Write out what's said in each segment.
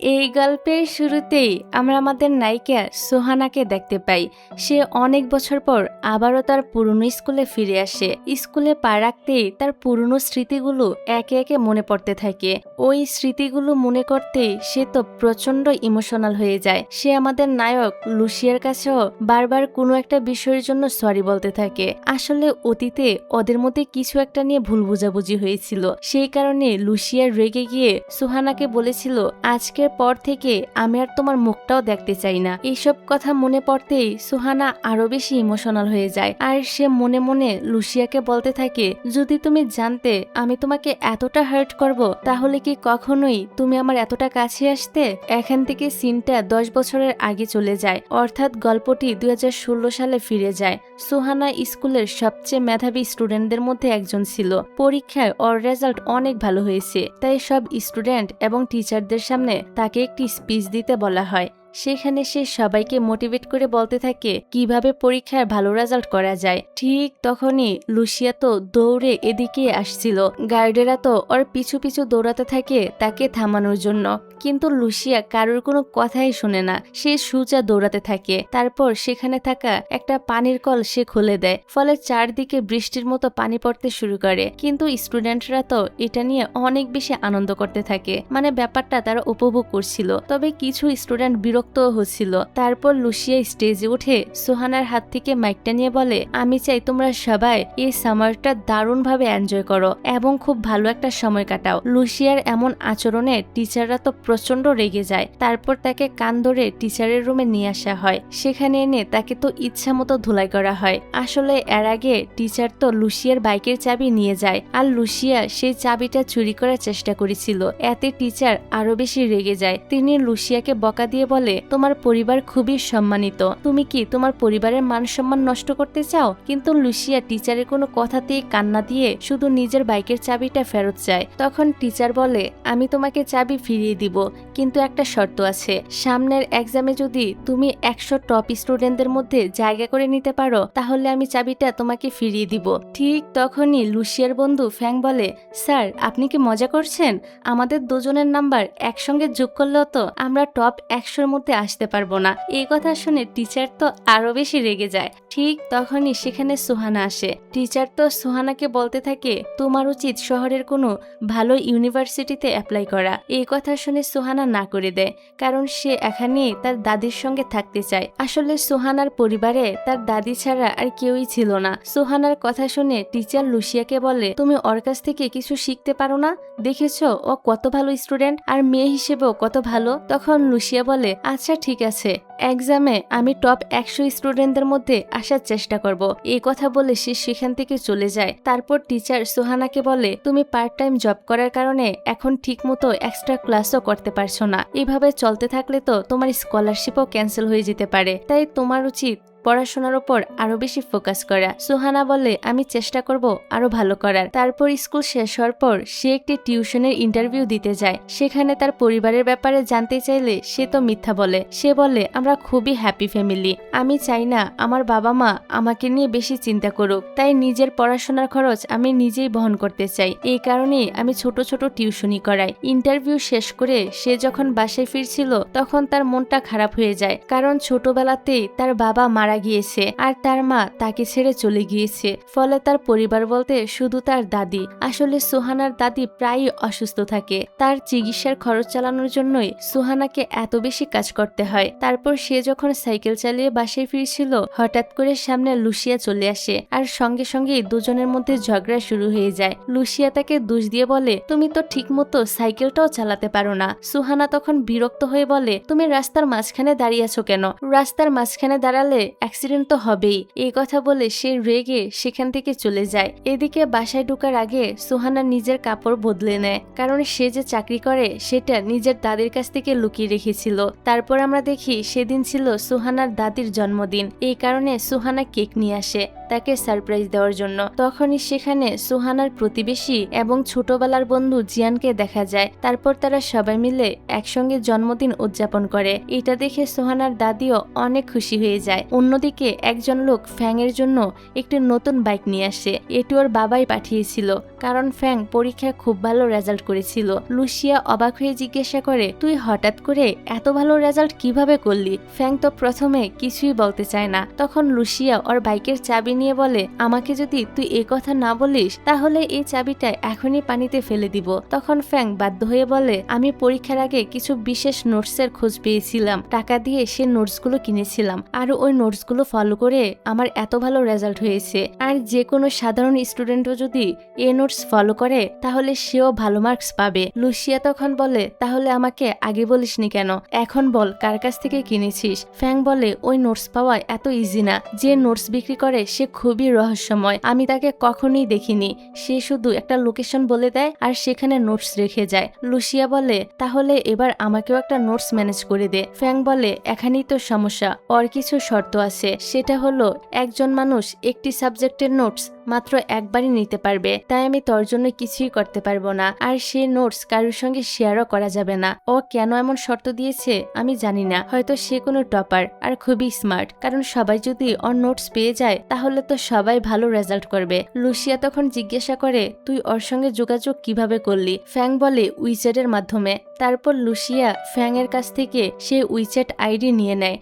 এই গল্পের শুরুতেই আমরা আমাদের নায়িকা সোহানাকে দেখতে পাই। সে অনেক বছর পর আবারও তার পুরনো স্কুলে ফিরে আসে। স্কুলে পা রাখতেই তার পুরনো স্মৃতিগুলো একে একে মনে পড়তে থাকে। ওই স্মৃতিগুলো মনে করতেই সে তো প্রচন্ড ইমোশনাল হয়ে যায়। সে আমাদের নায়ক লুসিয়ার কাছেও বারবার কোনো একটা বিষয়ের জন্য সরি বলতে থাকে। আসলে অতীতে ওদের মধ্যে কিছু একটা নিয়ে ভুল বোঝাবুঝি হয়েছিল, সেই কারণে লুসিয়ার রেগে গিয়ে সোহানাকে বলেছিল, আজকের পর থেকে আমি আর তোমার মুখটাও দেখতে চাই না। এইসব কথা মনে পড়তেই সোহানা আরো বেশি ইমোশনাল হয়ে যায়। আর সে মনে মনে লুসিয়াকে বলতে থাকে, যদি তুমি জানতে আমি তোমাকে এতটা হার্ট করব, তাহলে কি কখনোই তুমি আমার এতটা কাছে আসতে। এখান থেকে সিনটা 10 বছরের আগে চলে যায়, অর্থাৎ গল্পটি 2016 সালে ফিরে যায়। সোহানা স্কুলের সবচেয়ে মেধাবী স্টুডেন্টদের মধ্যে একজন ছিল। পরীক্ষায় ওর রেজাল্ট অনেক ভালো হয়েছে, তাই সব স্টুডেন্ট এবং টিচারদের সামনে তাকে একটি স্পিচ দিতে বলা হয়। সেখানে সে সবাইকে মোটিভেট করে বলতে থাকে কিভাবে পরীক্ষায় ভালো রেজাল্ট করা যায়। ঠিক তখনই লুসিয়া তো দৌড়ে এদিকে আসছিল। গার্ডেরা তো ওর পিছু পিছু দৌড়াতে থাকে তাকে থামানোর জন্য, কিন্তু লুসিয়া কারোর কোনো কথাই শুনে না। সে সোজা দৌড়াতে থাকে। তারপর সেখানে থাকা একটা পানির কল সে খুলে দেয়, ফলে চারদিকে বৃষ্টির মতো পানি পড়তে শুরু করে। কিন্তু স্টুডেন্টরা তো এটা নিয়ে অনেক বেশি আনন্দ করতে থাকে, মানে ব্যাপারটা তারা উপভোগ করছিল। তবে কিছু স্টুডেন্ট বিরক্ত হচ্ছিল। তারপর লুসিয়া স্টেজে উঠে সোহানার হাত থেকে মাইকটা নিয়ে বলে, আমি চাই তোমরা সবাই এই সামারটা দারুণভাবে এনজয় করো এবং খুব ভালো একটা সময় কাটাও। লুসিয়ার এমন আচরণে টিচাররা তো প্রচন্ড রেগে যায়। তারপর তাকে কান ধরে টিচারের রুমে নিয়ে আসা হয়। সেখানে এনে তাকে তো ইচ্ছা মতো ধুলাই করা হয়। আসলে এর আগে টিচার তো লুসিয়ার বাইকের চাবি নিয়ে যায়, আর লুসিয়া সেই চাবিটা চুরি করার চেষ্টা করেছিল। এতে টিচার আরো বেশি রেগে যায়। তিনি লুসিয়াকে বকা দিয়ে বলে, তোমার পরিবার খুবই সম্মানিত, তুমি কি তোমার পরিবারের মান সম্মান নষ্ট করতে চাও? কিন্তু লুসিয়া টিচারের কোনো কথাতেই কান্না দিয়ে শুধু নিজের বাইকের চাবিটা ফেরত চায়। তখন টিচার বলে, আমি তোমাকে চাবি ফিরিয়ে দিব, কিন্তু একটা শর্ত আছে। সামনের এক্সামে যদি তুমি 100 টপ স্টুডেন্টদের মধ্যে জায়গা করে নিতে পারো, তাহলে আমি চাবিটা তোমাকে ফিরিয়ে দিব। ঠিক তখনই লুসিয়ার বন্ধু ফ্যাং বলে, স্যার আপনি কি মজা করছেন? আমাদের দুজনের নাম্বার একসঙ্গে যোগ করলেও তো আমরা টপ 100-র মধ্যে আসতে পারবো না। এই কথা শুনে টিচার তো আরো বেশি রেগে যায়। ঠিক তখনই সেখানে সোহানা আসে। টিচার তো সোহানাকে বলতে থাকে, তোমার উচিত শহরের কোনো ভালো ইউনিভার্সিটিতে অ্যাপ্লাই করা। এই কথা শুনে সোহানা না করে দেয়, কারণ সে এখানেই তার দাদির সঙ্গে থাকতে চায়। আসলে সোহানার পরিবারে তার দাদি ছাড়া আর কেউই ছিল না। সোহানার কথা শুনে টিচার লুসিয়াকে বলে, তুমি ওর কাছ থেকে কিছু শিখতে পারো না? দেখেছো ও কত ভালো স্টুডেন্ট, আর মেয়ে হিসেবেও কত ভালো। তখন লুসিয়া বলে, আচ্ছা ঠিক আছে, এক্সামে আমি টপ 100 স্টুডেন্টদের মধ্যে আসার চেষ্টা করব। এই কথা বলে সে সেখান থেকে চলে যায়। তারপর টিচার সোহানাকে বলে, তুমি পার্ট টাইম জব করার কারণে এখন ঠিক মতো এক্সট্রা ক্লাসও করতে পারছো না। এভাবে চলতে থাকলে তো তোমার স্কলারশিপও ক্যান্সেল হয়ে যেতে পারে, তাই তোমার উচিত পড়াশোনার উপর আরো বেশি ফোকাস করা। সোহানা বলে, আমি চেষ্টা করব আরো ভালো করার। তারপর স্কুল শেষ হওয়ার পর সে একটি টিউশনের ইন্টারভিউ দিতে যায়। সেখানে তার পরিবারের ব্যাপারে জানতে চাইলে সে তো মিথ্যা বলে। সে বলে, আমরা খুবই হ্যাপি ফ্যামিলি, আমি চাই না আমার বাবা মা আমাকে নিয়ে বেশি চিন্তা করুক, তাই নিজের পড়াশোনার খরচ আমি নিজেই বহন করতে চাই। এই কারণেই আমি ছোট ছোট টিউশনি করাই। ইন্টারভিউ শেষ করে সে যখন বাসায় ফিরছিল, তখন তার মনটা খারাপ হয়ে যায়, কারণ ছোটবেলাতেই তার বাবা মারা গিয়েছে আর তার মা তাকে ছেড়ে চলে গিয়েছে। ফলে তার পরিবার বলতে শুধু তার দাদি। আসলে সোহানার দাদি প্রায়ই অসুস্থ থাকে। তার চিকিৎসার খরচ চালানোর জন্যই সোহানাকে এত বেশি কাজ করতে হয়। তারপর সে যখন সাইকেল চালিয়ে বাসায় ফিরছিল, হঠাৎ করে সামনে লুসিয়া চলে আসে, আর সঙ্গে সঙ্গেই দুজনের মধ্যে ঝগড়া শুরু হয়ে যায়। লুসিয়া তাকে দোষ দিয়ে বলে, তুমি তো ঠিক মতো সাইকেলটাও চালাতে পারো না। সোহানা তখন বিরক্ত হয়ে বলে, তুমি রাস্তার মাঝখানে দাঁড়িয়ে আছো কেন? রাস্তার মাঝখানে দাঁড়ালে অ্যাক্সিডেন্ট তো হবেই। এই কথা বলে সে রেগে সেখান থেকে চলে যায়। এদিকে বাসায় ঢোকার আগে সোহানা নিজের কাপড় বদলে নেয়, কারণ সে যে চাকরি করে সেটা নিজের দাদির কাছ থেকে লুকিয়ে রেখেছিল। তারপর আমরা দেখি সেদিন ছিল সোহানার দাদির জন্মদিন। এই কারণে সোহানা কেক নিয়ে আসে তাকে সারপ্রাইজ দেওয়ার জন্য। তখনই সেখানে সোহানার প্রতিবেশী এবং ছোটবেলার বন্ধু জিয়ানকে দেখা যায়। তারপর তারা সবাই মিলে একসঙ্গে জন্মদিন উদযাপন করে। এটা দেখে সোহানার দাদিও অনেক খুশি হয়ে যায়। অন্যদিকে একজন লোক ফ্যাং এর জন্য একটি নতুন বাইক নিয়ে আসে। এটি ওর বাবাই পাঠিয়েছিল, কারণ ফ্যাং পরীক্ষায় খুব ভালো রেজাল্ট করেছিল। লুসিয়া অবাক হয়ে জিজ্ঞাসা করে, তুই হঠাৎ করে এত ভালো রেজাল্ট কিভাবে করলি? ফ্যাং তো প্রথমে কিছুই বলতে চায় না। তখন লুসিয়া ওর বাইকের চাবি নিয়ে বলে, আমাকে যদি তুই এই কথা না বলিস তাহলে এই চাবিটা এখনই পানিতে ফেলে দিব। তখন ফ্যাং বাধ্য হয়ে বলে, আমি পরীক্ষার আগে কিছু বিশেষ নোটসের খোঁজ পেয়েছিলাম, টাকা দিয়ে সে নোটসগুলো কিনেছিলাম, আর ওই নোটসগুলো ফলো করে আমার এত ভালো রেজাল্ট হয়েছে। আর যে কোনো সাধারণ স্টুডেন্টও যদি এই নোটস ফলো করে তাহলে সেও ভালো মার্কস পাবে। লুসিয়া তখন বলে, তাহলে আমাকে আগে বলিসনি কেন? এখন বল কার কাছ থেকে কিনেছিস? ফ্যাং বলে, ওই নোটস পাওয়া এত ইজি না। যে নোটস বিক্রি করে সে খুবই রহস্যময়, আমি তাকে কখনোই দেখিনি। সে শুধু একটা লোকেশন বলে দেয় আর সেখানে নোটস রেখে যায়। লুসিয়া বলে, তাহলে এবার আমাকেও একটা নোটস ম্যানেজ করে দে। ফ্যাং বলে, এখানেই তো সমস্যা, ওর কিছু শর্ত আছে। সেটা হলো একজন মানুষ একটি সাবজেক্টের নোটস মাত্র একবারই নিতে পারবে, তাই আমি তোর জন্য কিছুই করতে পারবো না। আর সে নোটস কারোর সঙ্গে শেয়ারও করা যাবে না। ও কেন এমন শর্ত দিয়েছে আমি জানি না, হয়তো সে কোনো টপার আর খুবই স্মার্ট, কারণ সবাই যদি ওর নোটস পেয়ে যায় তাহলে তো সবাই ভালো রেজাল্ট করবে। লুসিয়া তখন জিজ্ঞাসা করে, তুই ওর সঙ্গে যোগাযোগ কিভাবে করলি? ফ্যাং বলে, উইচ্যাটের মাধ্যমে। তারপর লুসিয়া ফ্যাং এর কাছ থেকে সে উইচ্যাট আইডি নিয়ে নেয়।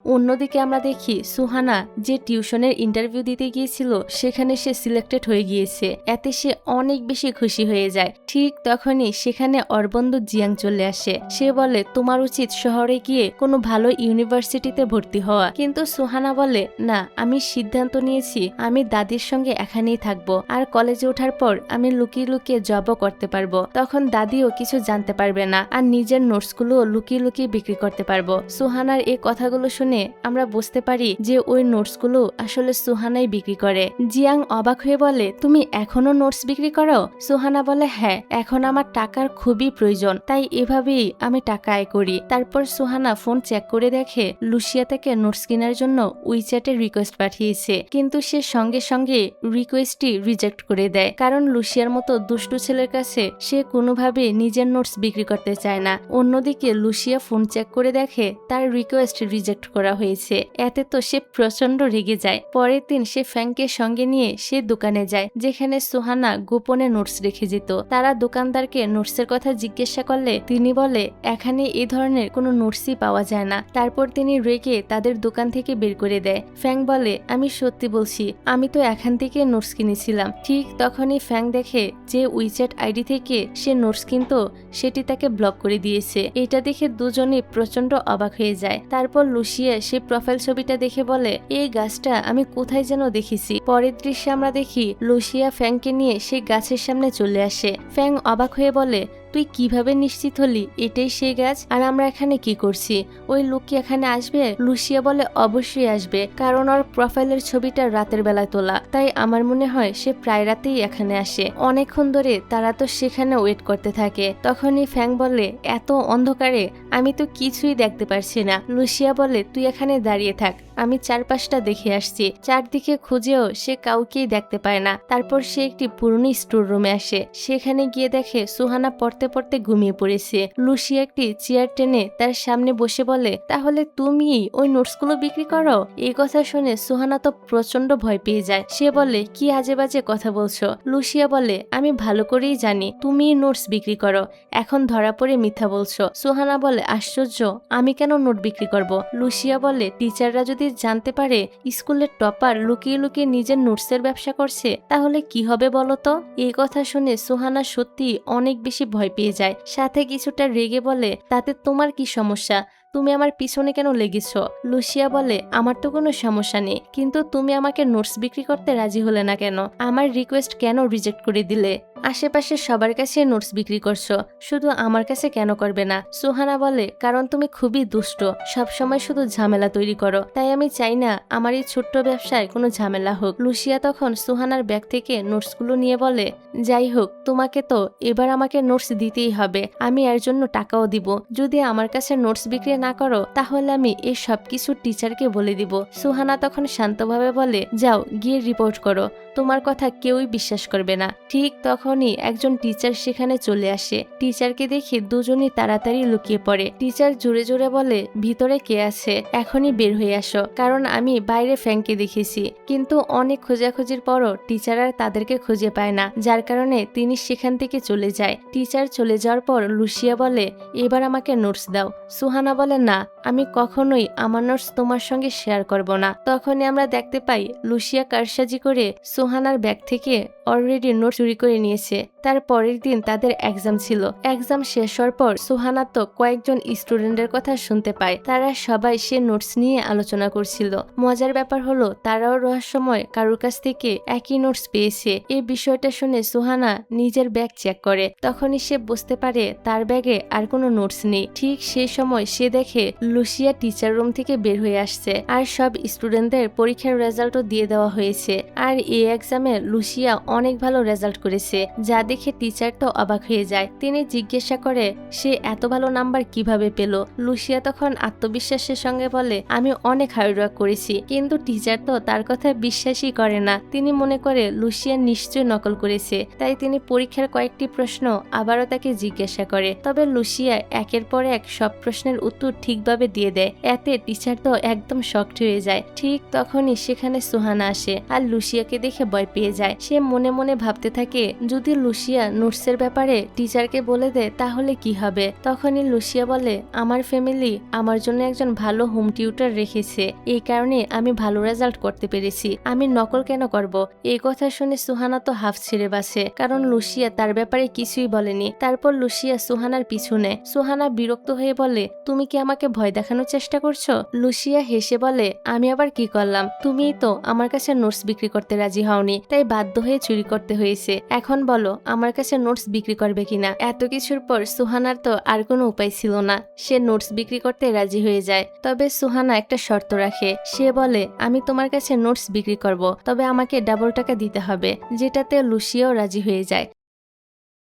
অন্যদিকে আমরা দেখি সুহানা যে টিউশনের ইন্টারভিউ দিতে গিয়েছিল সেখানে সে সিলেক্টেড হয়ে গিয়েছে। এতে সে অনেক বেশি খুশি হয়ে যায়। ঠিক তখনই সেখানে ওর বন্ধু জিয়াং চলে আসে। সে বলে, তোমার উচিত শহরে গিয়ে কোনো ভালো ইউনিভার্সিটিতে ভর্তি হওয়া। কিন্তু সুহানা বলে, না, আমি সিদ্ধান্ত নিয়েছি আমি দাদির সঙ্গে এখানেই থাকবো, আর কলেজে ওঠার পর আমি লুকিয়ে লুকিয়ে জবও করতে পারবো। তখন দাদিও কিছু জানতে পারবে না, আর নিজের নোটসগুলো লুকিয়ে লুকিয়ে বিক্রি করতে পারবো। সুহানার এই কথাগুলো শুনে আমরা বুঝতে পারি যে ওই নোটসগুলো আসলে সুহানাই বিক্রি করে। জিয়াং অবাক হয়ে বলে, তুমি এখনো নোটস বিক্রি করো? সুহানা বলে, হ্যাঁ, এখন আমার টাকার খুবই প্রয়োজন, তাই এভাবেই আমি টাকা আয় করি। তারপর সুহানা ফোন চেক করে দেখে লুসিয়া থেকে নোটস কেনার জন্য উইচ্যাটে রিকোয়েস্ট পাঠিয়েছে, কিন্তু সে সঙ্গে সঙ্গে রিকোয়েস্টটি রিজেক্ট করে দেয়, কারণ লুসিয়ার মতো দুষ্টু ছেলের কাছে সে কোনোভাবে নিজের নোটস বিক্রি করতে চায় না। অন্যদিকে লুসিয়া ফোন চেক করে দেখে তার রিকোয়েস্ট রিজেক্ট করা হয়েছে। এতে তো সে প্রচন্ড রেগে যায়। পরের দিন সে ফ্যাংকে সঙ্গে নিয়ে সে দোকানে যায় যেখানে সুহানা গোপনে নোটস রেখে যেত। তারা দোকানদারকে নোটসের কথা জিজ্ঞাসা করলে তিনি বলে, এখানে এই ধরনের কোনো নোটসই পাওয়া যায় না। তারপর তিনি রেগে তাদের দোকান থেকে বের করে দেয়। ফ্যাং বলে, আমি সত্যি বলছি, আমি তো এখান থেকে নোটস কিনেছিলাম। ঠিক তখনই ফ্যাং দেখে যে উইচ্যাট আইডি থেকে সে নোটস কিনতো সেটি তাকে ব্লক করে দিয়েছে। এটা দেখে দুজনে প্রচন্ড অবাক হয়ে যায়। তারপর লুসিয়া সে প্রোফাইল ছবিটা দেখে বলে, এই গাছটা আমি কোথায় যেন দেখেছি। পরের দৃশ্যে আমরা দেখি লুসিয়া ফ্যাংকে নিয়ে সে গাছের সামনে চলে আসে। ফ্যাং অবাক হয়ে বলে, তুই কিভাবে নিশ্চিত হলি এটাই সেই গাছ? আর আমরা এখানে কি করছি? ওই লোক কি এখানে আসবে? লুসিয়া বলে, অবশ্যই আসবে, কারণ ওর প্রোফাইলের ছবিটা রাতের বেলায় তোলা, তাই আমার মনে হয় সে প্রায় রাতেই এখানে আসে। অনেকক্ষণ ধরে তারা তো সেখানে ওয়েট করতে থাকে। তখনই ফ্যাং বলে, এত অন্ধকারে আমি তো কিছুই দেখতে পারছি না। লুসিয়া বলে, তুই এখানে দাঁড়িয়ে থাক, আমি চারপাশটা দেখে আসছি। চারদিকে খুঁজেও সে কাউকেই দেখতে পায় না। তারপর সে একটি পুরনো স্টোর রুমে আসে। সেখানে গিয়ে দেখে সুহানা পড়তে পড়তে ঘুমিয়ে পড়েছে। লুসিয়া একটি চেয়ার টেনে তার সামনে বসে বলে, তাহলে তুমি ওই নোটসগুলো বিক্রি করো? এই কথা শুনে সুহানা তো প্রচন্ড ভয় পেয়ে যায়। সে বলে, কি আজে বাজে কথা বলছো? লুসিয়া বলে, আমি ভালো করেই জানি তুমি নোটস বিক্রি করো, এখন ধরা পড়ে মিথ্যা বলছো। সুহানা বলে, আশ্চর্য, আমি কেন নোট বিক্রি করব? লুসিয়া বলে, টিচাররা যদি জানতে পারে স্কুলের টপার লুকিয়ে লুকিয়ে নিজের নোটসের ব্যবসা করছে তাহলে কি হবে বলো তো? এই কথা শুনে সুহানা সত্যি অনেক বেশি ভয় পেয়ে যায়। সাথে কিছুটা রেগে বলে, তাতে তোমার কি সমস্যা? তুমি আমার পিছনে কেন লেগেছ? লুসিয়া বলে, আমার তো কোনো সমস্যা নেই, কিন্তু তুমি আমাকে নোটস বিক্রি করতে রাজি হলে না কেন? আমার রিকোয়েস্ট কেন রিজেক্ট করে দিলে? আশেপাশে সবার কাছে নোটস বিক্রি করছো, শুধু আমার কাছে কেন করবে না? সুহানা বলে, কারণ তুমি খুবই দুষ্ট, সবসময় শুধু ঝামেলা তৈরি করো, তাই আমি চাই না আমার এই ছোট্ট ব্যবসায় কোনো ঝামেলা হোক। লুসিয়া তখন সুহানার ব্যাগ থেকে নোটসগুলো নিয়ে বলে, যাই হোক, তোমাকে তো এবার আমাকে নোটস দিতেই হবে, আমি এর জন্য টাকাও দিব। যদি আমার কাছে নোটস বিক্রি না করো তাহলে আমি এই সবকিছু টিচারকে বলে দিব। সুহানা তখন শান্তভাবে বলে, যাও গিয়ে রিপোর্ট করো, তোমার কথা কেউই বিশ্বাস করবে না। ঠিক তখন তখনই একজন টিচার সেখানে চলে আসে। টিচারকে দেখে দুজনই তাড়াতাড়ি লুকিয়ে পড়ে। টিচার জোরে জোরে বলে, ভিতরে কে আছে? এখনই বের হয়ে আসো, কারণ আমি বাইরে ফ্যাংকে দেখেছি। কিন্তু অনেক খোঁজাখুঁজির পরও টিচার আর তাদেরকে খুঁজে পায় না, যার কারণে তিনি সেখান থেকে চলে যায়। টিচার চলে যাওয়ার পর লুসিয়া বলে, এবার আমাকে নোটস দাও। সুহানা বলে, না, আমি কখনোই আমার নোটস তোমার সঙ্গে শেয়ার করব না। তখনই আমরা দেখতে পাই লুসিয়া কারসাজি করে সুহানার ব্যাগ থেকে অলরেডি নোট চুরি করে নিয়েছে। তার পরের দিন তাদের এক্সাম ছিল। এক্সাম শেষ হওয়ার পর সুহানা তো কয়েকজন স্টুডেন্টের কথা শুনতে পায়। তারা সবাই সে নোটস নিয়ে আলোচনা করছিল। মজার ব্যাপার হলো তারাও রহস্যময় কারোর কাছ থেকে একই নোটস পেয়েছে। এই বিষয়টা শুনে সুহানা নিজের ব্যাগ চেক করে। তখনই সে বুঝতে পারে তার ব্যাগে আর কোনো নোটস নেই। ঠিক সেই সময় সে দেখে লুসিয়া টিচার রুম থেকে বের হয়ে আসছে, আর সব স্টুডেন্টদের পরীক্ষার রেজাল্টও দিয়ে দেওয়া হয়েছে। আর এই এক্সামে লুসিয়া অনেক ভালো রেজাল্ট করেছে, যা দেখে টিচার তো অবাক হয়ে যায়। তিনি জিজ্ঞাসা করে সে এত ভালো নাম্বার কিভাবে পেল। লুসিয়া তখন আত্মবিশ্বাসের সঙ্গে বলে, আমি অনেক হার্ডওয়ার্ক করেছি। কিন্তু টিচার তো তার কথা বিশ্বাসই করে না। তিনি মনে করে লুসিয়া নিশ্চয় নকল করেছে। তাই তিনি পরীক্ষার কয়েকটি প্রশ্ন আবারও তাকে জিজ্ঞাসা করে। তবে লুসিয়া একের পর এক সব প্রশ্নের উত্তর ঠিকভাবে দিয়ে দেয়। এতে টিচার তো একদম শকড হয়ে যায়। ঠিক তখনই সেখানে সুহানা আসে, আর লুসিয়াকে দেখে ভয় পেয়ে যায়। সে মনে মনে ভাবতে থাকে, যদি লুসিয়া নোটসের ব্যাপারে টিচারকে বলে দেয় তাহলে কি হবে। তখনই লুসিয়া বলে, আমার ফ্যামিলি আমার জন্য একজন ভালো হোম টিউটর রেখেছে, এই কারণে আমি ভালো রেজাল্ট করতে পেরেছি। আমি নকল কেন করব? এই কথা শুনে সুহানা তো হাফ ছেড়ে বাসে, কারণ লুসিয়া তার ব্যাপারে কিছুই বলেনি। তারপর লুসিয়া সুহানার পিছু নেয়। সুহানা বিরক্ত হয়ে বলে, তুমি কি আমাকে ভয় দেখানোর চেষ্টা করছো? লুসিয়া হেসে বলে, আমি আবার কি করলাম? তুমিই তো আমার কাছে নোটস বিক্রি করতে রাজি হওনি, তাই বাধ্য হয়ে চুরি করতে হয়েছে। এখন বলো আমার কাছে নোটস বিক্রি করবে কিনা? এত কিছুর পর সুহানার তো আর কোনো উপায় ছিল না। সে নোটস বিক্রি করতে রাজি হয়ে যায়। তবে সুহানা একটা শর্ত রাখে। সে বলে, আমি তোমার কাছে নোটস বিক্রি করব, তবে আমাকে ডাবল টাকা দিতে হবে, যেটাতে লুসিয়াও রাজি হয়ে যায়।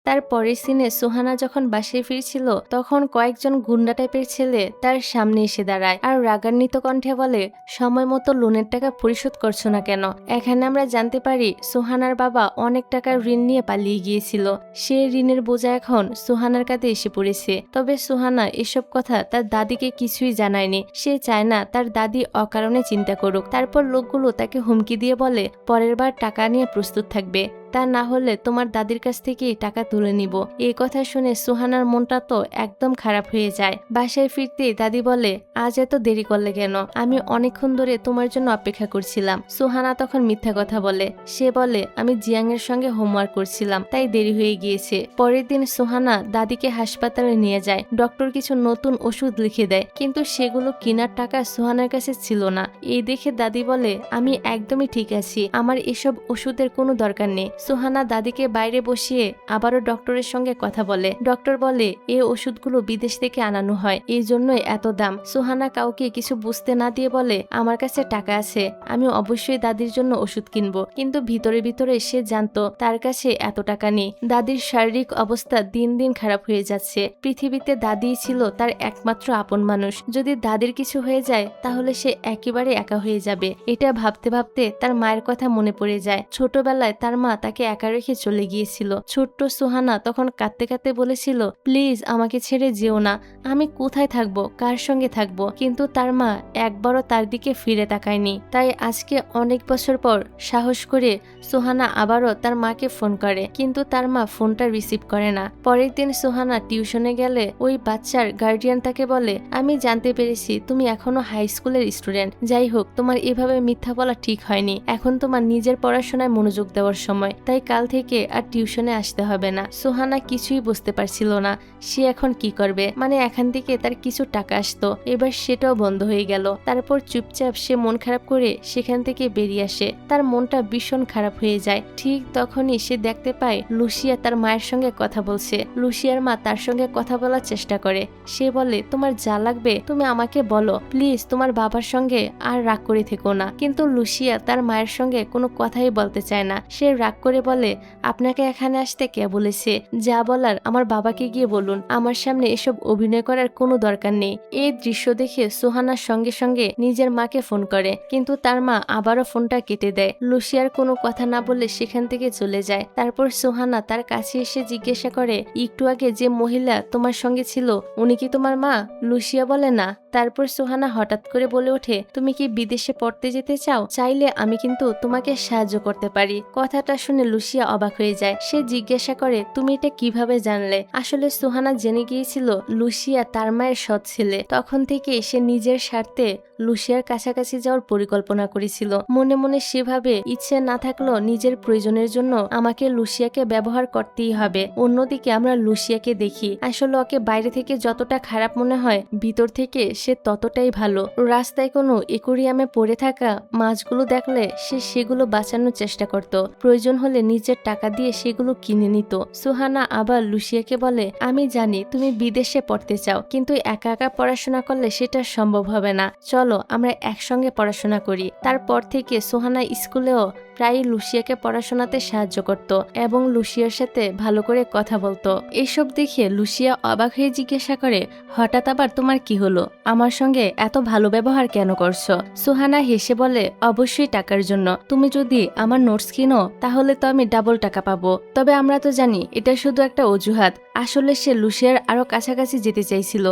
তার পরের সিনে সুহানা যখন বাসায় ফিরছিল, তখন কয়েকজন গুন্ডা টাইপের ছেলে তার সামনে এসে দাঁড়ায়, আর রাগান্বিত কণ্ঠে বলে, সময় মতো লোনের টাকা পরিশোধ করছো না কেন? এখানে আমরা জানতে পারি সুহানার বাবা অনেক টাকার ঋণ নিয়ে পালিয়ে গিয়েছিল। সে ঋণের বোঝা এখন সুহানার কাঁধে এসে পড়েছে। তবে সুহানা এসব কথা তার দাদিকে কিছুই জানায়নি। সে চায় না তার দাদি অকারণে চিন্তা করুক। তারপর লোকগুলো তাকে হুমকি দিয়ে বলে, পরের বার টাকা নিয়ে প্রস্তুত থাকবে, তা না হলে তোমার দাদির কাছ থেকেই টাকা তুলে নিব। এই কথা শুনে সুহানার মনটা তো একদম খারাপ হয়ে যায়। বাসায় ফিরতে দাদি বলে, আজ এত দেরি করলে কেন? আমি অনেকক্ষণ ধরে তোমার জন্য অপেক্ষা করছিলাম। সুহানা তখন মিথ্যা কথা বলে। সে বলে, আমি জিয়াং এর সঙ্গে হোমওয়ার্ক করছিলাম, তাই দেরি হয়ে গিয়েছে। পরের দিন সুহানা দাদিকে হাসপাতালে নিয়ে যায়। ডক্টর কিছু নতুন ওষুধ লিখে দেয়, কিন্তু সেগুলো কেনার টাকা সুহানার কাছে ছিল না। এই দেখে দাদি বলে, আমি একদমই ঠিক আছি, আমার এসব ওষুধের কোনো দরকার নেই। সুহানা দাদিকে বাইরে বসিয়ে আবারও ডক্টরের সঙ্গে কথা বলে। ডক্টর বলে, এই ওষুধগুলো বিদেশ থেকে আনানো হয়, এই জন্যই এত দাম। সুহানা কাউকে কিছু বুঝতে না দিয়ে বলে, আমার কাছে টাকা আছে, আমি অবশ্যই দাদির জন্য ওষুধ কিনবো। কিন্তু ভিতরে ভিতরে সে জানতো তার কাছে এত টাকা নেই। দাদির শারীরিক অবস্থা দিন দিন খারাপ হয়ে যাচ্ছে। পৃথিবীতে দাদিই ছিল তার একমাত্র আপন মানুষ। যদি দাদির কিছু হয়ে যায় তাহলে সে একেবারে একা হয়ে যাবে। এটা ভাবতে ভাবতে তার মায়ের কথা মনে পড়ে যায়। ছোটবেলায় তার মা তাকে একা রেখে চলে গিয়েছিল। ছোট্ট সুহানা তখন কাঁদতে কাঁদতে বলেছিল, প্লিজ আমাকে ছেড়ে যেও না, আমি কোথায় থাকবো, কার সঙ্গে থাকবো? কিন্তু তার মা একবারও তার দিকে ফিরে তাকায়নি। তাই আজকে অনেক বছর পর সাহস করে সুহানা আবারও তার মাকে ফোন করে, কিন্তু তার মা ফোনটা রিসিভ করে না। পরের দিন সুহানা টিউশনে গেলে ওই বাচ্চার গার্ডিয়ান তাকে বলে, আমি জানতে পেরেছি তুমি এখনো হাই স্কুলের স্টুডেন্ট। যাই হোক, তোমার এভাবে মিথ্যা বলা ঠিক হয়নি। এখন তোমার নিজের পড়াশোনায় মনোযোগ দেওয়ার সময়, তাই কাল থেকে আর টিউশনে আসতে হবে না। সুহানা কিছুই বুঝতে পারছিল না সে এখন কি করবে। মানে এখান থেকে তার কিছু টাকা আসতো, এবার সেটাও বন্ধ হয়ে গেল। তারপর চুপচাপ সে মন খারাপ করে সেখান থেকে বেরিয়ে আসে। তার মনটা ভীষণ খারাপ হয়ে যায়। ঠিক তখনই সে দেখতে পায় লুসিয়া তার মায়ের সঙ্গে কথা বলছে। লুসিয়ার মা তার সঙ্গে কথা বলার চেষ্টা করে। সে বলে, তোমার যা লাগবে তুমি আমাকে বলো, প্লিজ তোমার বাবার সঙ্গে আর রাগ করে থেকো না। কিন্তু লুসিয়া তার মায়ের সঙ্গে কোনো কথাই বলতে চায় না। সে রাগ করে বলে, আপনাকে এখানে আসতে কে বলেছে? যা বলার আমার বাবাকে গিয়ে বলুন, আমার সামনে এসব অভিনয় করার কোনো দরকার নেই। এই দৃশ্য দেখে সুহানার সঙ্গে সঙ্গে নিজের মাকে ফোন করে, কিন্তু তার মা আবারও ফোনটা কেটে দেয়। লুসিয়ার কোনো কথা না বলে সেখান থেকে চলে যায়। তারপর সুহানা তার কাছে এসে জিজ্ঞাসা করে, একটু আগে যে মহিলা তোমার সঙ্গে ছিল উনি কি তোমার মা? লুসিয়া বলে না। তারপর সুহানা হঠাৎ করে বলে ওঠে, তুমি কি বিদেশে পড়তে যেতে চাও? চাইলে আমি কিন্তু তোমাকে সাহায্য করতে পারি। কথাটা শুনে লুসিয়া অবাক হয়ে যায়। সে জিজ্ঞাসা করে, তুমি এটা কিভাবে জানলে? আসলে সুহানা জেনে গিয়েছিল লুসিয়া তার মায়ের সৎ ছেলে। তখন থেকে সে নিজের স্বার্থে লুসিয়ার কাছাকাছি যাওয়ার পরিকল্পনা করেছিল। মনে মনে সেভাবে ইচ্ছে না থাকলেও নিজের প্রয়োজনের জন্য আমাকে লুসিয়াকে ব্যবহার করতেই হবে। অন্যদিকে আমরা লুসিয়াকে দেখি, আসলে ওকে বাইরে থেকে যতটা খারাপ মনে হয় ভিতর থেকে সে ততটাই ভালো। রাস্তায় কোনো একুরিয়ামে পড়ে থাকা মাছগুলো দেখলে সে সেগুলো বাঁচানোর চেষ্টা করত। প্রয়োজন হলে নিজের টাকা দিয়ে সেগুলো কিনে নিত। সুহানা আবার লুসিয়াকে বলে, আমি জানি তুমি বিদেশে পড়তে চাও, কিন্তু একা একা পড়াশোনা করলে সেটা সম্ভব হবে না। চলো আমরা একসঙ্গে পড়াশোনা করি। তারপর থেকে সুহানা স্কুলেও প্রায় লুসিয়াকে পড়াশোনাতে সাহায্য করত এবং লুসিয়ার সাথে ভালো করে কথা বলতো। এসব দেখে লুসিয়া অবাক হয়ে জিজ্ঞাসা করে, হঠাৎ আবার তোমার কি হলো? আমার সঙ্গে এত ভালো ব্যবহার কেন করছো? সুহানা হেসে বলে, অবশ্যই টাকার জন্য। তুমি যদি আমার নোটস কিনো তাহলে তো আমি ডাবল টাকা পাবো। তবে আমরা তো জানি এটা শুধু একটা অজুহাত। আসলে সে লুসিয়ার আরো কাছাকাছি যেতে চাইছিল।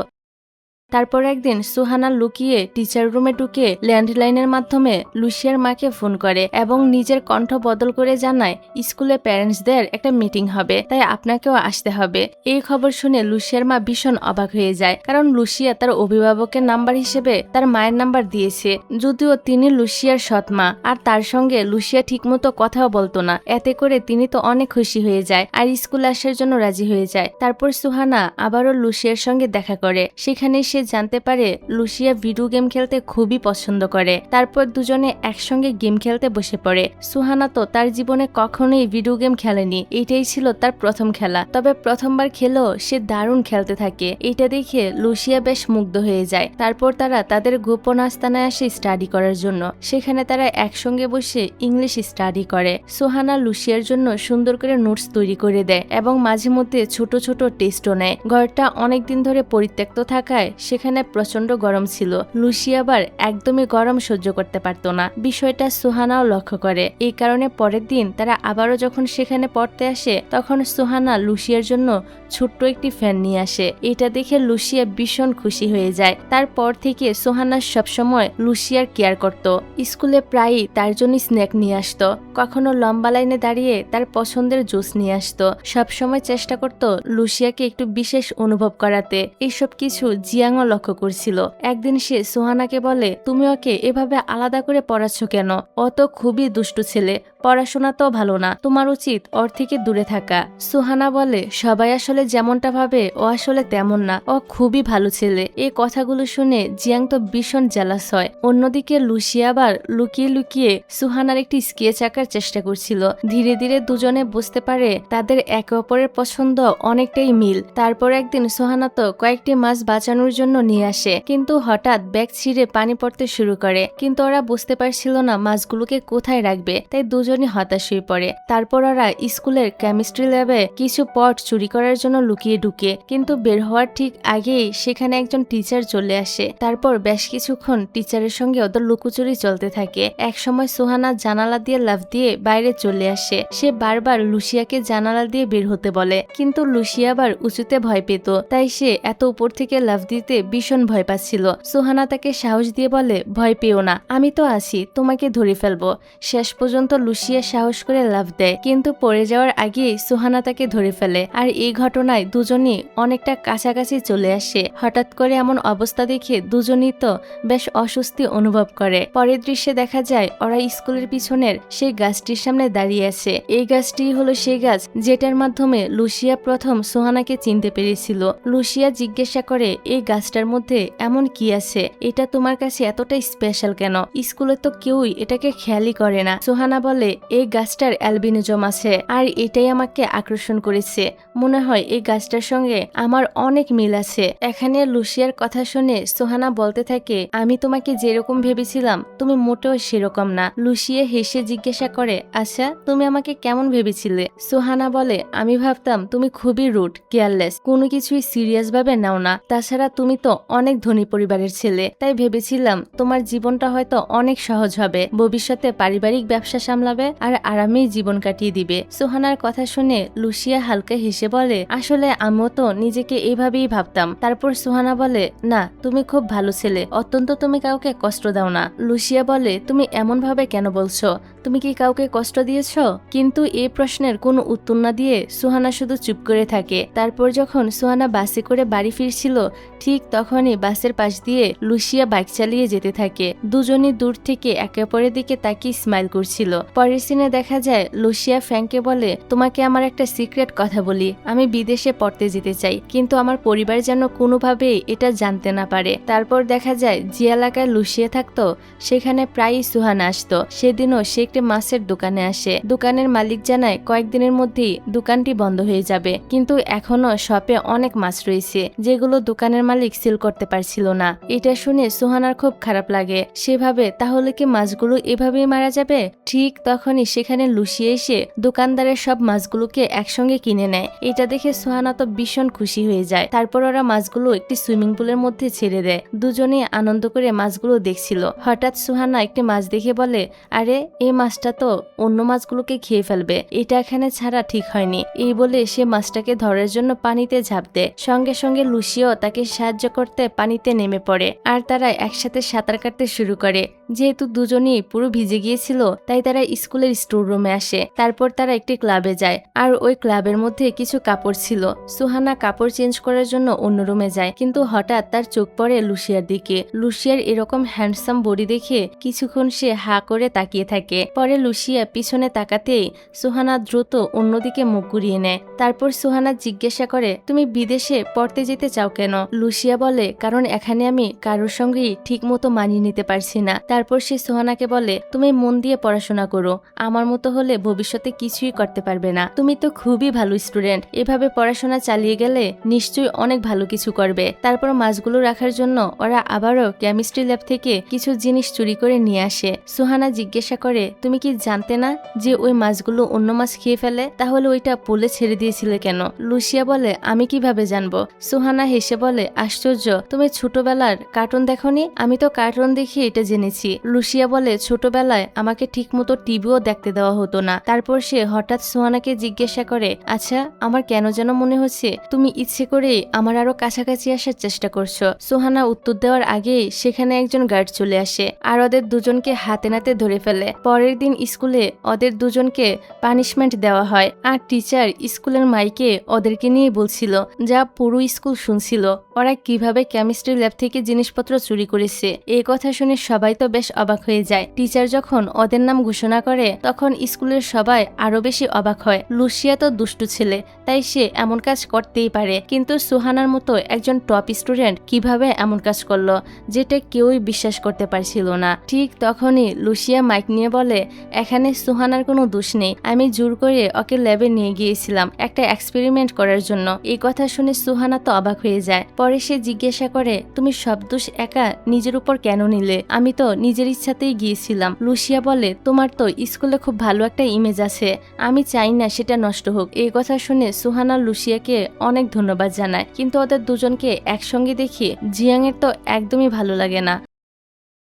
তারপর একদিন সুহানা লুকিয়ে টিচার রুমে ঢুকে ল্যান্ডলাইনের মাধ্যমে লুসিয়ার মাকে ফোন করে এবং নিজের কণ্ঠ বদল করে জানায়, স্কুলে প্যারেন্টসদের একটা মিটিং হবে, তাই আপনাকেও আসতে হবে। এই খবর শুনে লুসিয়ার মা ভীষণ অবাক হয়ে যায়, কারণ লুসিয়া তার অভিভাবকের নাম্বার হিসেবে তার মায়ের নাম্বার দিয়েছে, যদিও তিনি লুসিয়ার সৎ মা, আর তার সঙ্গে লুসিয়া ঠিকমতো কথাও বলতো না। এতে করে তিনি তো অনেক খুশি হয়ে যায় আর স্কুলে আসার জন্য রাজি হয়ে যায়। তারপর সুহানা আবারও লুসিয়ার সঙ্গে দেখা করে। সেখানে সে জানতে পারে লুসিয়া ভিডিও গেম খেলতে খুবই পছন্দ করে। তারপর দুজনে একসঙ্গে গেম খেলতে বসে পড়ে। সুহানা তো তার জীবনে কখনোই ভিডিও গেম খেলেনি, এটাই ছিল তার প্রথম খেলা। তবে প্রথমবার খেলেও সে দারুণ খেলতে থাকে। এটা দেখে লুসিয়া বেশ মুগ্ধ হয়ে যায়। তারপর তারা তাদের গোপন আস্তানায় আসে স্টাডি করার জন্য। সেখানে তারা একসঙ্গে বসে ইংলিশ স্টাডি করে। সুহানা লুসিয়ার জন্য সুন্দর করে নোটস তৈরি করে দেয় এবং মাঝে মধ্যে ছোট ছোট টেস্টও নেয়। ঘরটা অনেকদিন ধরে পরিত্যক্ত থাকায় সেখানে প্রচন্ড গরম ছিল। লুসিয়া আবার একদমই গরম সহ্য করতে পারত না। বিষয়টা সুহানাও লক্ষ্য করে। এই কারণে পরের দিন তারা আবারও যখন সেখানে পড়তে আসে তখন সুহানা লুসিয়ার জন্য ছোট্ট একটি ফ্যান নিয়ে আসে। এটা দেখে লুসিয়া ভীষণ খুশি হয়ে যায়। তারপর থেকে সুহানা সবসময় লুসিয়ার কেয়ার করত। স্কুলে প্রায়ই তার জন্য স্ন্যাক নিয়ে আসতো। কখনো লম্বা লাইনে দাঁড়িয়ে তার পছন্দের জুস নিয়ে আসতো। সবসময় চেষ্টা করত লুসিয়াকে একটু বিশেষ অনুভব করাতে। এইসব কিছু জিয়াংও লক্ষ্য করছিল। একদিন সে সুহানাকে বলে, তুমি ওকে এভাবে আলাদা করে পড়াচ্ছ কেন? ও তো খুবই দুষ্টু ছেলে, পড়াশোনা তো ভালো না, তোমার উচিত ওর থেকে দূরে থাকা। সুহানা বলে, সবাই আসলে যেমনটা ভাবে ও আসলে তেমন না, ও খুবই ভালো ছেলে। এই কথাগুলো শুনে জিয়াং তো ভীষণ জেলাস হয়। অন্যদিকে লুসিয়া আবার লুকিয়ে লুকিয়ে সুহানার একটি স্কেচ আঁকার চেষ্টা করছিল। ধীরে ধীরে দুজনে বুঝতে পারে তাদের একে অপরের পছন্দ অনেকটাই মিল। তারপর একদিন সুহানা তো কয়েকটি মাছ বাঁচানোর জন্য নিয়ে আসে, কিন্তু হঠাৎ ব্যাগ ছিঁড়ে পানি পড়তে শুরু করে। কিন্তু ওরা বুঝতে পারছিল না মাছগুলোকে কোথায় রাখবে, তাই দুজনই হতাশ হয়ে পড়ে। তারপর ওরা স্কুলের কেমিস্ট্রি ল্যাবে কিছু পট চুরি করার জন্য লুকিয়ে ঢুকে, কিন্তু বের হওয়ার ঠিক আগেই সেখানে একজন টিচার চলে আসে। তারপর বেশ কিছুক্ষণ টিচারের সঙ্গে ওদের লুকোচুরি চলতে থাকে। একসময় সুহানা জানালা দিয়ে লাফ দিয়ে বাইরে চলে আসে। সে বারবার লুসিয়াকে জানালা দিয়ে বের হতে বলে, কিন্তু লুসিয়া আবার উঁচুতে ভয় পেত, তাই সে এত উপর থেকে লাফ দিতে ভীষণ ভয় পাচ্ছিল। সুহানা তাকে সাহস দিয়ে বলে, ভয় পেও না, আমি তো আছি, তোমাকে ধরে ফেলবো। শেষ পর্যন্ত লুসিয়া সাহস করে লাফ দেয়, কিন্তু পড়ে যাওয়ার আগেই সুহানা তাকে ধরে ফেলে। আর এই ঘটনায় দুজনই অনেকটা কাছাকাছি চলে আসে। হঠাৎ করে এমন অবস্থা দেখে দুজনই তো বেশ অস্বস্তি অনুভব করে। পরের দৃশ্যে দেখা যায় ওরা স্কুলের পিছনের সেই গাছটির সামনে দাঁড়িয়ে আছে। এই গাছটি হলো সেই গাছ যেটার মাধ্যমে লুসিয়া প্রথম সুহানাকে চিনতে পেরেছিল। লুসিয়া জিজ্ঞাসা করে, এই গাছটার মধ্যে এমন কি আছে? এটা তোমার কাছে এতটাই স্পেশাল কেন? স্কুলে তো কেউই এটাকে খেয়ালই করে না। সুহানা বলে, এই গাছটার অ্যালবিনিজম আছে আর এটাই আমাকে আকর্ষণ করেছে। মনে হয় এই গাছটার সঙ্গে আমার অনেক মিল আছে। এখানে লুসিয়ার কথা শুনে সোহানা বলতে থাকে, আমি তোমাকে যেরকম ভেবেছিলাম তুমি মোটেও সেরকম না। লুসিয়া হেসে জিজ্ঞাসা করে, আচ্ছা তুমি আমাকে কেমন ভেবেছিলে? সোহানা বলে, আমি ভাবতাম তুমি খুবই রুড, কেয়ারলেস, কোনো কিছুই সিরিয়াস ভাবে নাও না। তাছাড়া তুমি তো অনেক ধনী পরিবারের ছেলে, তাই ভেবেছিলাম তোমার জীবনটা হয়তো অনেক সহজ হবে, ভবিষ্যতে পারিবারিক ব্যবসা সামলাবে আর আরামেই জীবন কাটিয়ে দিবে। সোহানার কথা শুনে লুসিয়া হালকা হেসে বলে, আসলে আমিও তো নিজেকে এইভাবেই ভাবতাম। তারপর সোহানা বলে, না তুমি খুব ভালো ছেলে, অত্যন্ত তুমি কাউকে কষ্ট দাও না। লুসিয়া বলে, তুমি এমন ভাবে কেন বলছো? তুমি কি কাউকে কষ্ট দিয়েছ? কিন্তু এই প্রশ্নের কোনো উত্তর না দিয়ে সোহানা শুধু চুপ করে থাকে। তারপর যখন সোহানা বাসে করে বাড়ি ফিরছিল ঠিক তখনই বাসের পাশ দিয়ে লুসিয়া বাইক চালিয়ে যেতে থাকে। দুজনই দূর থেকে একে অপরের দিকে তাকিয়ে স্মাইল করছিল। পরের সিনে দেখা যায় লুসিয়া ফ্র্যাঙ্ককে বলে, তোমাকে আমার একটা সিক্রেট কথা বলি, আমি বিদেশে পড়তে যেতে চাই, কিন্তু আমার পরিবার যেন কোনোভাবেই এটা জানতে না পারে। তারপর দেখা যায় যে এলাকায় লুসিয়া থাকতো সেখানে প্রায়ই সোহানা আসতো। সেদিনও সে একটি মাছের দোকানে আসে। দোকানের মালিক জানায় কয়েকদিনের মধ্যেই দোকানটি বন্ধ হয়ে যাবে, কিন্তু এখনো শপে অনেক মাছ রয়েছে যেগুলো দোকানের মালিক সেল করতে পারছিল না। এটা শুনে সোহানার খুব খারাপ লাগে। সে ভাবে তাহলে কি মাছগুলো এভাবেই মারা যাবে? ঠিক তখনই সেখানে লুসিয়া এসে দোকানদারের সব মাছগুলোকে একসঙ্গে কিনে নেয়। এটা দেখে সোহানা তো ভীষণ খুশি হয়ে যায়। তারপর ওরা মাছগুলো একটি সুইমিং পুলের মধ্যে ছেড়ে দেয়। দুজনেই আনন্দ করে মাছগুলো দেখছিল। হঠাৎ সোহানা একটি মাছ দেখে বলে, আরে এই মাছটা তো অন্য মাছগুলোকে খেয়ে ফেলবে, এটা এখানে ছাড়া ঠিক হয়নি। এই বলে সে মাছটাকে ধরার জন্য পানিতে ঝাঁপ দেয়। সঙ্গে সঙ্গে লুসিয়াও তাকে সাহায্য করতে পানিতে নেমে পড়ে আর তারা একসাথে সাঁতার কাটতে শুরু করে। যেহেতু দুজনেই পুরো ভিজে গিয়েছিল তাই তারা স্কুলের স্টোর রুমে আসে। তারপর তারা একটি ক্লাবে যায় আর ওই ক্লাবের মধ্যে কিছু কাপড় ছিল। সোহানা কাপড় চেঞ্জ করার জন্য অন্য রুমে যায়, কিন্তু হঠাৎ তার চোখ পড়ে লুসিয়ার দিকে। লুসিয়ার এরকম হ্যান্ডসাম বডি দেখে কিছুক্ষণ সে হা করে তাকিয়ে থাকে। পরে লুসিয়া পিছনে তাকাতেই সোহানা দ্রুত অন্যদিকে মুখ ঘুরিয়ে নেয়। তারপর সোহানা জিজ্ঞাসা করে, তুমি বিদেশে পড়তে যেতে চাও কেন? লুসিয়া বলে, কারণ এখানে আমি কারোর সঙ্গেই ঠিক মতো মানিয়ে নিতে পারছি না। তারপর সে সোহানাকে বলে, তুমি মন দিয়ে পড়াশোনা করো, আমার মতো হলে ভবিষ্যতে কিছুই করতে পারবে না। তুমি তো খুবই ভালো স্টুডেন্ট, এভাবে পড়াশোনা চালিয়ে গেলে নিশ্চয়ই অনেক ভালো কিছু করবে। তারপর মাছগুলো রাখার জন্য ওরা আবারও কেমিস্ট্রি ল্যাব থেকে কিছু জিনিস চুরি করে নিয়ে আসে। সোহানা জিজ্ঞাসা করে, তুমি কি জানতে না যে ওই মাছগুলো অন্য মাছ খেয়ে ফেলে? তাহলে ওইটা পুলে ছেড়ে দিয়েছিলে কেন? লুসিয়া বলে, আমি কিভাবে জানবো? সোহানা হেসে বলে, আশ্চর্য, তুমি ছোটবেলার কার্টুন দেখোনি? আমি তো কার্টুন দেখে এটা জেনেছি। লুসিয়া বলে, ছোটবেলায় আমাকে ঠিক মতো টিভিও দেখতে দেওয়া হতো না। তারপর সে হঠাৎ সোহানাকে জিজ্ঞাসা করে, আচ্ছা আমার কেন যেন মনে হচ্ছে তুমি ইচ্ছে করে আমার আরো কাছাকাছি আসার চেষ্টা করছো। সোহানা উত্তর দেওয়ার আগেই সেখানে একজন গার্ড চলে আসে আর ওদের দুজনকে হাতে নাতে ধরে ফেলে। পরের দিন স্কুলে ওদের দুজনকে পানিশমেন্ট দেওয়া হয় আর টিচার স্কুলের মাইকে ওদেরকে নিয়ে বলছিল, যা পুরো স্কুল শুনছিল, ওরা কিভাবে কেমিস্ট্রি ল্যাব থেকে জিনিসপত্র চুরি করেছে। এই কথা শুনে সবাই তো বেশ অবাক হয়ে যায়। টিচার যখন ওদের নাম ঘোষণা করে তখন স্কুলের সবাই আরো বেশি অবাক হয়। লুসিয়া তো দুষ্টু ছেলে, তাই সে এমন কাজ করতেই পারে, কিন্তু সোহানার মতো একজন টপ স্টুডেন্ট কিভাবে এমন কাজ করলো যেটা কেউই বিশ্বাস করতে পারছিল না। ঠিক তখনই লুসিয়া মাইক নিয়ে বলে, এখানে সোহানার কোনো দোষ নেই, আমি জোর করে ওকে ল্যাবে নিয়ে গিয়েছিলাম একটা এক্সপেরিমেন্ট করার জন্য। এই কথা শুনে সোহানা তো অবাক হয়ে যায়। পরে সে জিজ্ঞাসা করে, তুমি সব দোষ একা নিজের উপর কেন নিলে? আমি তো নিজের ইচ্ছাতেই গিয়েছিলাম। লুসিয়া বলে, তোমার তো স্কুলে খুব ভালো একটা ইমেজ আছে, আমি চাই না সেটা নষ্ট হোক। এই কথা শুনে সোহানা লুসিয়াকে অনেক ধন্যবাদ জানায়, কিন্তু ওদের দুজনকে একসঙ্গে দেখে জিয়াং এর তো একদমই ভালো লাগে না।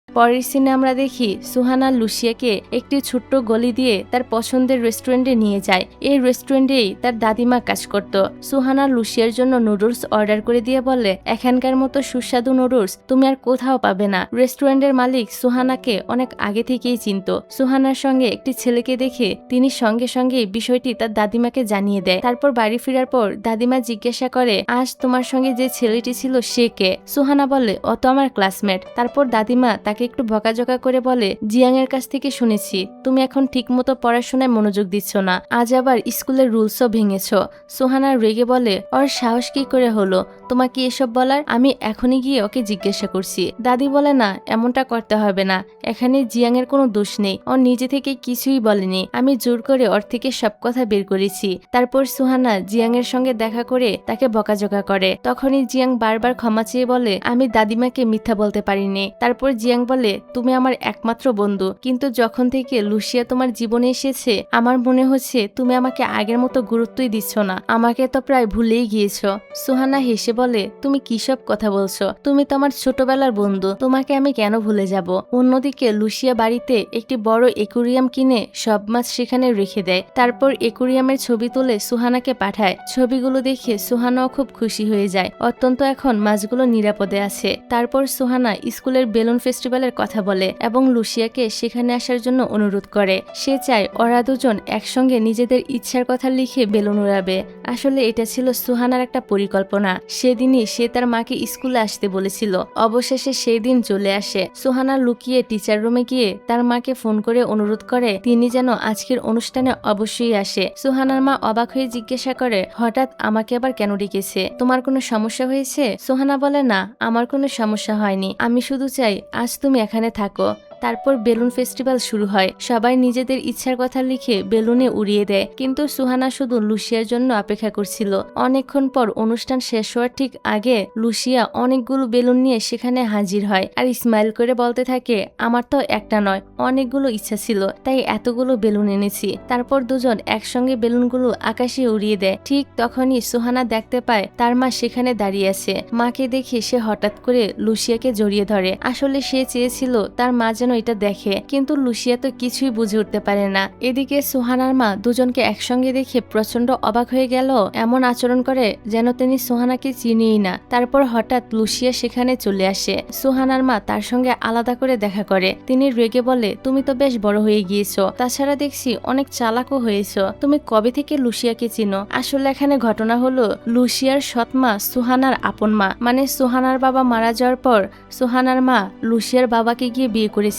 পরের সিনে আমরা দেখি সুহানা লুসিয়াকে একটি ছোট্ট গলি দিয়ে তার পছন্দের রেস্টুরেন্টে নিয়ে যায়। এই রেস্টুরেন্টেই তার দাদিমা কাজ করত। সুহানা লুসিয়ার জন্য নুডলস অর্ডার করে দিয়ে বলে, এখানকার মতো সুস্বাদু নুডলস তুমি আর কোথাও পাবে না। রেস্টুরেন্টের মালিক সুহানাকে অনেক আগে থেকেই চিনত। সুহানার সঙ্গে একটি ছেলেকে দেখে তিনি সঙ্গে সঙ্গে বিষয়টি তার দাদিমাকে জানিয়ে দেয়। তারপর বাড়ি ফেরার পর দাদিমা জিজ্ঞাসা করে, আজ তোমার সঙ্গে যে ছেলেটি ছিল সে কে? সুহানা বলে, ও তো আমার ক্লাসমেট। তারপর দাদিমা তাকে একটু বকাঝকা করে বলে, জিয়াং এর কাছ থেকে শুনেছি তুমি এখন ঠিকমতো পড়াশোনায় মনোযোগ দিচ্ছ না, আজ আবার স্কুলের রুলসও ভেঙেছ। সোহানা রেগে বলে, ওর সাহস কি করে হলো তোমাকে এসব বলার? আমি এখনই গিয়ে ওকে জিজ্ঞাসা করছি। দাদি বলে, না এমনটা করতে হবে না, এখানে জিয়াং এর কোনো দোষ নেই, ও নিজে থেকে কিছুই বলেনি, আমি জোর করে ওর থেকে সব কথা বের করেছি। তারপর সুহানা জিয়াং এর সঙ্গে দেখা করে তাকে বকাঝকা করে। তখনই জিয়াং বারবার ক্ষমা চেয়ে বলে, আমি দাদিমাকে মিথ্যা বলতে পারিনি। তারপর জিয়াং বলে, তুমি আমার একমাত্র বন্ধু, কিন্তু যখন থেকে লুসিয়া তোমার জীবনে এসেছে আমার মনে হচ্ছে তুমি আমাকে আগের মতো গুরুত্বই দিচ্ছ না, আমাকে তো প্রায় ভুলেই গিয়েছ। সুহানা হেসে বলে, তুমি কি সব কথা বলছো? তুমি তো আমার ছোটবেলার বন্ধু, তোমাকে আমি কেন ভুলে যাব? অন্যদিকে লুসিয়া বাড়িতে একটি বড় একুরিয়াম কিনে সব মাছ সেখানে রেখে দেয়। তারপর একুরিয়ামের ছবি তুলে সুহানাকে পাঠায়। ছবিগুলো দেখে সুহানাও খুব খুশি হয়ে যায়, অত্যন্ত এখন মাছগুলো নিরাপদে আছে। তারপর সুহানা স্কুলের বেলুন ফেস্টিভ্যালের কথা বলে এবং লুসিয়াকে সেখানে আসার জন্য অনুরোধ করে। সে চায় ওরা দুজন একসঙ্গে নিজেদের ইচ্ছার কথা লিখে বেলুন উড়াবে। আসলে এটা ছিল সুহানার একটা পরিকল্পনা। সেদিনই সে তার মাকে স্কুলে আসতে বলেছিল। অবশেষে সেই দিন চলে আসে। সুহানা লুকিয়ে টিচার রুমে গিয়ে তার মাকে ফোন করে অনুরোধ করে তিনি যেন আজকের অনুষ্ঠানে অবশ্যই আসে। সুহানার মা অবাক হয়ে জিজ্ঞাসা করে, হঠাৎ আমাকে আবার কেন ডেকেছে? তোমার কোনো সমস্যা হয়েছে? সুহানা বলে, না আমার কোনো সমস্যা হয়নি, আমি শুধু চাই আজ তুমি এখানে থাকো। তারপর বেলুন ফেস্টিভ্যাল শুরু হয়। সবাই নিজেদের ইচ্ছার কথা লিখে বেলুনে উড়িয়ে দেয়, কিন্তু সুহানা শুধু লুসিয়ার জন্য অপেক্ষা করছিল। অনেকক্ষণ পর অনুষ্ঠান শেষ হওয়ার ঠিক আগে লুসিয়া অনেকগুলো বেলুন নিয়ে সেখানে হাজির হয় আর স্মাইল করে বলতে থাকে, আমার তো একটা নয় অনেকগুলো ইচ্ছা ছিল, তাই এতগুলো বেলুন এনেছি। তারপর দুজন একসঙ্গে বেলুনগুলো আকাশে উড়িয়ে দেয়। ঠিক তখনই সুহানা দেখতে পায় তার মা সেখানে দাঁড়িয়ে আছে। মাকে দেখে সে হঠাৎ করে লুসিয়াকে জড়িয়ে ধরে। আসলে সে চেয়েছিল তার মা যেন এটা দেখে, কিন্তু লুসিয়া তো কিছুই বুঝে উঠতে পারে না। এদিকে সুহানার মা দুজনকে একসঙ্গে দেখে প্রচন্ড অবাক হয়ে গেল, এমন আচরণ করে যেন তিনি সুহানাকে চিনিই না। তারপর হঠাৎ লুসিয়া সেখানে চলে আসে। সুহানার মা তার সঙ্গে আলাদা করে দেখা করে। তিনি রেগে বলে, তুমি তো বেশ বড় হয়ে গিয়েছো, তাছাড়া দেখছি অনেক চালাকও হয়েছো, তুমি কবে থেকে লুসিয়াকে চিনো? আসলে এখানে ঘটনা হলো লুসিয়ার সৎ মা সুহানার আপন মা, মানে সুহানার বাবা মারা যাওয়ার পর সুহানার মা লুসিয়ার বাবাকে গিয়ে বিয়ে করেছিল।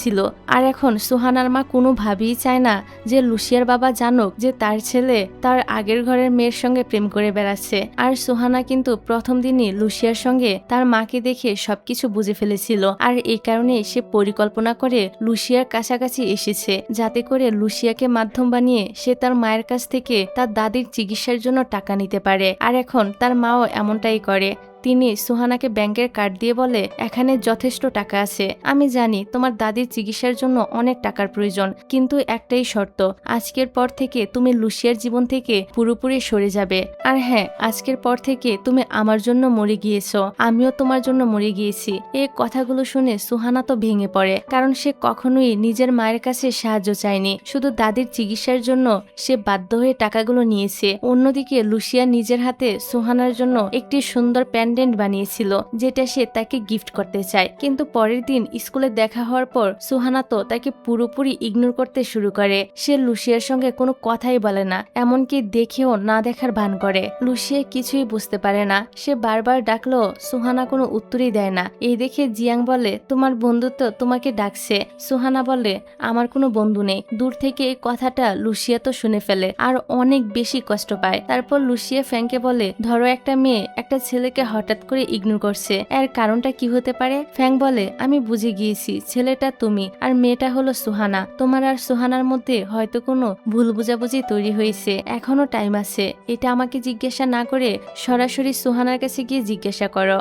আর এখন সুহানার মা কোনোভাবেই চায় না যে লুসিয়ার বাবা জানুক যে তার ছেলে তার আগের ঘরের মেয়ের সঙ্গে প্রেম করে বেড়াচ্ছে। আর সুহানা কিন্তু প্রথম দিনই লুসিয়ার সঙ্গে তার মাকে দেখে সবকিছু বুঝে ফেলেছিল, আর এই কারণে সে পরিকল্পনা করে লুসিয়ার কাছাকাছি এসেছে, যাতে করে লুসিয়াকে মাধ্যম বানিয়ে সে তার মায়ের কাছ থেকে তার দাদির চিকিৎসার জন্য টাকা নিতে পারে। আর এখন তার মাও এমনটাই করে। তিনি সুহানাকে ব্যাংকের কার্ড দিয়ে বলে, এখানে যথেষ্ট টাকা আছে, আমি জানি তোমার দাদির চিকিৎসার জন্য অনেক টাকার প্রয়োজন, কিন্তু একটাই শর্ত, আজকের পর থেকে তুমি লুসিয়ার জীবন থেকে পুরোপুরি সরে যাবে। আর হ্যাঁ, আজকের পর থেকে তুমি আমার জন্য মরে গিয়েছো, আমিও তোমার জন্য মরে গিয়েছি। এই কথাগুলো শুনে সুহানা তো ভেঙে পড়ে, কারণ সে কখনোই নিজের মায়ের কাছে সাহায্য চায়নি, শুধু দাদির চিকিৎসার জন্য সে বাধ্য হয়ে টাকাগুলো নিয়েছে। অন্যদিকে লুসিয়া নিজের হাতে সুহানার জন্য একটি সুন্দর প্যান্ডেন্ট বানিয়েছিল, যেটা সে তাকে গিফট করতে চায়। কিন্তু পরের দিন স্কুলে দেখা হওয়ার পর সুহানা তো তাকে পুরোপুরি ইগনোর করতে শুরু করে। সে লুসিয়ার সঙ্গে কোনো কথাই বলে না, এমনকি দেখেও না দেখার ভান করে। লুসিয়া কিছুই বুঝতে পারে না, সে বারবার ডাকলো সুহানা কোনো উত্তরই দেয় না। এই দেখে জিয়াং বলে, তোমার বন্ধুত্ব তোমাকে ডাকছে। সুহানা বলে, আমার কোনো বন্ধু নেই। দূর থেকে এই কথাটা লুসিয়া তো শুনে ফেলে আর অনেক বেশি কষ্ট পায়। তারপর লুসিয়া ফ্যাংকে বলে, ধরো একটা মেয়ে একটা ছেলেকে হঠাৎ করে ইগনোর করছে, এর কারণটা কি হতে পারে? ফ্যাং বলে, আমি বুঝে গিয়েছি, ছেলেটা তুমি আর মেয়েটা হলো সুহানা। তোমার আর সুহানার মধ্যে হয়তো কোনো ভুল বুঝাবুঝি তৈরি হয়েছে, এখনো টাইম আছে। এটা আমাকে জিজ্ঞাসা না করে সরাসরি সুহানার কাছে গিয়ে জিজ্ঞাসা করো।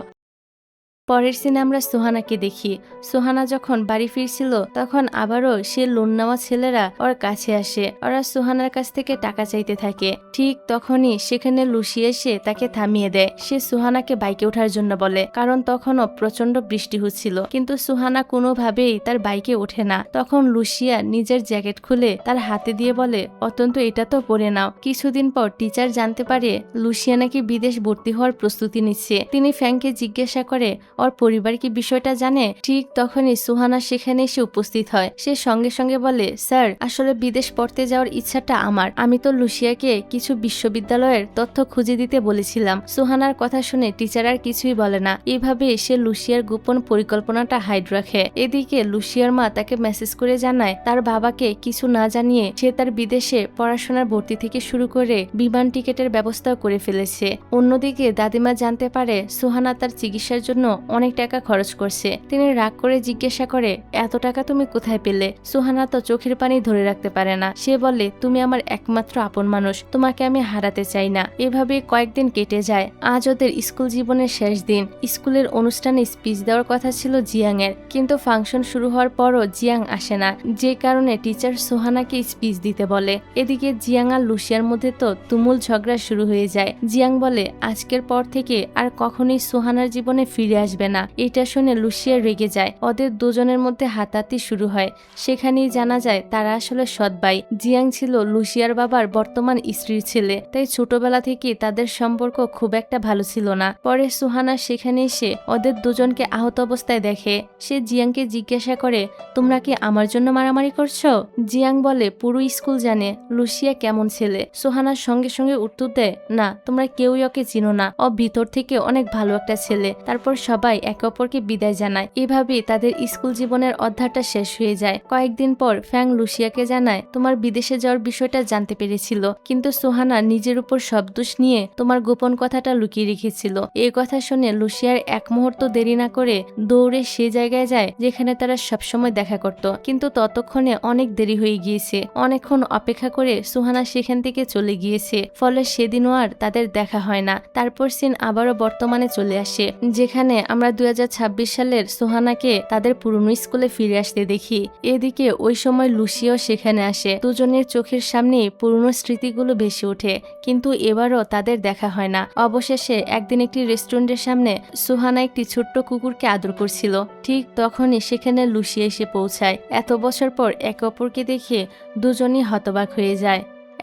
পরের সিনে আমরা সুহানাকে দেখি। সুহানা যখন বাড়ি ফিরছিল তখন আবারও সে লোন নেওয়া ছেলেরা ওর কাছে আসে। ওরা সুহানার কাছ থেকে টাকা চাইতে থাকে। ঠিক তখনই সেখানে লুসিয়া এসে তাকে থামিয়ে দেয়। সে সুহানাকে বাইকে ওঠার জন্য বলে, কারণ তখনও প্রচন্ড বৃষ্টি হচ্ছিল, কিন্তু সুহানা কোনোভাবেই তার বাইকে ওঠে না। তখন লুসিয়া নিজের জ্যাকেট খুলে তার হাতে দিয়ে বলে, অত্যন্ত এটা তো পরে নাও। কিছুদিন পর টিচার জানতে পারে লুসিয়া নাকি বিদেশ ভর্তি হওয়ার প্রস্তুতি নিচ্ছে। তিনি ফ্যাংকে জিজ্ঞাসা করে, ওর পরিবার কি বিষয়টা জানে? ঠিক তখনই সুহানা সেখানে এসে উপস্থিত হয়। সে সঙ্গে সঙ্গে বলে, স্যার আসলে বিদেশ পড়তে যাওয়ার ইচ্ছাটা আমার। আমি তো লুসিয়াকে কিছু বিশ্ববিদ্যালয়ের তথ্য খুঁজে দিতে বলেছিলাম। সুহানার কথা শুনে টিচার আর কিছুই বলে না। এভাবে সে লুসিয়ার গোপন পরিকল্পনাটা হাইড রাখে। এদিকে লুসিয়ার মা তাকে মেসেজ করে জানায় তার বাবাকে কিছু না জানিয়ে সে তার বিদেশে পড়াশোনার ভর্তি থেকে শুরু করে বিমান টিকেটের ব্যবস্থা করে ফেলেছে। অন্যদিকে দাদিমা জানতে পারে সুহানা তার চিকিৎসার জন্য অনেক টাকা খরচ করছে। তিনি রাগ করে জিজ্ঞাসা করে, এত টাকা তুমি কোথায় পেলে? সুহানা তো চোখের পানি ধরে রাখতে পারে না। সে বলে, তুমি আমার একমাত্র আপন মানুষ, তোমাকে আমি হারাতে চাই না। এভাবে কয়েকদিন কেটে যায়। আজ ওদের স্কুল জীবনের শেষ দিন। স্কুলের অনুষ্ঠানে স্পিচ দেওয়ার কথা ছিল জিয়াং এর, কিন্তু ফাংশন শুরু হওয়ার পরও জিয়াং আসে না, যে কারণে টিচার সুহানাকে স্পিচ দিতে বলে। এদিকে জিয়াং আর লুসিয়ার মধ্যে তো তুমুল ঝগড়া শুরু হয়ে যায়। জিয়াং বলে, আজকের পর থেকে আর কখনোই সুহানার জীবনে ফিরে আসবে না। এটা শুনে লুসিয়া রেগে যায়। ওদের দুজনের মধ্যে হাতাহাতি শুরু হয়। সেখানেই জানা যায় তারা আসলে সৎ ভাই। জিয়াং ছিল লুসিয়ার বাবার বর্তমান স্ত্রীর ছেলে, তাই ছোটবেলা থেকে তাদের সম্পর্ক খুব একটা ভালো ছিল না। পরে সুহানা সেখানে এসে ওদের দুজনকে আহত অবস্থায় দেখে। সে জিয়াংকে জিজ্ঞাসা করে, তোমরা কি আমার জন্য মারামারি করছো? জিয়াং বলে, পুরো স্কুল জানে লুসিয়া কেমন ছেলে। সুহানার সঙ্গে সঙ্গে উত্তর দেয়, না তোমরা কেউই ওকে চিনো না, ও ভিতর থেকে অনেক ভালো একটা ছেলে। তারপর সবাই একে অপরকে বিদায় জানায়। এভাবেই তাদের স্কুল জীবনের অধ্যায়টা শেষ হয়ে যায়। কয়েকদিন পর ফ্যাং লুসিয়াকে জানায়, তোমার বিদেশে যাওয়ার বিষয়টা জানতে পেরেছিল, কিন্তু সুহানা নিজের উপর সব দোষ নিয়ে তোমার গোপন কথাটা লুকিয়ে রেখেছিল। এই কথা শুনে লুসিয়ার এক মুহূর্ত দেরি না করে দৌড়ে সে জায়গায় যায় যেখানে তারা সবসময় দেখা করত, কিন্তু ততক্ষণে অনেক দেরি হয়ে গিয়েছে। অনেকক্ষণ অপেক্ষা করে সুহানা সেখান থেকে চলে গিয়েছে, ফলে সেদিনও আর তাদের দেখা হয় না। তারপর সিন আবারও বর্তমানে চলে আসে, যেখানে আমরা 2026 সালের সুহানাকে তাদের পুরনো স্কুলে ফিরে আসতে দেখি। এদিকে ওই সময় লুসিয়াও সেখানে আসে। দুজনের চোখের সামনে পুরনো স্মৃতিগুলো ভেসে ওঠে, কিন্তু এবারও তাদের দেখা হয় না। অবশেষে একদিন একটি রেস্টুরেন্টের সামনে সুহানা একটি ছোট্ট কুকুরকে আদর করছিল। ঠিক তখনই সেখানে লুসিয়া এসে পৌঁছায়। এত বছর পর একে অপরকে দেখে দুজনই হতবাক হয়ে যায়।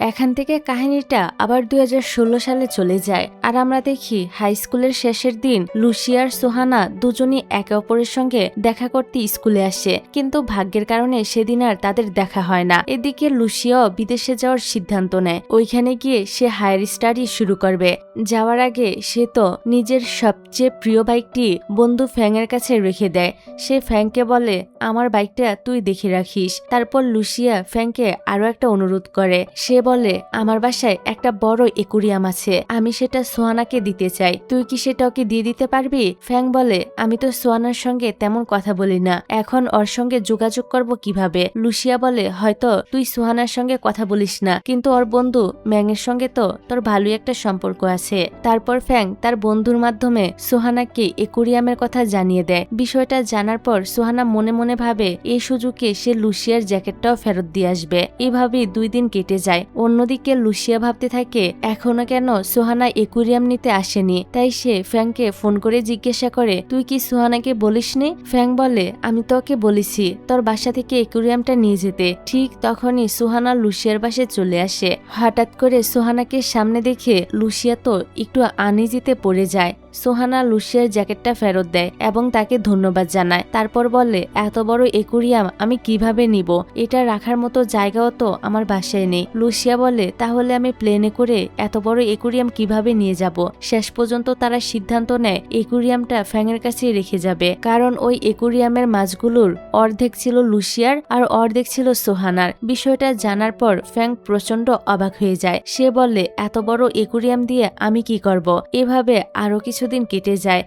এখান থেকে কাহিনীটা আবার 2016 সালে চলে যায়, আর আমরা দেখি হাই স্কুলের শেষের দিন লুসিয়া আর সুহানা দুজনই একে অপরের সঙ্গে দেখা করতে স্কুলে আসে, কিন্তু ভাগ্যের কারণে সেদিন আর তাদের দেখা হয় না। এদিকে লুসিয়াও বিদেশে যাওয়ার সিদ্ধান্ত নেয়। ওইখানে গিয়ে সে হায়ার স্টাডি শুরু করবে। যাওয়ার আগে সে তো নিজের সবচেয়ে প্রিয় বাইকটি বন্ধু ফ্যাংয়ের কাছে রেখে দেয়। সে ফ্যাংকে বলে, আমার বাইকটা তুই দেখে রাখিস। তারপর লুসিয়া ফ্যাংকে আরো একটা অনুরোধ করে। সে বলে, আমার বাসায় একটা বড় একুরিয়াম আছে, আমি সেটা সোয়ানাকে দিতে চাই, তুই কি সেটা ওকে দিয়ে দিতে পারবি? ফ্যাং বলে, আমি তো সোয়ানার সঙ্গে তেমন কথা বলি না, এখন ওর সঙ্গে যোগাযোগ করব কিভাবে? লুসিয়া বলে, হয়তো তুই সোহানার সঙ্গে কথা বলিস না, কিন্তু ওর বন্ধু ম্যাংয়ের সঙ্গে তো তোর ভালোই একটা সম্পর্ক আছে। তারপর ফ্যাং তার বন্ধুর মাধ্যমে সোহানাকে একুরিয়ামের কথা জানিয়ে দেয়। বিষয়টা জানার পর সোহানা মনে মনে ভাবে এই সুযোগে সে লুসিয়ার জ্যাকেটটাও ফেরত দিয়ে আসবে। এভাবেই 2 দিন কেটে যায়। অন্যদিকে লুসিয়া ভাবতে থাকে, এখনো কেন সোহানা একুরিয়াম নিতে আসেনি। তাই সে ফ্যাংকে ফোন করে জিজ্ঞাসা করে, তুই কি সোহানাকে বলিসনি? ফ্যাং বলে, আমি তো ওকে বলেছি তোর বাসা থেকে একুরিয়ামটা নিয়ে যেতে। ঠিক তখনই সোহানা লুসিয়ার বাসায় চলে আসে। হঠাৎ করে সোহানাকে সামনে দেখে লুসিয়া তো একটু আনইজিতে পড়ে যায়। সোহানা লুসিয়ার জ্যাকেটটা ফেরত দেয় এবং তাকে ধন্যবাদ জানায়। তারপর বলে, এত বড় একুরিয়াম আমি কিভাবে নিব? এটা রাখার মতো জায়গাও তো আমার বাসায় নেই। লুসিয়া বলে, তাহলে আমি প্লেনে করে এত বড় একুরিয়াম কিভাবে নিয়ে যাব? শেষ পর্যন্ত তারা সিদ্ধান্ত নেয় একুরিয়ামটা ফ্যাংয়ের কাছে রেখে যাবে, কারণ ওই একুরিয়ামের মাছগুলোর অর্ধেক ছিল লুসিয়ার আর অর্ধেক ছিল সোহানার। বিষয়টা জানার পর ফ্যাং প্রচন্ড অবাক হয়ে যায়। সে বলে, এত বড় একুরিয়াম দিয়ে আমি কি করব? এভাবে আরো কিছুদিন কেটে যায়।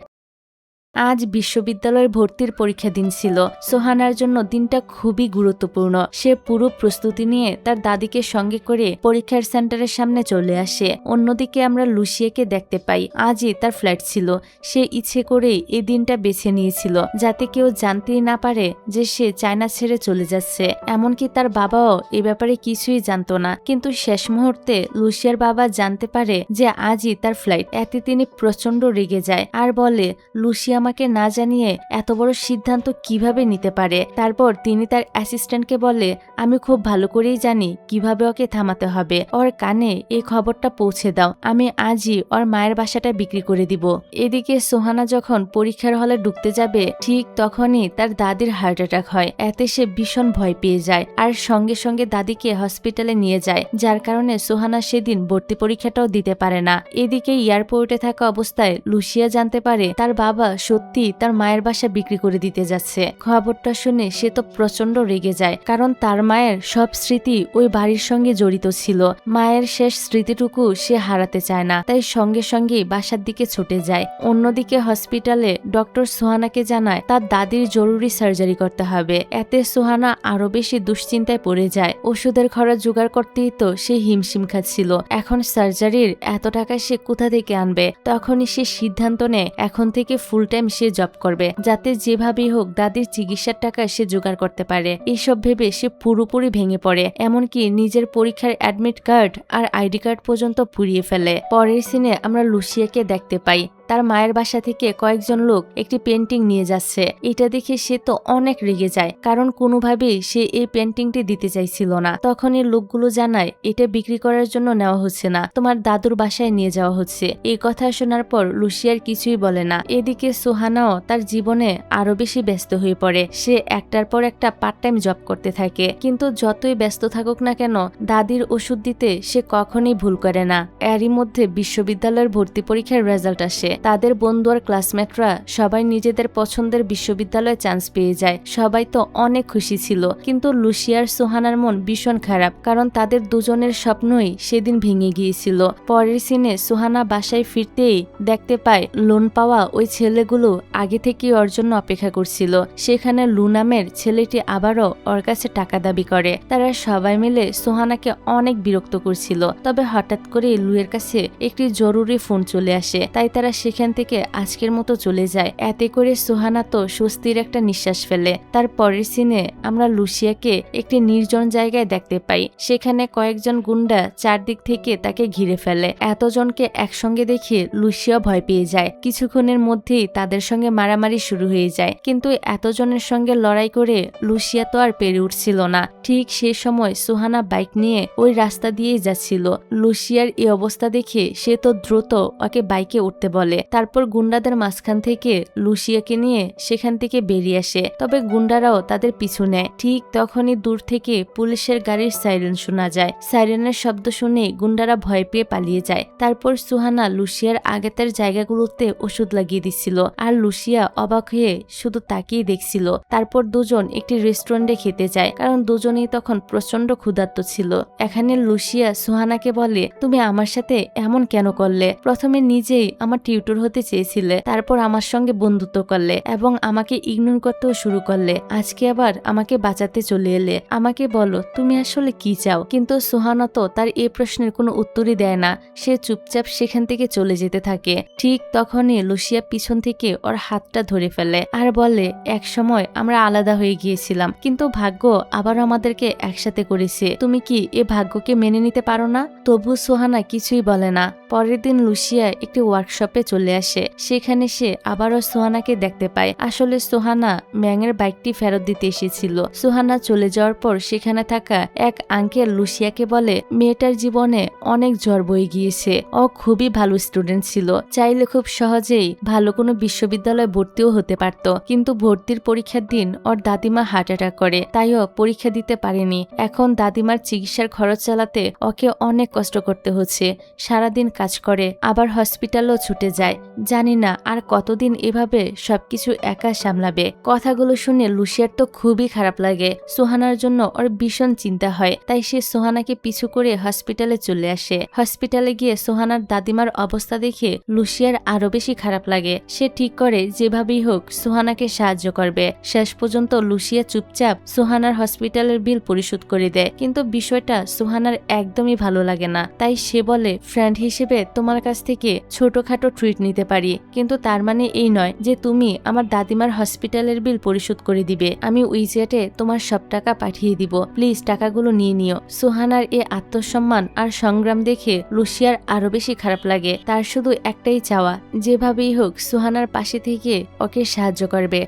আজ বিশ্ববিদ্যালয়ের ভর্তির পরীক্ষা দিন ছিল। সোহানার জন্য দিনটা খুবই গুরুত্বপূর্ণ। সে পুরো প্রস্তুতি নিয়ে তার দাদিকে সঙ্গে করে পরীক্ষার সেন্টারের সামনে চলে আসে। অন্যদিকে আমরা লুসিয়াকে দেখতে পাই। আজই তার ফ্লাইট ছিল। সে ইচ্ছে করে এই দিনটা বেছে নিয়েছিল যাতে কেউ জানতেই না পারে যে সে চায়না ছেড়ে চলে যাচ্ছে। এমনকি তার বাবাও এ ব্যাপারে কিছুই জানতো না, কিন্তু শেষ মুহূর্তে লুসিয়ার বাবা জানতে পারে যে আজই তার ফ্লাইট। এতে তিনি প্রচন্ড রেগে যায় আর বলে, লুসিয়া মাকে না জানিয়ে এত বড় সিদ্ধান্ত কিভাবে নিতে পারে। তারপর তিনি তার অ্যাসিস্ট্যান্টকে বলে, আমি খুব ভালো করেই জানি কিভাবে ওকে থামাতে হবে, ওর কানে এই খবরটা পৌঁছে দাও, আমি আজই ওর মায়ের বাসাটা বিক্রি করে দিব। এদিকে সোহানা যখন পরীক্ষার হলে ঢুকতে যাবে ঠিক তখনই তার দাদির হার্ট অ্যাটাক হয়। এতে সে ভীষণ ভয় পেয়ে যায় আর সঙ্গে সঙ্গে দাদিকে হসপিটালে নিয়ে যায়, যার কারণে সোহানা সেদিন ভর্তি পরীক্ষাটাও দিতে পারে না। এদিকে এয়ারপোর্টে থাকা অবস্থায় লুসিয়া জানতে পারে তার বাবা সত্যি তার মায়ের বাসা বিক্রি করে দিতে যাচ্ছে। খবরটা শুনে সে তো প্রচন্ড রেগে যায়, কারণ তার মায়ের সব স্মৃতি ওই বাড়ির সঙ্গে জড়িত ছিল। মায়ের শেষ স্মৃতিটুকু সে হারাতে চায় না, তাই সঙ্গে সঙ্গেই বাসার দিকে ছুটে যায়। অন্যদিকে হসপিটালে ডক্টর সোহানাকে জানায় তার দাদির জরুরি সার্জারি করতে হবে। এতে সোহানা আরো বেশি দুশ্চিন্তায় পড়ে যায়। ওষুধের খরচ জোগাড় করতেই তো সে হিমশিম খাচ্ছিল, এখন সার্জারির এত টাকা সে কোথা থেকে আনবে। তখনই সে সিদ্ধান্ত নেয় এখন থেকে ফুল টাইম সে জব করবে, যাতে যেভাবেই হোক দাদির চিকিৎসার টাকা সে জোগাড় করতে পারে। এইসব ভেবে সে পুরোপুরি ভেঙে পড়ে, এমনকি নিজের পরীক্ষার অ্যাডমিট কার্ড আর আইডি কার্ড পর্যন্ত পুড়িয়ে ফেলে। পরের সিনে আমরা লুসিয়াকে দেখতে পাই তার মায়ের বাসা থেকে কয়েকজন লোক একটি পেন্টিং নিয়ে যাচ্ছে। এটা দেখে সে তো অনেক রেগে যায়, কারণ কোনোভাবেই সে এই পেন্টিংটি দিতে চাইছিল না। তখন এই লোকগুলো জানায় এটা বিক্রি করার জন্য নেওয়া হচ্ছে না, তোমার দাদুর বাসায় নিয়ে যাওয়া হচ্ছে। এই কথা শোনার পর লুসিয়ার কিছুই বলে না। এদিকে সোহানাও তার জীবনে আরো বেশি ব্যস্ত হয়ে পড়ে। সে একটার পর একটা পার্ট টাইম জব করতে থাকে, কিন্তু যতই ব্যস্ত থাকুক না কেন দাদির ওষুধ দিতে সে কখনোই ভুল করে না। এরই মধ্যে বিশ্ববিদ্যালয়ের ভর্তি পরীক্ষার রেজাল্ট আসে। তাদের বন্ধু আর ক্লাসমেটরা সবাই নিজেদের পছন্দের বিশ্ববিদ্যালয়ে চান্স পেয়ে যায়। সবাই তো অনেক খুশি ছিল, কিন্তু লুসিয়ার সোহানার মন ভীষণ খারাপ, কারণ তাদের দুজনের স্বপ্নই সেদিন ভেঙে গিয়েছিল। পরের সিনে সোহানা বাসায় ফিরতেই দেখতে পায় লোন পাওয়া ওই ছেলেগুলো আগে থেকেই ওর জন্য অপেক্ষা করছিল। সেখানে লু নামের ছেলেটি আবারও ওর কাছে টাকা দাবি করে। তারা সবাই মিলে সোহানাকে অনেক বিরক্ত করছিল। তবে হঠাৎ করে লুয়ের কাছে একটি জরুরি ফোন চলে আসে, তাই তারা সেখান থেকে আজকের মতো চলে যায়। এতে করে সোহানা তো স্বস্তির একটা নিঃশ্বাস ফেলে। তার পরের সিনে আমরা লুসিয়াকে একটি নির্জন জায়গায় দেখতে পাই। সেখানে কয়েকজন গুন্ডা চারদিক থেকে তাকে ঘিরে ফেলে। এতজনকে একসঙ্গে দেখে লুসিয়া ভয় পেয়ে যায়। কিছুক্ষণের মধ্যেই তাদের সঙ্গে মারামারি শুরু হয়ে যায়, কিন্তু এতজনের সঙ্গে লড়াই করে লুসিয়া তো আর পেরে উঠছিল না। ঠিক সেই সময় সোহানা বাইক নিয়ে ওই রাস্তা দিয়েই যাচ্ছিল। লুসিয়ার এই অবস্থা দেখে সে তো দ্রুত ওকে বাইকে উঠতে বলে। তারপর গুন্ডাদের মাঝখান থেকে লুসিয়াকে নিয়ে সেখান থেকে বেরিয়ে আসে, তবে গুন্ডারাও তাদের পিছু নেয়। ঠিক তখনই দূর থেকে পুলিশের গাড়ির সাইরেন শোনা যায়। সাইরেনের শব্দ শুনে গুন্ডারা ভয় পেয়ে পালিয়ে যায়। তারপর সুহানা লুসিয়ার আগেতের জায়গাগুলোতে ওষুধ লাগিয়ে দিচ্ছিল, আর লুসিয়া অবাক হয়ে শুধু তাকিয়ে দেখছিল। তারপর দুজন একটি রেস্টুরেন্টে খেতে যায়, কারণ দুজনেই তখন প্রচন্ড ক্ষুধার্ত ছিল। এখানে লুসিয়া সুহানাকে বলে, তুমি আমার সাথে এমন কেন করলে? প্রথমে নিজেই আমার টিউটর হতে চেয়েছিলে, তারপর আমার সঙ্গে বন্ধুত্ব করলে এবং আমাকে ইগনোর করতেও শুরু করলে, আজকে আবার আমাকে বাঁচাতে চলে এলে। আমাকে বলো তুমি আসলে কি চাও? কিন্তু সুহানা তো তার এই প্রশ্নের কোনো উত্তরই দেয় না। সে চুপচাপ সেখান থেকে চলে যেতে থাকে। ঠিক তখনই লুসিয়া পিছন থেকে ওর হাতটা ধরে ফেলে আর বলে, এক সময় আমরা আলাদা হয়ে গিয়েছিলাম, কিন্তু ভাগ্য আবার আমাদেরকে একসাথে করেছে। তুমি কি এ ভাগ্যকে মেনে নিতে পারো না? তবু সুহানা কিছুই বলে না। পরের দিন লুসিয়া একটি ওয়ার্কশপে চলে আসে। সেখানে সে আবারও সোহানাকে দেখতে পায়। আসলে সোহানা ম্যাংয়ের বাইকটি ফেরত দিতে এসেছিল। সোহানা চলে যাওয়ার পর সেখানে থাকা এক আঙ্কেল লুসিয়াকে বলে, মেয়েটার জীবনে অনেক জ্বর বয়ে গিয়েছে। ও খুবই ভালো স্টুডেন্ট ছিল, চাইলে খুব সহজেই ভালো কোনো বিশ্ববিদ্যালয়ে ভর্তিও হতে পারত, কিন্তু ভর্তির পরীক্ষার দিন ওর দাদিমা হার্ট অ্যাটাক করে, তাই ও পরীক্ষা দিতে পারেনি। এখন দাদিমার চিকিৎসার খরচ চালাতে ওকে অনেক কষ্ট করতে হচ্ছে। সারাদিন কাজ করে, আবার হসপিটালও ছুটে যায়। জানি না আর কতদিন এভাবে সবকিছু একা সামলাবে। কথাগুলো শুনে লুসিয়ার তো খুবই খারাপ লাগে। সোহানার জন্য ওর ভীষণ চিন্তা হয়, তাই সে সোহানাকে পিছু করে হসপিটালে চলে আসে। হসপিটালে গিয়ে সোহানার দাদিমার অবস্থা দেখে লুসিয়ার আরো বেশি খারাপ লাগে। সে ঠিক করে যেভাবেই হোক সোহানাকে সাহায্য করবে। শেষ পর্যন্ত লুসিয়া চুপচাপ সোহানার হসপিটালের বিল পরিশোধ করে দেয়, কিন্তু বিষয়টা সোহানার একদমই ভালো লাগে না। তাই সে বলে, ফ্রেন্ড হিসেবে তোমার কাছ থেকে ছোটখাটো ট্রিট ট্রিট নিতে পারি, কিন্তু তার মানে এই নয় যে তুমি আমার দাদিমার হসপিটালের বিল পরিশোধ করে দিবে। আমি উইজেটে তোমার সব টাকা পাঠিয়ে দিব, প্লিজ টাকাগুলো নিয়ে নিও। সুহানার এই আত্মসম্মান আর সংগ্রাম দেখে লুসিয়ার আরো বেশি খারাপ লাগে। তার শুধু একটাই চাওয়া, যেভাবেই হোক সুহানার পাশে থেকে ওকে সাহায্য করবে।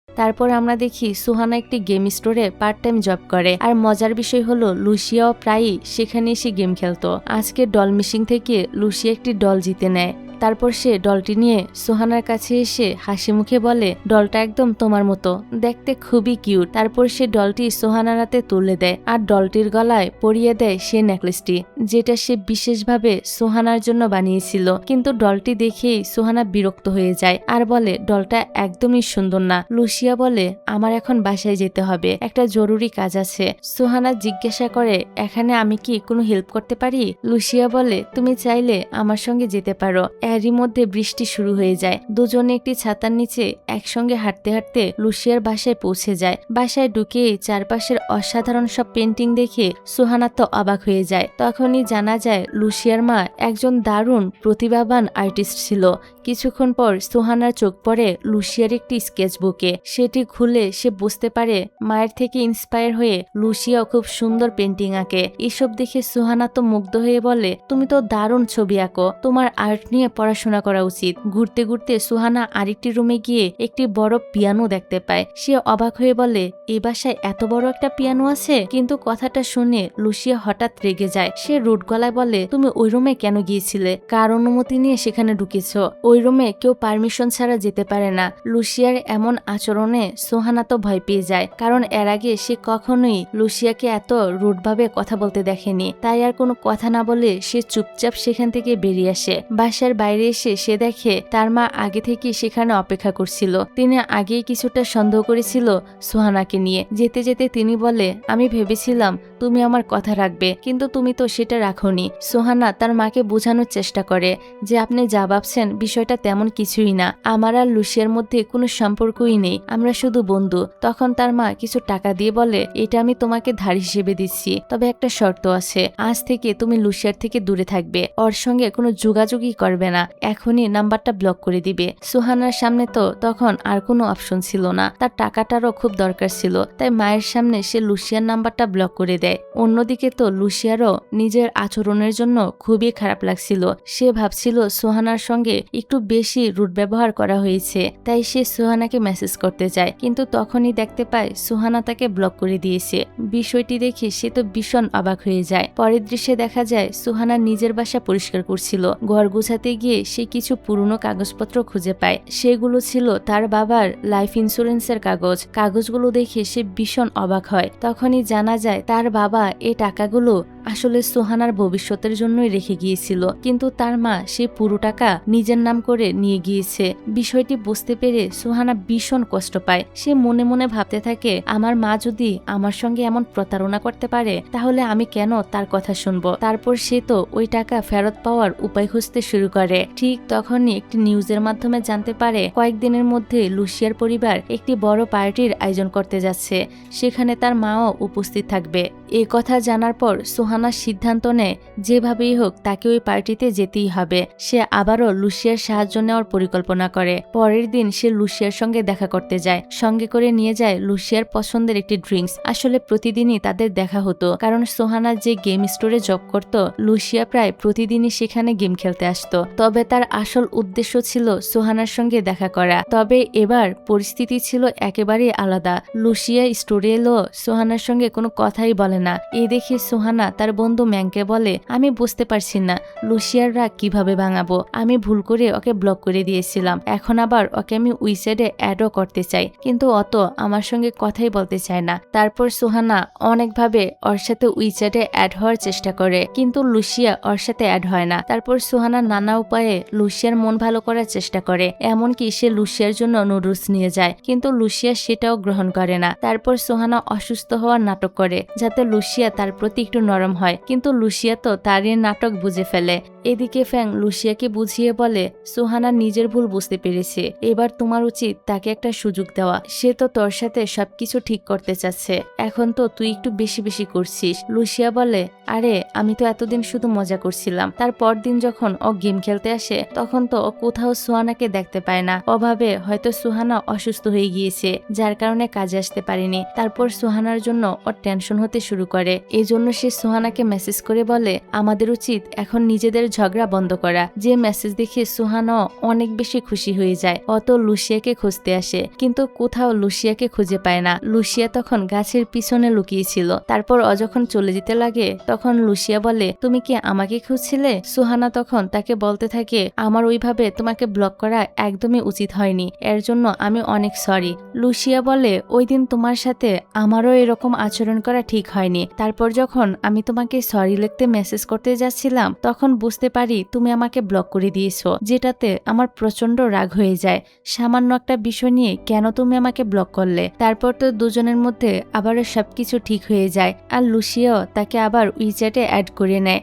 তারপর আমরা দেখি সুহানা একটি গেম স্টোরে পার্ট টাইম জব করে। আর মজার বিষয় হলো লুসিয়াও প্রায়ই সেখানে এসে গেম খেলতো। আজকে ডল মিশিং থেকে লুসিয়া একটি ডল জিতে নেয়। তারপর সে ডলটি নিয়ে সুহানার কাছে এসে হাসি মুখে বলে, ডলটা একদম তোমার মতো, দেখতে খুবই কিউট। তারপর সে ডলটি সুহানার হাতে তুলে দেয় আর ডলটির গলায় পরিয়ে দেয় সে নেকলেসটি, যেটা সে বিশেষভাবে সুহানার জন্য বানিয়েছিল। কিন্তু ডলটি দেখেই সুহানা বিরক্ত হয়ে যায় আর বলে, ডলটা একদমই সুন্দর না। লুসিয়া বলে, আমার এখন বাসায় যেতে হবে, একটা জরুরি কাজ আছে। সুহানা জিজ্ঞাসা করে, এখানে আমি কি কোনো হেল্প করতে পারি? লুসিয়া বলে, তুমি চাইলে আমার সঙ্গে যেতে পারো। এরই মধ্যে বৃষ্টি শুরু হয়ে যায়। দুজনে একটি ছাতার নিচে একসঙ্গে হাঁটতে হাঁটতে লুসিয়ার বাসায় পৌঁছে যায়। বাসায় ঢুকেই চারপাশের অসাধারণ সব পেন্টিং দেখে সুহানা তো অবাক হয়ে যায়। তখনই জানা যায় লুসিয়ার মা একজন দারুণ প্রতিভাবান আর্টিস্ট ছিল। কিছুক্ষণ পর সুহানার চোখ পড়ে লুসিয়ার একটি স্কেচবুকে। সেটি খুলে সে বুঝতে পারে মায়ের থেকে ইন্সপায়ার হয়ে লুসিয়াও খুব সুন্দর পেন্টিং আঁকে। এসব দেখে সুহানা তো মুগ্ধ হয়ে বলে, তুমি তো দারুণ ছবি আঁকো, তোমার আর্ট নিয়ে পড়াশোনা করা উচিত। ঘুরতে ঘুরতে সুহানা আরেকটি রুমে গিয়ে একটি বড় পিয়ানো দেখতে পায়। সে অবাক হয়ে বলে, এই বাসায় এত বড় একটা পিয়ানো আছে? কিন্তু কথাটা শুনে লুসিয়া হঠাৎ রেগে যায়। সে রুড গলায় বলে, তুমি ওই রুমে কেন গিয়েছিলে? কার অনুমতি নিয়ে সেখানে ঢুকেছ? ওই রুমে কেউ পারমিশন ছাড়া যেতে পারে না। লুসিয়ার এমন আচরণে সুহানা তো ভয় পেয়ে যায়, কারণ এর আগে সে কখনোই লুসিয়াকে এত রুডভাবে কথা বলতে দেখেনি। তাই আর কোনো কথা না বলে সে চুপচাপ সেখান থেকে বেরিয়ে আসে। বাসার বাইরে এসে সে দেখে তার মা আগে থেকে সেখানে অপেক্ষা করছিল। তিনি আগেই কিছুটা সন্দেহ করেছিল সুহানাকে নিয়ে। যেতে যেতে তিনি বলে, আমি ভেবেছিলাম তুমি আমার কথা রাখবে, কিন্তু তুমি তো সেটা রাখোনি। সুহানা তার মাকে বোঝানোর চেষ্টা করে যে আপনি যা ভাবছেন বিষয়টা তেমন কিছুই না, আমার আর লুসিয়ার মধ্যে কোনো সম্পর্কই নেই, আমরা শুধু বন্ধু। তখন তার মা কিছু টাকা দিয়ে বলে, এটা আমি তোমাকে ধার হিসেবে দিচ্ছি, তবে একটা শর্ত আছে, আজ থেকে তুমি লুসিয়ার থেকে দূরে থাকবে, ওর সঙ্গে কোনো যোগাযোগই করবে না, এখনই নাম্বারটা ব্লক করে দিবে। সুহানার সামনে তো তখন আর কোনো অপশন ছিল না, তার টাকাটারও খুব দরকার ছিল, তাই মায়ের সামনে সে লুসিয়ার নাম্বারটা ব্লক করে দেয়। অন্যদিকে তো লুসিয়ারও নিজের আচরণের জন্য খুবই খারাপ লাগছিল। সে ভাবছিল সুহানার সঙ্গে একটু বেশি রুড ব্যবহার করা হয়েছে, তাই সে সুহানাকে মেসেজ করতে চায়, কিন্তু তখনই দেখতে পায় সুহানা তাকে ব্লক করে দিয়েছে। বিষয়টি দেখে সে তো ভীষণ অবাক হয়ে যায়। পরের দৃশ্যে দেখা যায় সুহানা নিজের বাসা পরিষ্কার করছিল। ঘর গুছাতে গিয়ে সে কিছু পুরনো কাগজপত্র খুঁজে পায়। সেগুলো ছিল তার বাবার লাইফ ইন্স্যুরেন্সের কাগজ। কাগজগুলো দেখে সে ভীষণ অবাক হয়। তখনই জানা যায় তার বাবা এই টাকাগুলো আসলে সুহানার ভবিষ্যতের জন্যই রেখে গিয়েছিল, কিন্তু তার মা সে পুরো টাকা নিজের নাম করে নিয়ে গিয়েছে। বিষয়টি বুঝতে পেরে সুহানা ভীষণ কষ্ট পায়। সে মনে মনে ভাবতে থাকে, আমার মা যদি আমার সঙ্গে এমন প্রতারণা করতে পারে তাহলে আমি কেন তার কথা শুনবো। তারপর সে তো ওই টাকা ফেরত পাওয়ার উপায় খুঁজতে শুরু করে। ঠিক তখনই একটি নিউজের মাধ্যমে জানতে পারে কয়েকদিনের মধ্যে লুসিয়ার পরিবার একটি বড় পার্টির আয়োজন করতে যাচ্ছে, সেখানে তার মাও উপস্থিত থাকবে। এই কথা জানার পর সুহানা সিদ্ধান্ত নেয় যেভাবেই হোক তাকে ওই পার্টিতে যেতেই হবে। সে আবারও লুসিয়ার সাহায্য নেওয়ার পরিকল্পনা করে। পরের দিন সে লুসিয়ার সঙ্গে দেখা করতে যায়, সঙ্গে করে নিয়ে যায় লুসিয়ার পছন্দের একটি ড্রিঙ্কস। আসলে প্রতিদিনই তাদের দেখা হতো, কারণ সোহানা যে গেম স্টোরে জব করত, লুসিয়া প্রায় প্রতিদিনই সেখানে গেম খেলতে আসতো। তবে তার আসল উদ্দেশ্য ছিল সোহানার সঙ্গে দেখা করা। তবে এবার পরিস্থিতি ছিল একেবারেই আলাদা। লুসিয়া স্টোরে এলো, সোহানার সঙ্গে কোনো কথাই বলে না। এই দেখে সোহানা তার বন্ধু ম্যাংকে বলে, আমি বুঝতে পারছি না লুসিয়ার রাগ কিভাবে ভাঙাবো, আমি ভুল করে ওকে ব্লক করে দিয়েছিলাম, এখন আবার ওকে আমি উইসেডে অ্যাডও করতে চাই, কিন্তু অত আমার সঙ্গে কথাই বলতে চায় না। তারপর সোহানা অনেকভাবে ওর সাথে উইসেডে অ্যাড হওয়ার চেষ্টা করে, কিন্তু লুসিয়া ওর সাথে অ্যাড হয় না। তারপর সোহানা নানা উপায়ে লুসিয়ার মন ভালো করার চেষ্টা করে, এমনকি সে লুসিয়ার জন্য নুডলস নিয়ে যায়, কিন্তু লুসিয়া সেটাও গ্রহণ করে না। তারপর সোহানা অসুস্থ হওয়ার নাটক করে যাতে লুসিয়া তার প্রতি একটু নরম হয়, কিন্তু লুসিয়া তো তার নাটক বুঝে ফেলে। এদিকে ফ্যাং লুসিয়াকে বুঝিয়ে বলে, সুহানা নিজের ভুল বুঝতে পেরেছে, এবার তোমার উচিত তাকে একটা সুযোগ দেওয়া। সে তো তোর সাথে সবকিছু ঠিক করতে চাচ্ছে, এখন তো তুই একটু বেশি বেশি করছিস। লুসিয়া বলে, আরে আমি তো এতদিন শুধু মজা করছিলাম। তারপর দিন যখন ও গেম খেলতে আসে তখন তো ও কোথাও সুহানাকে দেখতে পায় না। অভাবে হয়তো সুহানা অসুস্থ হয়ে গিয়েছে, যার কারণে কাজে আসতে পারেনি। তারপর সুহানার জন্য ওর টেনশন হতে শুরু করে। এই জন্য সে সুহানাকে মেসেজ করে বলে, আমাদের উচিত এখন নিজেদের ঝগড়া বন্ধ করা। যে মেসেজ দেখে সুহানা অনেক বেশি খুশি হয়ে যায়। অত লুসিয়াকে খুঁজতে আসে, কিন্তু কোথাও লুসিয়াকে খুঁজে পায় না। লুসিয়া তখন গাছের পিছনে লুকিয়েছিল। তারপর ও যখন চলে যেতে লাগে তখন লুসিয়া বলে, তুমি কি আমাকে খুঁজছিলে? সুহানা তখন তাকে বলতে থাকে, আমার ওইভাবে তোমাকে ব্লক করা একদমই উচিত হয়নি, এর জন্য আমি অনেক সরি। লুসিয়া বলে, ওই দিন তোমার সাথে আমারও এরকম আচরণ করা ঠিক হয়নি। তারপর যখন আমি তোমাকে সরি লিখতে মেসেজ করতে যাচ্ছিলাম তখন বুঝতে পারি তুমি আমাকে ব্লক করে দিয়েছো, যেটাতে আমার প্রচন্ড রাগ হয়ে যায়। সামান্য একটা বিষয় নিয়ে কেন তুমি আমাকে ব্লক করলে? তারপর তো দুজনের মধ্যে আবারও সবকিছু ঠিক হয়ে যায় আর লুসিয়াও তাকে আবার উইচ্যাটে অ্যাড করে নেয়।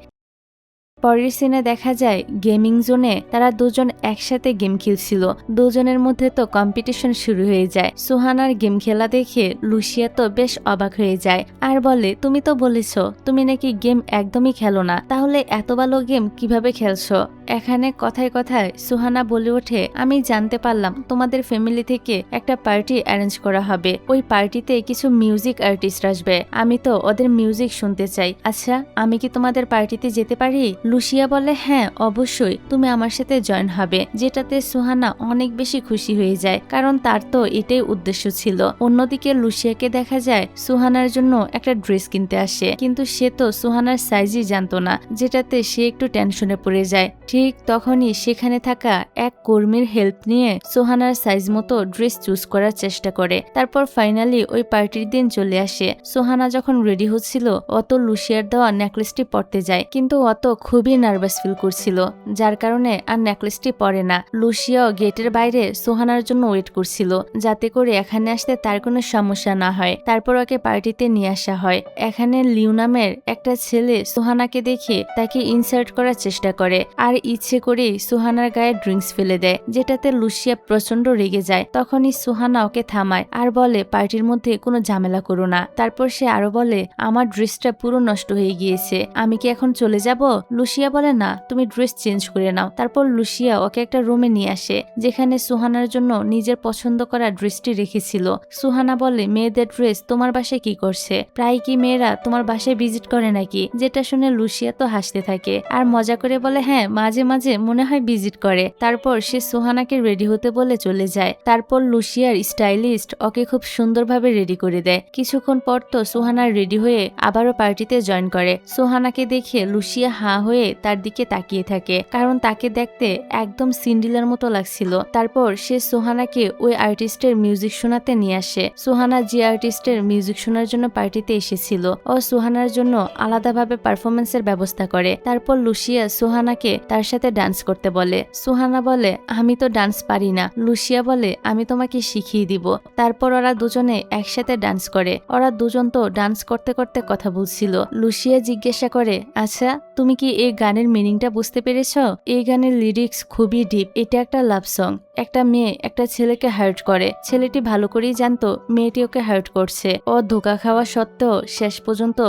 পরের সিনে দেখা যায় গেমিং জোনে তারা দুজন একসাথে গেম খেলছিল। দুজনের মধ্যে তো কম্পিটিশন শুরু হয়ে যায়। সুহানার গেম খেলা দেখে লুসিয়া তো বেশ অবাক হয়ে যায় আর বলে, তুমি তো বলেছ তুমি নাকি গেম একদমই খেলো না, তাহলে এত ভালো গেম কিভাবে খেলছো? এখানে কথায় কথায় সুহানা বলে ওঠে, আমি জানতে পারলাম তোমাদের ফ্যামিলি থেকে একটা পার্টি অ্যারেঞ্জ করা হবে। ওই পার্টিতে কিছু মিউজিক আর্টিস্ট আসবে, আমি তো ওদের মিউজিক শুনতে চাই। আচ্ছা, আমি কি তোমাদের পার্টিতে যেতে পারি? লুসিয়া বলে, হ্যাঁ অবশ্যই, তুমি আমার সাথে জয়েন হবে। যেটাতে সুহানা অনেক বেশি খুশি হয়ে যায়, কারণ তার তো এটাই উদ্দেশ্য ছিল। অন্যদিকে লুসিয়াকে দেখা যায় সুহানার জন্য একটা ড্রেস কিনতে আসে, কিন্তু সে তো সুহানার সাইজই জানতো না, যেটাতে সে একটু টেনশনে পড়ে যায়। ঠিক তখনই সেখানে থাকা এক কর্মীর হেল্প নিয়ে সুহানার সাইজ মতো ড্রেস চুজ করার চেষ্টা করে। তারপর ফাইনালি ওই পার্টির দিন চলে আসে। সুহানা যখন রেডি হচ্ছিল অত লুসিয়ার দেওয়া নেকলেসটি পরতে যায়, কিন্তু অত খুবই নার্ভাস ফিল করছিল, যার কারণে আর নেকলেসটি পরে না। লুসিয়াও গেটের বাইরে সুহানার জন্য ওয়েট করছিল, যাতে করে এখানে আসতে তার কোনো সমস্যা না হয়। তারপর ওকে পার্টিতে নিয়ে আসা হয়। এখানে লিউ নামের একটা ছেলে সুহানাকে দেখে তাকে ইনসার্ট করার চেষ্টা করে আর ইচ্ছে করেই সুহানার গায়ে ড্রিঙ্কস ফেলে দেয়, যেটাতে লুসিয়া প্রচন্ড রেগে যায়। তখনই সুহানা ওকে থামায় আর বলে, পার্টির মধ্যে কোনো ঝামেলা করো না। তারপর সে আরো বলে, আমার ড্রেসটা পুরো নষ্ট হয়ে গিয়েছে, আমি কি এখন চলে যাব? লুসিয়া বলে, না, তুমি ড্রেস চেঞ্জ করে নাও। তারপর লুসিয়া ওকে একটা রুমে নিয়ে আসে, যেখানে সুহানার জন্য নিজের পছন্দ করা ড্রেসটি রেখেছিল। সুহানা বলে, মেয়েদের ড্রেস তোমার বাসায় কি করছে? প্রায় কি মেয়েরা তোমার বাসায় ভিজিট করে নাকি? যেটা শুনে লুসিয়া তো হাসতে থাকে আর মজা করে বলে, হ্যাঁ মাঝে মাঝে মনে হয় ভিজিট করে। তারপর সে সুহানাকে রেডি হতে বলে চলে যায়। তারপর লুসিয়ার স্টাইলিস্ট ওকে খুব সুন্দরভাবে রেডি করে দেয়। কিছুক্ষণ পর তো সুহানা রেডি হয়ে আবারও পার্টিতে জয়েন করে। সুহানাকে দেখে লুসিয়া হাঁ হয়ে তার দিকে তাকিয়ে থাকে, কারণ তাকে দেখতে একদম সিন্ডিলার মতো লাগছিল। তারপর সে সুহানাকে ওই আর্টিস্টের মিউজিক শোনাতে নিয়ে আসে। সুহানা যে আর্টিস্টের মিউজিক শোনার জন্য পার্টিতে এসেছিল ও সুহানার জন্য আলাদাভাবে পারফরমেন্সের ব্যবস্থা করে। তারপর লুসিয়া সুহানাকে তার সাথে ডান্স করতে বলে। সুহানা বলে, আমি তো ডান্স পারি না। লুসিয়া বলে, আমি তোমাকে শিখিয়ে দিব। তারপর ওরা দুজনে একসাথে ডান্স করে। ওরা দুজন তো ডান্স করতে করতে কথা বলছিল। লুসিয়া জিজ্ঞাসা করে, আচ্ছা তুমি কি এই গানের মিনিংটা বুঝতে পেরেছ? এই গানের লিরিক্স খুবই ডিপ। এটা একটা লাভ সং। একটা মেয়ে একটা ছেলেকে হার্ট করে, ছেলেটি ভালো করেই জানতো মেয়েটি ওকে হার্ট করছে। ও ধোকা খাওয়া সত্ত্বেও শেষ পর্যন্ত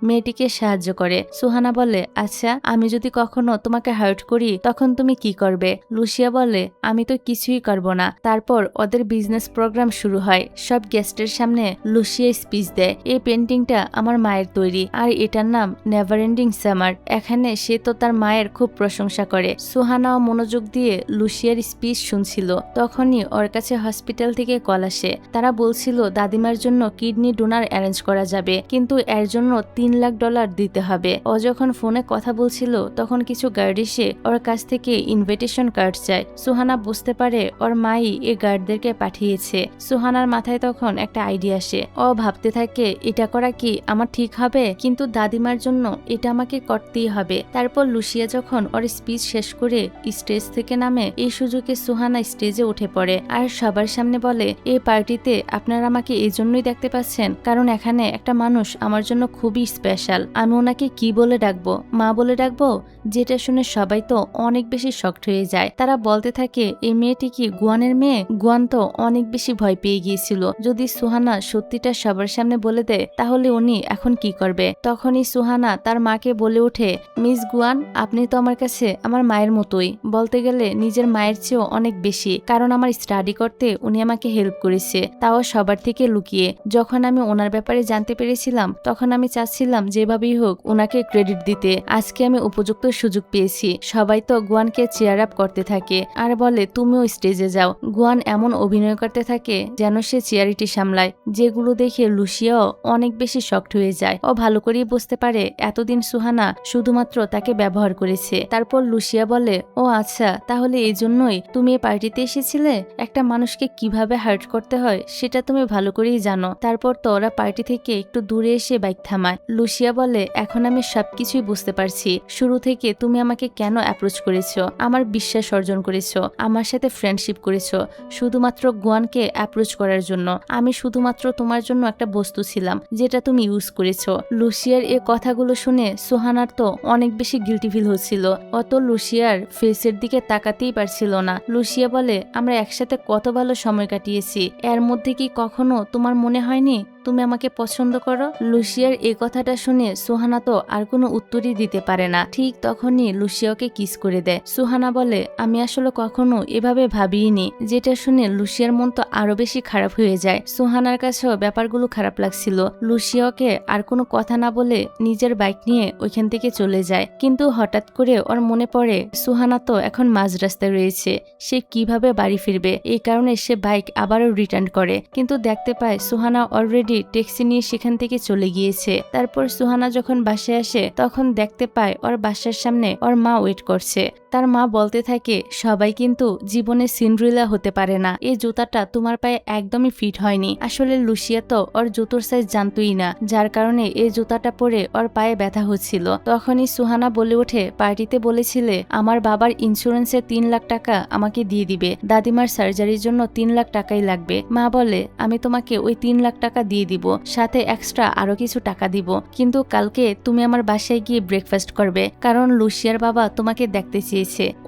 মেয়েটিকে সাহায্য করে। সুহানা বলে, আচ্ছা আমি যদি কখনো তোমাকে হার্ট করি তখন তুমি কি করবে? লুসিয়া বলে, আমি তো কিছুই করব না। তারপর ওদের বিজনেস প্রোগ্রাম শুরু হয়। সব গেস্টের সামনে লুসিয়া স্পিচ দেয়, এই পেন্টিংটা আমার মায়ের তৈরি আর এটার নাম নেভার এন্ডিং সামার। এখানে সে তো তার মায়ের খুব প্রশংসা করে। সুহানাও মনোযোগ দিয়ে লুসিয়ার স্পিচ শুনছিল। তখনই ওর কাছে হসপিটাল থেকে কল আসে। তারা বলছিল দাদিমার জন্য কিডনি ডোনার অ্যারেঞ্জ করা যাবে, কিন্তু এর জন্য $3 লাখ দিতে হবে। ও যখন ফোনে কথা বলছিল তখন কিছু গার্ড এসে ওর কাছ থেকে ইনভিটেশন কার্ড চায়। সুহানা বুঝতে পারে ওর মাই এই গার্ডদেরকে পাঠিয়েছে। সুহানার মাথায় তখন একটা আইডিয়া আসে। ও ভাবতে থাকে, এটা করা কি আমার ঠিক হবে? কিন্তু দাদিমার জন্য এটা আমাকে করতেই হবে। তারপর লুসিয়া যখন ওর স্পিচ শেষ করে স্টেজ থেকে নামে, এই সুযোগে সুহানা স্টেজে উঠে পড়ে আর সবার সামনে বলে, এই পার্টিতে আপনারা আমাকে এই জন্যই দেখতে পাচ্ছেন কারণ এখানে একটা মানুষ আমার জন্য খুবই স্পেশাল। আমি ওনাকে কি বলে ডাকবো? মা বলে ডাকবো? যেটা শুনে সবাই তো অনেক বেশি শকড হয়ে যায়। তারা বলতে থাকে, এই মেয়েটি কি গুয়ানের মেয়ে? গুয়ান তো অনেক বেশি ভয় পেয়ে গিয়েছিল। যদি সুহানা সত্যিটা সবার সামনে বলে দেয় তাহলে উনি এখন কি করবে? তখনই সুহানা তার মাকে বলে ওঠে, মিস গুয়ান, আপনি তো আমার কাছে আমার মায়ের মতোই, বলতে গেলে নিজের মায়ের চেয়েও অনেক বেশি, কারণ আমার স্টাডি করতে উনি আমাকে হেল্প করেছে, তাও সবার থেকে লুকিয়ে। যখন আমি ওনার ব্যাপারে জানতে পেরেছিলাম তখন আমি চাচ্ছিলাম যেভাবেই হোক ওনাকে ক্রেডিট দিতে। আজকে আমি উপযুক্ত সুযোগ পেয়েছি। সবাই তো গুয়ানকে চেয়ার আপ করতে থাকে আর বলে, তুমিও স্টেজে যাও। গুয়ান এমন অভিনয় করতে থাকে যেন সে চেয়ারিটি সামলায়, যেগুলো দেখে লুসিয়াও অনেক বেশি শকড হয়ে যায়। ও ভালো করেই বুঝতে পারে এতদিন সুহানা শুধুমাত্র তাকে ব্যবহার করেছে। তারপর লুসিয়া বলে, ও আচ্ছা, তাহলে এই জন্যই তুমি এই পার্টিতে এসেছিলে? একটা মানুষকে কিভাবে হার্ট করতে হয় সেটা তুমি ভালো করেই জানো। তারপর তো ওরা পার্টি থেকে একটু দূরে এসে বাইক থামায়। লুসিয়া বলে, এখন আমি সবকিছুই বুঝতে পারছি। শুরু থেকে তুমি আমাকে কেন অ্যাপ্রোচ করেছো, আমার বিশ্বাস অর্জন করেছো, আমার সাথে ফ্রেন্ডশিপ করেছো শুধুমাত্র গুয়ানকে অ্যাপ্রোচ করার জন্য। আমি শুধুমাত্র তোমার জন্য একটা বস্তু ছিলাম যেটা তুমি ইউজ করেছো। লুসিয়ার এই কথাগুলো শুনে সুহানার তো অনেক বেশি গিল্টি ফিল হচ্ছিল। অত লুসিয়ার ফেসের দিকে তাকাতেই পারছিল না। লুসিয়া বলে, আমরা একসাথে কত ভালো সময় কাটিয়েছি, এর মধ্যে কি কখনো তোমার মনে হয়নি তুমি আমাকে পছন্দ করো? লুসিয়ার এই কথাটা শুনে সুহানা তো আর কোনো উত্তরই দিতে পারে না। ঠিক তখনই লুসিয়াকে কিস করে দেয়। সুহানা বলে, আমি আসলে কখনো এভাবে ভাবিনি। যেটা শুনে লুসিয়ার মন তো আরো বেশি খারাপ হয়ে যায়। সুহানার কাছেও ব্যাপারগুলো খারাপ লাগছিল। লুসিয়াকে আর কোনো কথা না বলে নিজের বাইক নিয়ে ওইখান থেকে চলে যায়। কিন্তু হঠাৎ করে ওর মনে পড়ে সুহানা তো এখন মাঝ রাস্তায় রয়েছে, সে কিভাবে বাড়ি ফিরবে? এই কারণে সে বাইক আবারও রিটার্ন করে, কিন্তু দেখতে পায় সুহানা অলরেডি ট্যাক্সি নিয়ে সেখান থেকে চলে গিয়েছে। তারপর সুহানা যখন বাসায় আসে তখন দেখতে পায় ওর বাসার সামনে ওর মা ওয়েট করছে। তার মা বলতে থাকে, সবাই কিন্তু জীবনে সিন্ড্রেলা হতে পারে না, এই জুতাটা তোমার পায়ে একদমই ফিট হয়নি। আসলে লুসিয়া তো ওর জুতোর সাইজ জানতোই না, যার কারণে এই জুতাটা পরে ওর পায়ে ব্যথা হচ্ছিল। তখনই সুহানা বলে ওঠে, পার্টিতে বলেছিলে আমার বাবার ইন্স্যুরেন্সের 3 লাখ টাকা আমাকে দিয়ে দিবে, দাদিমার সার্জারির জন্য 3 লাখ টাকাই লাগবে। মা বলে, আমি তোমাকে ওই 3 লাখ টাকা দিয়ে দিব, সাথে এক্সট্রা আরো কিছু টাকা দিব, কিন্তু কালকে তুমি আমার বাসায় গিয়ে ব্রেকফাস্ট করবে, কারণ লুসিয়ার বাবা তোমাকে দেখতে চেয়েছে।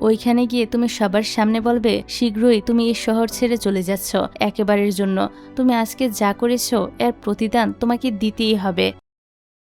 ওইখানে গিয়ে তুমি সবার সামনে বলবে শীঘ্রই তুমি এই শহর ছেড়ে চলে যাচ্ছ একেবারের জন্য। তুমি আজকে যা করেছো এর প্রতিদান তোমাকে দিতেই হবে।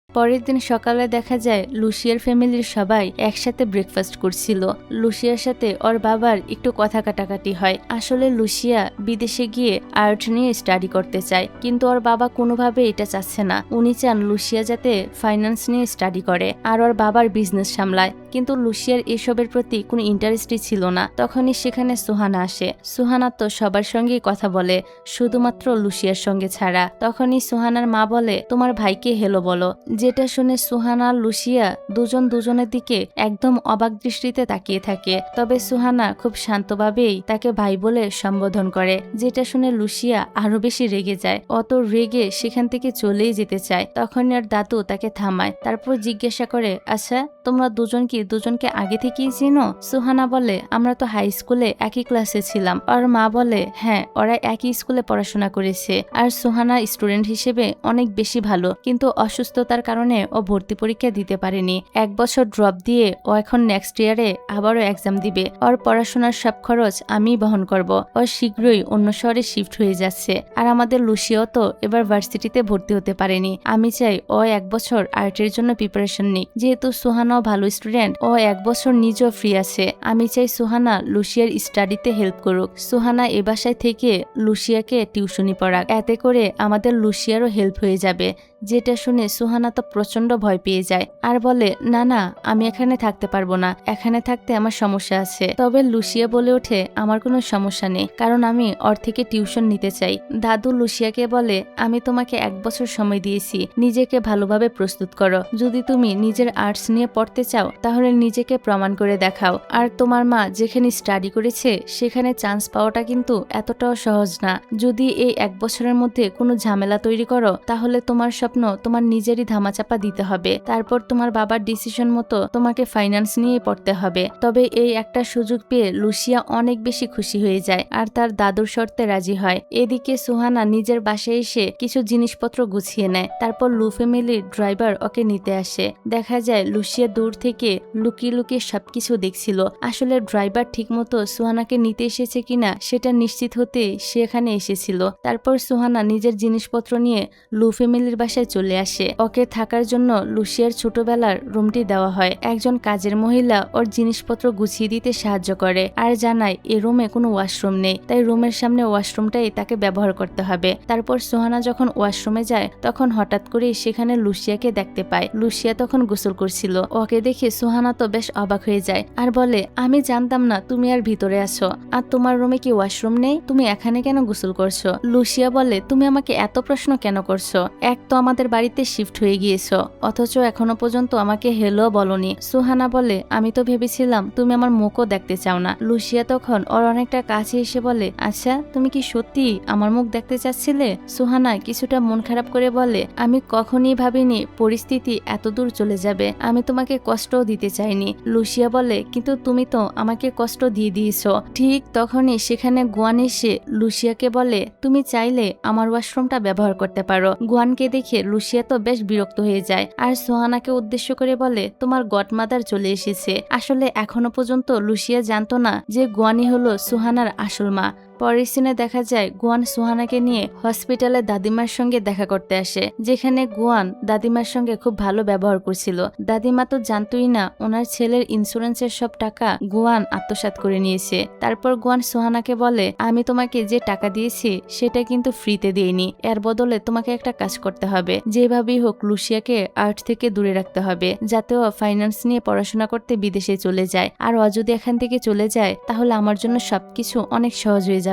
পরের দিন সকালে দেখা যায় লুসিয়ার ফ্যামিলির সবাই একসাথে ব্রেকফাস্ট করছিল। লুসিয়ার সাথে ওর বাবার একটু কথা কাটাকাটি হয়। আসলে লুসিয়া বিদেশে গিয়ে আর্ট নিয়ে স্টাডি করতে চায়, কিন্তু ওর বাবা কোনোভাবে এটা চাচ্ছে না। উনি চান লুসিয়া যাতে ফাইন্যান্স নিয়ে স্টাডি করে আর ওর বাবার বিজনেস সামলায়, কিন্তু লুসিয়ার এসবের প্রতি কোনো ইন্টারেস্টই ছিল না। তখনই সেখানে সুহানা আসে। সুহানা তো সবার সঙ্গেই কথা বলে, শুধুমাত্র লুসিয়ার সঙ্গে ছাড়া। তখনই সুহানার মা বলে, তোমার ভাইকে হেলো বলো। যেটা শুনে সুহানা আর লুসিয়া দুজন দুজনের দিকে একদম অবাক দৃষ্টিতে তাকিয়ে থাকে। তবে সুহানা খুব শান্তভাবেই তাকে ভাই বলে সম্বোধন করে, যেটা শুনে লুসিয়া আরো বেশি রেগে যায়। অত রেগে সেখান থেকে চলেই যেতে চায়। তখন আর দাদু তাকে থামায়, তারপর জিজ্ঞাসা করে, আচ্ছা তোমরা দুজন কি দুজনকে আগে থেকেই চিনো? সুহানা বলে, আমরা তো হাই স্কুলে একই ক্লাসে ছিলাম। আর মা বলে, হ্যাঁ ওরা একই স্কুলে পড়াশোনা করেছে, আর সুহানা স্টুডেন্ট হিসেবে অনেক বেশি ভালো, কিন্তু অসুস্থতার কারণে ও ভর্তি পরীক্ষা দিতে পারেনি। 1 বছর ড্রপ দিয়ে ও এখন নেক্সট ইয়ারে আবারও এক্সাম দিবে। ওর পড়াশোনার সব খরচ আমিই বহন করব। ও শীঘ্রই অন্য শহরে শিফট হয়ে যাচ্ছে। আর আমাদের লুসিয়াও তো এবার ভার্সিটিতে ভর্তি হতে পারেনি। আমি চাই ও 1 বছর আর্টের জন্য প্রিপারেশন নিক। যেহেতু সুহানাও ভালো স্টুডেন্ট, ও 1 বছর নিজেও ফ্রি আছে। আমি চাই সুহানা লুসিয়ার স্টাডিতে হেল্প করুক। সুহানা এ বাসায় থেকে লুসিয়াকে টিউশনি পড়াক, এতে করে আমাদের লুসিয়ারও হেল্প হয়ে যাবে। যেটা শুনে সুহানা তো প্রচন্ড ভয় পেয়ে যায় আর বলে, না না, আমি এখানে থাকতে পারবো না, এখানে থাকতে আমার সমস্যা আছে। তবে লুসিয়া বলে ওঠে, আমার কোনো সমস্যা নেই, কারণ আমি ওর থেকে টিউশন নিতে চাই। দাদু লুসিয়াকে বলে, আমি তোমাকে 1 বছর সময় দিয়েছি, নিজেকে ভালোভাবে প্রস্তুত করো। যদি তুমি নিজের আর্টস নিয়ে পড়তে চাও তাহলে নিজেকে প্রমাণ করে দেখাও। আর তোমার মা যেখানে স্টাডি করেছে সেখানে চান্স পাওয়াটা কিন্তু এতটাও সহজ না। যদি এই 1 বছরের মধ্যে কোনো ঝামেলা তৈরি করো তাহলে তোমার স্বপ্ন তোমার নিজেরই ধামাচাপা দিতে হবে। তারপর তোমার বাবার ডিসিশন মতো তোমাকে ফাইন্যান্স নিয়ে পড়তে হবে। তবে এই একটা সুযোগ পেয়ে লুসিয়া অনেক বেশি খুশি হয়ে যায় আর তার দাদুর শর্তে রাজি হয়। এদিকে সুহানা নিজের বাসায় এসে কিছু জিনিসপত্র গুছিয়ে নেয়। তারপর লু ফ্যামিলির ড্রাইভার ওকে নিতে আসে। দেখা যায় লুসিয়া দূর থেকে লুকিয়ে লুকিয়ে সবকিছু দেখছিল। আসলে ড্রাইভার ঠিকমতো সুহানাকে নিতে এসেছে কিনা সেটা নিশ্চিত হতে সে এখানে এসেছিল। তারপর সুহানা নিজের জিনিসপত্র নিয়ে লু ফ্যামিলির বাসায় চলে আসে। ওকে থাকার জন্য লুসিয়ার ছোটবেলার রুমটি দেওয়া হয়। একজন কাজের মহিলা ওর জিনিসপত্র গুছিয়ে দিতে সাহায্য করে আর জানায় এই রুমে কোনো ওয়াশরুম নেই, তাই রুমের সামনে ওয়াশরুমটাই তাকে ব্যবহার করতে হবে। তারপর সুহানা যখন ওয়াশরুমে যায় তখন হঠাৎ করে সেখানে লুসিয়াকে দেখতে পায়। লুসিয়া তখন গোসল করছিল। ওকে দেখে সুহানা তো বেশ অবাক হয়ে যায় আর বলে, আমি জানতাম না তুমি আর ভিতরে আছো, আর তোমার রুমে কি ওয়াশরুম নেই? তুমি এখানে কেন গোসল করছো? লুসিয়া বলে, তুমি আমাকে এত প্রশ্ন কেন করছো? এক তো আমাদের বাড়িতে শিফট হয়ে গিয়েছো, অথচ এখনো পর্যন্ত আমাকে হেলো বলনি। সুহানা বলে, আমি তো ভেবেছিলাম তুমি আমার মুখও দেখতে চাও না। লুসিয়া তখন ওর অনেকটা কাছে এসে বলে, আচ্ছা তুমি কি সত্যি আমার মুখ দেখতে চাচ্ছিলে? সুহানা কিছুটা মন খারাপ করে বলে, আমি কখনই ভাবিনি পরিস্থিতি এত দূর চলে যাবে, আমি তোমাকে কষ্টও দিতে চাইনি। লুসিয়া বলে, কিন্তু তুমি তো আমাকে কষ্ট দিয়ে দিয়েছো। ঠিক তখনই সেখানে গুয়ান এসে লুসিয়াকে বলে, তুমি চাইলে আমার ওয়াশরুমটা ব্যবহার করতে পারো। গুয়ানকে দেখে লুসিয়া তো বেশ বিরক্ত হয়ে যায় আর সুহানাকে উদ্দেশ্য করে বলে, তোমার গডমাদার চলে এসেছে। আসলে এখনো পর্যন্ত লুসিয়া জানতো না যে গুয়ানই হলো সুহানার আসল মা। পরের সিনে দেখা যায় গুয়ান সুহানাকে নিয়ে হসপিটালে দাদিমার সঙ্গে দেখা করতে আসে, যেখানে গুয়ান দাদিমার সঙ্গে খুব ভালো ব্যবহার করছিল। দাদিমা তো জানতোই না ওনার ছেলের ইন্স্যুরেন্সের সব টাকা গুয়ান আত্মসাৎ করে নিয়েছে। তারপর গুয়ান সুহানাকে বলে, আমি তোমাকে যে টাকা দিয়েছি সেটা কিন্তু ফ্রিতে দিইনি, এর বদলে তোমাকে একটা কাজ করতে হবে। যেভাবেই হোক লুসিয়াকে আর্ট থেকে দূরে রাখতে হবে, যাতে ও ফাইন্যান্স নিয়ে পড়াশোনা করতে বিদেশে চলে যায়। আর ও যদি এখান থেকে চলে যায় তাহলে আমার জন্য সবকিছু অনেক সহজ হয়ে যাবে।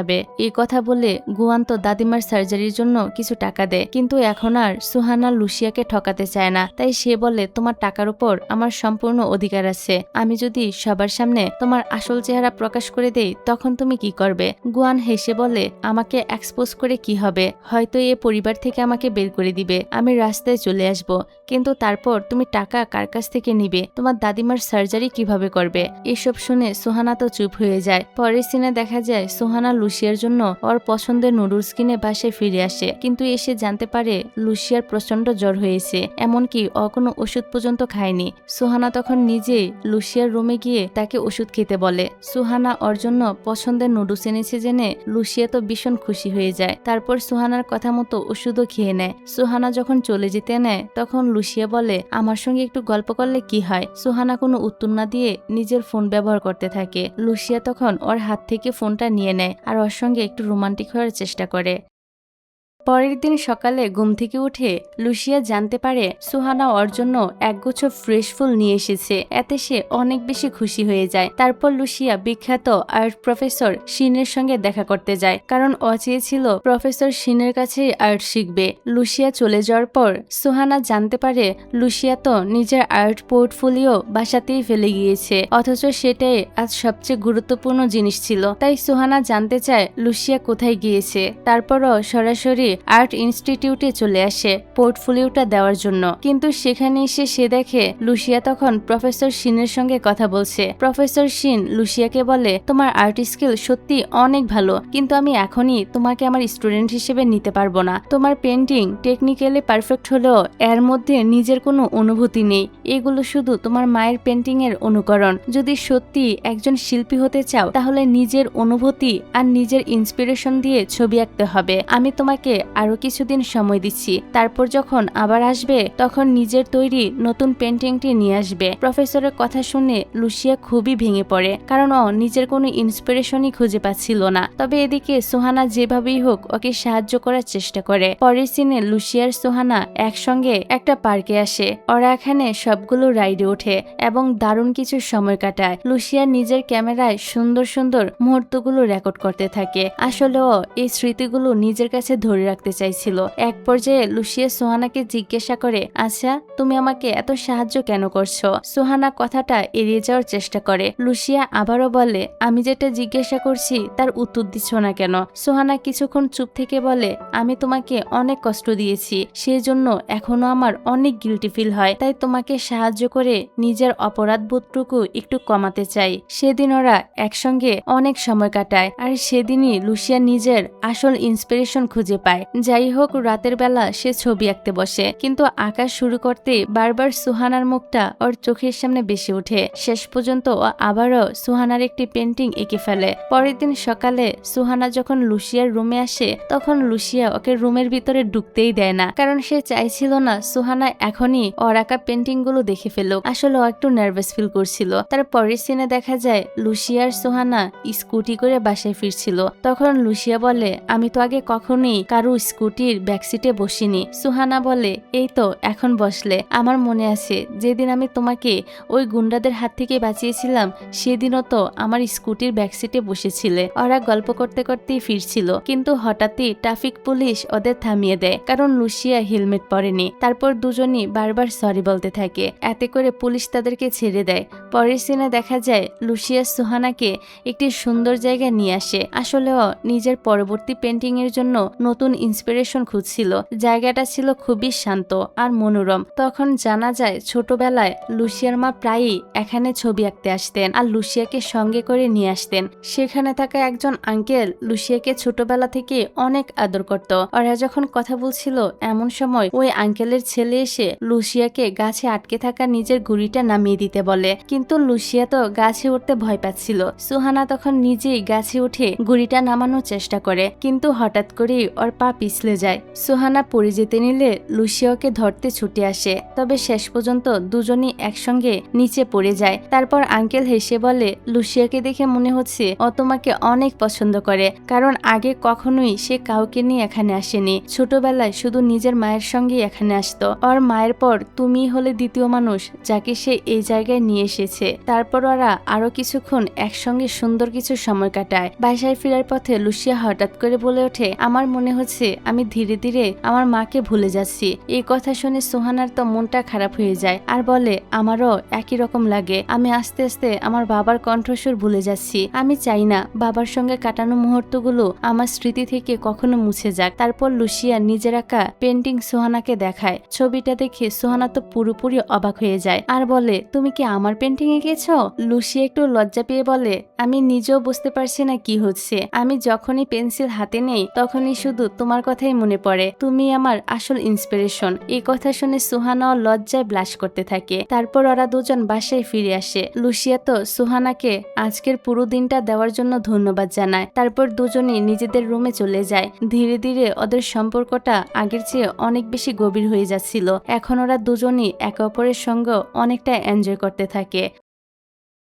এই কথা বলে গুয়ান তো দাদিমার সার্জারির জন্য কিছু টাকা দেয়, কিন্তু এখন আর সুহানা লুসিয়াকে ঠকাতে চায় না। তাই সে বলে, তোমার টাকার উপর আমার সম্পূর্ণ অধিকার আছে, আমি যদি সবার সামনে তোমার আসল চেহারা প্রকাশ করে দেই তখন তুমি কি করবে? গুয়ান হেসে বলে, আমাকে এক্সপোজ করে কি হবে? হয়তো এ পরিবার থেকে আমাকে বের করে দিবে, আমি রাস্তায় চলে আসব, কিন্তু তারপর তুমি টাকা কার কাছ থেকে নিবে? তোমার দাদিমার সার্জারি কিভাবে করবে? এসব শুনে সুহানা তো চুপ হয়ে যায়। পরের সিনে দেখা যায় সুহানা লুসিয়ার জন্য ওর পছন্দের নুডলস কিনে বাসায় ফিরে আসে, কিন্তু এসে জানতে পারে লুসিয়ার প্রচন্ড জ্বর হয়েছে, এমনকি ও কোনো ওষুধ পর্যন্ত খায়নি। সুহানা তখন নিজেই লুসিয়ার রুমে গিয়ে তাকে ওষুধ খেতে বলে। সুহানা ওর জন্য পছন্দের নুডলস এনেছে জেনে লুসিয়া তো ভীষণ খুশি হয়ে যায়। তারপর সুহানার কথা মতো ওষুধও খেয়ে নেয়। সুহানা যখন চলে যেতে নেয় তখন লুসিয়া বলে, আমার সঙ্গে একটু গল্প করলে কি হয়? সুহানা কোনো উত্তর না দিয়ে নিজের ফোন ব্যবহার করতে থাকে। লুসিয়া তখন ওর হাত থেকে ফোনটা নিয়ে নেয় আর ওর সঙ্গে একটু রোমান্টিক হওয়ার চেষ্টা করে। পরের দিন সকালে ঘুম থেকে উঠে লুসিয়া জানতে পারে সুহানা ওর জন্য একগুচ্ছ ফ্রেশ ফুল নিয়ে এসেছে। এতে সে অনেক বেশি খুশি হয়ে যায়। তারপর লুসিয়া বিখ্যাত আর্ট প্রফেসর শিনের সঙ্গে দেখা করতে যায়, কারণ ও চেয়েছিল প্রফেসর শিনের কাছে আর্ট শিখবে। লুসিয়া চলে যাওয়ার পর সুহানা জানতে পারে লুসিয়া তো নিজের আর্ট পোর্টফোলিও বাসাতেই ফেলে গিয়েছে, অথচ সেটাই আজ সবচেয়ে গুরুত্বপূর্ণ জিনিস ছিল। তাই সুহানা জানতে চায় লুসিয়া কোথায় গিয়েছে। তারপরও সরাসরি আর্ট ইনস্টিটিউটে চলে আসে পোর্টফোলিওটা দেওয়ার জন্য, কিন্তু সেখানে এসে সে দেখে লুসিয়া তখন প্রফেসর শিনের সঙ্গে কথা বলছে। প্রফেসর শিন লুসিয়াকে বলে, তোমার আর্ট স্কিল সত্যি অনেক ভালো, কিন্তু আমি এখনই তোমাকে আমার স্টুডেন্ট হিসেবে নিতে পারবো না। তোমার পেন্টিং টেকনিক্যালি পারফেক্ট হলেও এর মধ্যে নিজের কোনো অনুভূতি নেই, এগুলো শুধু তোমার মায়ের পেন্টিং এর অনুকরণ। যদি সত্যি একজন শিল্পী হতে চাও তাহলে নিজের অনুভূতি আর নিজের ইন্সপিরেশন দিয়ে ছবি আঁকতে হবে। আমি তোমাকে আরো কিছুদিন সময় দিচ্ছি, তারপর যখন আবার আসবে তখন নিজের তৈরি নতুন পেন্টিংটি নিয়ে আসবে। প্রফেসরের কথা শুনে লুসিয়া খুবই ভেঙে পড়ে, কারণ ও নিজের কোনো ইন্সপিরেশনই খুঁজে পাচ্ছিল না। তবে এদিকে সুহানা যেভাবেই হোক ওকে সাহায্য করার চেষ্টা করে। পরের সিনে লুসিয়ার সুহানা একসঙ্গে একটা পার্কে আসে। ওরা এখানে সবগুলো রাইডে ওঠে এবং দারুণ কিছু সময় কাটায়। লুসিয়া নিজের ক্যামেরায় সুন্দর সুন্দর মুহূর্তগুলো রেকর্ড করতে থাকে। আসলে ও এই স্মৃতিগুলো নিজের কাছে ধরে রাখতে চাইছিল। এক পর্যায়ে লুসিয়া সোহানাকে জিজ্ঞাসা করে, আচ্ছা তুমি আমাকে এত সাহায্য কেন করছো? সোহানা কথাটা এড়িয়ে যাওয়ার চেষ্টা করে। লুসিয়া আবারও বলে, আমি যেটা জিজ্ঞাসা করছি তার উত্তর দিচ্ছ না কেন? সোহানা কিছুক্ষণ চুপ থেকে বলে, আমি তোমাকে অনেক কষ্ট দিয়েছি, সেই জন্য এখনো আমার অনেক গিল্টি ফিল হয়, তাই তোমাকে সাহায্য করে নিজের অপরাধ বোধটুকু একটু কমাতে চাই। সেদিন ওরা একসঙ্গে অনেক সময় কাটায়, আর সেদিনই লুসিয়া নিজের আসল ইন্সপিরেশন খুঁজে পায়। যাই হোক, রাতের বেলা সে ছবি আঁকতে বসে, কিন্তু আঁকা শুরু করতে বারবার সুহানার মুখটা ওর চোখের সামনে বেশি ওঠে। শেষ পর্যন্ত ও আবারও সুহানার একটি পেন্টিং এঁকে ফেলে। পরের দিন সকালে সুহানা যখন লুসিয়ার রুমে আসে, তখন লুসিয়া ওকে রুমের ভিতরে ঢুকতেই দেয় না, কারণ সে চাইছিল না সুহানা এখনই ওর আঁকা পেন্টিং গুলো দেখে ফেলুক। আসলে ও একটু নার্ভাস ফিল করছিল। তার পরের সিনে দেখা যায় লুসিয়া আর সুহানা স্কুটি করে বাসায় ফিরছিল। তখন লুসিয়া বলে, আমি তো আগে কখনোই কারো স্কুটির ব্যাকসিটে বসিনি। সুহানা বলে, এই তো এখন বসলে। আমার মনে আছে যেদিন আমি তোমাকে ওই গুন্ডাদের হাত থেকে বাঁচিয়েছিলাম, সেদিনও তো আমার স্কুটির ব্যাকসিটে বসেছিলে। ওরা গল্প করতে করতেই ফিরছিল, কিন্তু হঠাৎই ট্রাফিক পুলিশ ওদের থামিয়ে দেয়, কারণ লুসিয়া হেলমেট পরেনি। তারপর দুজনই বারবার সরি বলতে থাকে। এতে করে পুলিশ তাদেরকে ছেড়ে দেয়। পরের সিনে দেখা যায় লুসিয়া সুহানাকে একটি সুন্দর জায়গায় নিয়ে আসে। আসলেও নিজের পরবর্তী পেন্টিং এর জন্য নতুন ইন্সপিরেশন খুঁজছিল। জায়গাটা ছিল খুবই শান্ত আর মনোরম। তখন জানা যায় ছোটবেলায় লুসিয়ার মা প্রায়ই এখানে ছবি আঁকতে আসতেন আর লুসিয়াকে সঙ্গে করে নিয়ে আসতেন। সেখানে থাকা একজন আঙ্কেল লুসিয়াকে ছোটবেলা থেকে অনেক আদর করত। ওরা যখন কথা বলছিল, এমন সময় ওই আঙ্কেলের ছেলে এসে লুসিয়াকে গাছে আটকে থাকা নিজের ঘুড়িটা নামিয়ে দিতে বলে, কিন্তু লুসিয়া তো গাছে উঠতে ভয় পাচ্ছিল। সুহানা তখন নিজেই গাছে উঠে ঘুড়িটা নামানোর চেষ্টা করে, কিন্তু হঠাৎ করেই ওর পা পিছলে যায়। সুহানা পড়ে যেতে নিলে লুসিয়া ওকে ধরতে ছুটে আসে, তবে শেষ পর্যন্ত দুজনই একসঙ্গে নিচে পড়ে যায়। তারপর আঙ্কেল হেসে বলে, লুসিয়াকে দেখে মনে হচ্ছে ও তোমাকে অনেক পছন্দ করে, কারণ আগে কখনোই সে কাউকে নিয়ে এখানে আসেনি। ছোটবেলায় শুধু নিজের মায়ের সঙ্গেই এখানে আসতো। ওর মায়ের পর তুমি হলে দ্বিতীয় মানুষ যাকে সে এই জায়গায় নিয়ে এসেছে। তারপর ওরা আরো কিছুক্ষণ একসঙ্গে সুন্দর কিছু সময় কাটায়। বাসায় ফেরার পথে লুসিয়া হঠাৎ করে বলে ওঠে, আমার মনে হচ্ছে আমি ধীরে ধীরে আমার মাকে ভুলে যাচ্ছি। এই কথা শুনে সুহানার তো মনটা খারাপ হয়ে যায়, আর বলে, আমারও একই রকম লাগে। আমি আস্তে আস্তে আমার বাবার কণ্ঠস্বর ভুলে যাচ্ছি। আমি চাই না বাবার সঙ্গে কাটানো মুহূর্তগুলো আমার স্মৃতি থেকে কখনো মুছে যাক। তারপর লুসিয়া নিজের আঁকা পেন্টিং সুহানাকে দেখায়। ছবিটা দেখে সুহানা তো পুরোপুরি অবাক হয়ে যায় আর বলে, তুমি কি আমার পেন্টিং এঁকেছ? লুসিয়া একটু লজ্জা পেয়ে বলে, আমি নিজেও বুঝতে পারছি না কি হচ্ছে। আমি যখনই পেন্সিল হাতে নেই তখনই শুধু তোমার কথাই মনে পড়ে। তুমি আমার আসল ইন্সপিরেশন। এই কথা শুনে সুহানাও লজ্জায় ব্লাশ করতে থাকে। তারপর ওরা দুজন বাসায় ফিরে আসে। লুসিয়া তো সুহানাকে আজকের পুরো দিনটা দেওয়ার জন্য ধন্যবাদ জানায়। তারপর দুজনই নিজেদের রুমে চলে যায়। ধীরে ধীরে ওদের সম্পর্কটা আগের চেয়ে অনেক বেশি গভীর হয়ে যাচ্ছিল। এখন ওরা দুজনই একে অপরের সঙ্গে অনেকটা এনজয় করতে থাকে।